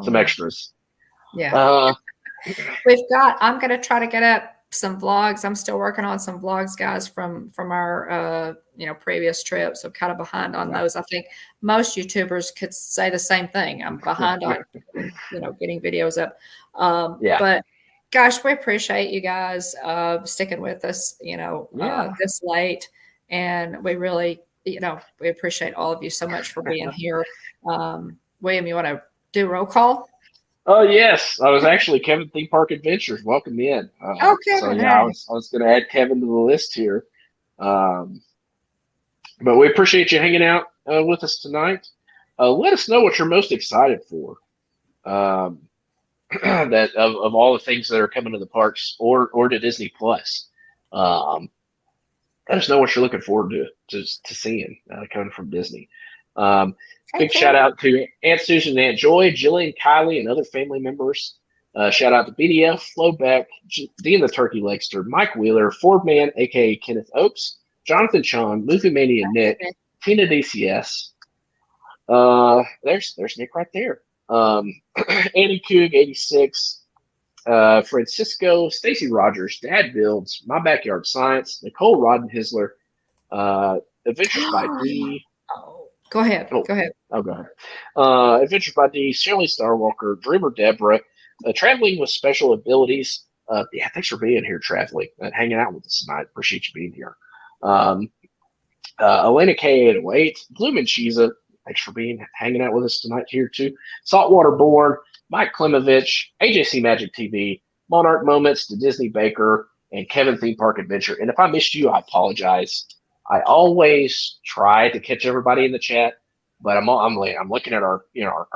some extras. Yeah. I'm going to try to get up some vlogs. I'm still working on some vlogs, guys, from our previous trip. So kind of behind on those. I think most YouTubers could say the same thing. I'm behind on getting videos up. But gosh, we appreciate you guys sticking with us, this late, and we really, we appreciate all of you so much for being here. William, you want to do roll call? Oh yes, I was actually Kevin Theme Park Adventures. Welcome in. Okay. So yeah, I was going to add Kevin to the list here, but we appreciate you hanging out with us tonight. Let us know what you're most excited for. That of all the things that are coming to the parks or to Disney Plus. Let us know what you're looking forward to seeing coming from Disney. Big shout out to Aunt Susan and Aunt Joy, Jillian, Kylie, and other family members. Shout out to BDF, Flowback, Dean the Turkey Legster, Mike Wheeler, Ford Man, aka Kenneth Oakes, Jonathan Chon, Movie Mania Nick, Tina DCS. There's Nick right there. Andy Coog, 86, Francisco, Stacy Rogers, Dad Builds, My Backyard Science, Nicole Roddenhisler, Adventures by D. Go ahead. Go ahead. Adventures by D, Shirley Starwalker, Dreamer Deborah, Traveling with Special Abilities. Thanks for being here, Traveling, and hanging out with us tonight. Appreciate you being here. Elena K808, Bloom and Cheesa. Thanks for hanging out with us tonight here too. Saltwater Born, Mike Klimovich, AJC Magic TV, Monarch Moments, the Disney Baker, and Kevin Theme Park Adventure. And if I missed you, I apologize. I always try to catch everybody in the chat, but I'm looking at our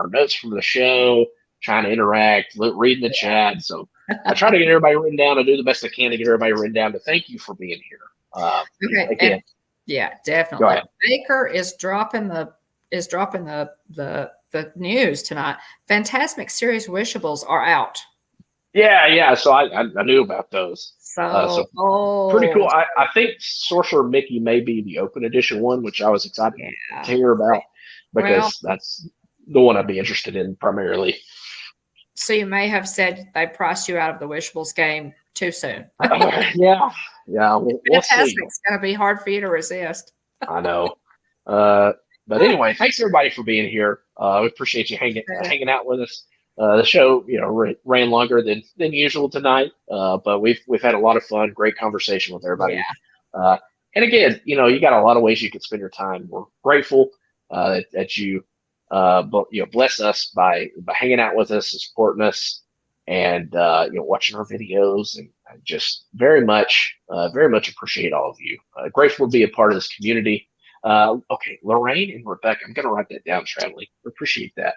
notes from the show, trying to interact, reading the chat. So I try to get everybody written down. I do the best I can to get everybody written down. But thank you for being here. Okay. Again, yeah, definitely. Baker is dropping the news tonight. Fantastic Series Wishables are out. Yeah. So I knew about those. So pretty cool. I think Sorcerer Mickey may be the open edition one, which I was excited to hear about because that's the one I'd be interested in primarily. So you may have said they priced you out of the Wishables game too soon. Yeah. We'll see. It's going to be hard for you to resist. I know. But anyway, thanks everybody for being here. We appreciate you hanging out with us. The show, ran longer than usual tonight, but we've had a lot of fun, great conversation with everybody. Yeah. And again, you got a lot of ways you can spend your time. We're grateful that you bless us by hanging out with us and supporting us, and watching our videos, and just very much appreciate all of you. Grateful to be a part of this community. Okay, Lorraine and Rebecca, I'm going to write that down, Traveling. Appreciate that.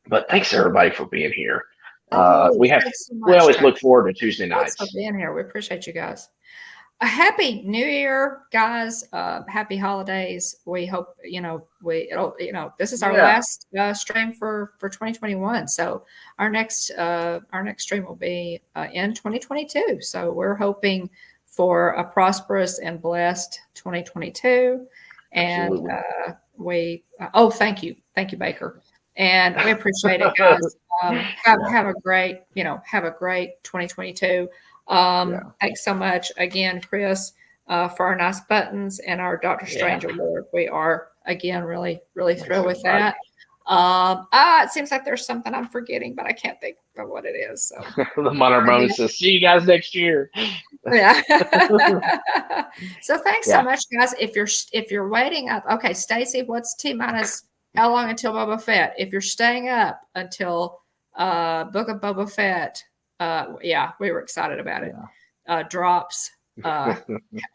But thanks everybody for being here. We always look forward to Tuesday nights. Thanks for being here. We appreciate you guys. A happy New Year, guys. Happy holidays. We hope this is our last stream for 2021. So our next stream will be in 2022. So we're hoping for a prosperous and blessed 2022. And thank you, Baker. And we appreciate it, guys. Have a great 2022. Thanks so much again, Chris, for our nice buttons and our Dr. Strange award. We are again really thrilled with that. It seems like there's something I'm forgetting, but I can't think of what it is. So the Monarch Moment says, "See you guys next year." Yeah. So thanks so much, guys. If you're waiting up, okay, Stacy, what's T-minus? How long until Boba Fett? If you're staying up until Book of Boba Fett, we were excited about it. Drops.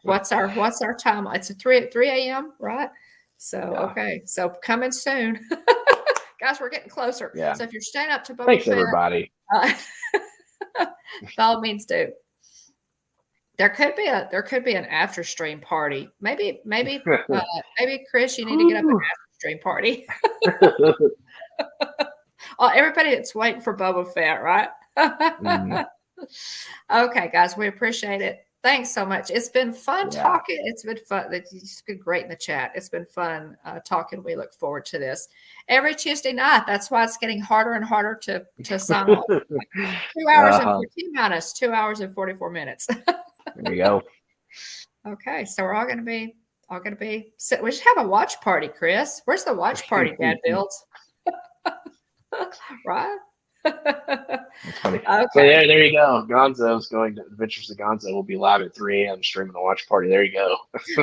What's our time? It's 3 a.m., right? So okay, so coming soon, guys. We're getting closer. Yeah. So if you're staying up to Boba Thanks, Fett, everybody. By all means, do. There could be an after stream party. Maybe Chris, you need to get up an after stream party. Everybody that's waiting for Boba Fett, right? Okay, guys, we appreciate it. Thanks so much. It's been fun Yeah. talking. It's been fun. It's been great in the chat. It's been fun talking. We look forward to this every Tuesday night. That's why it's getting harder and harder to sign off. 2 hours and 14 minus 2 hours and 44 minutes. There you go. Okay, so we're all going to be we should have a watch party, Chris. Where's the watch party Dad builds? Right? That's funny. Okay. So there you go. Gonzo's going to Adventures of Gonzo will be live at 3 a.m. streaming a watch party. There you go.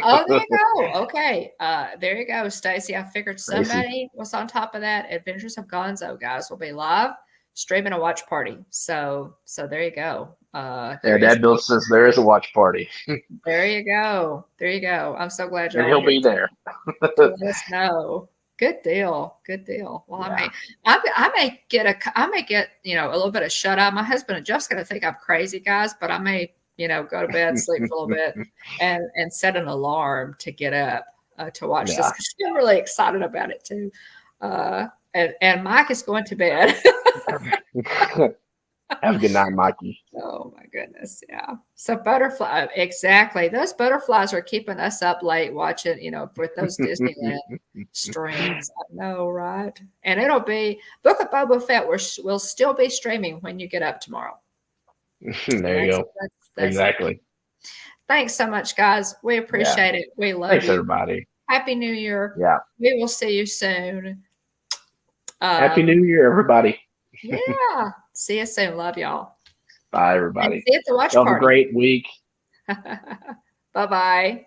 Oh, there you go. Okay. There you go, Stacy. I figured somebody was on top of that. Adventures of Gonzo, guys, will be live streaming a watch party. So there you go. Dad Bill says there is a watch party. There you go. There you go. I'm so glad you're and he'll be there. Let us know. Good deal. Good deal. Well, Yeah. I may get a little bit of shut eye. My husband and Jeff's gonna think I'm crazy, guys, but I may, go to bed, sleep for a little bit, and set an alarm to get up to watch this because I'm really excited about it too. And Mike is going to bed. Have a good night, Mikey. Oh my goodness. Yeah. So butterfly, exactly. Those butterflies are keeping us up late watching, with those Disneyland streams. I know, right? And it'll be Book of Boba Fett will still be streaming when you get up tomorrow. There you go. Exactly. Thanks so much, guys. We appreciate it. We love Thanks, you. everybody. Happy New Year. Yeah. We will see you soon. Happy New Year, everybody. Yeah. See you soon. Love y'all. Bye, everybody. And see you at the watch Have party. a great week. Bye-bye.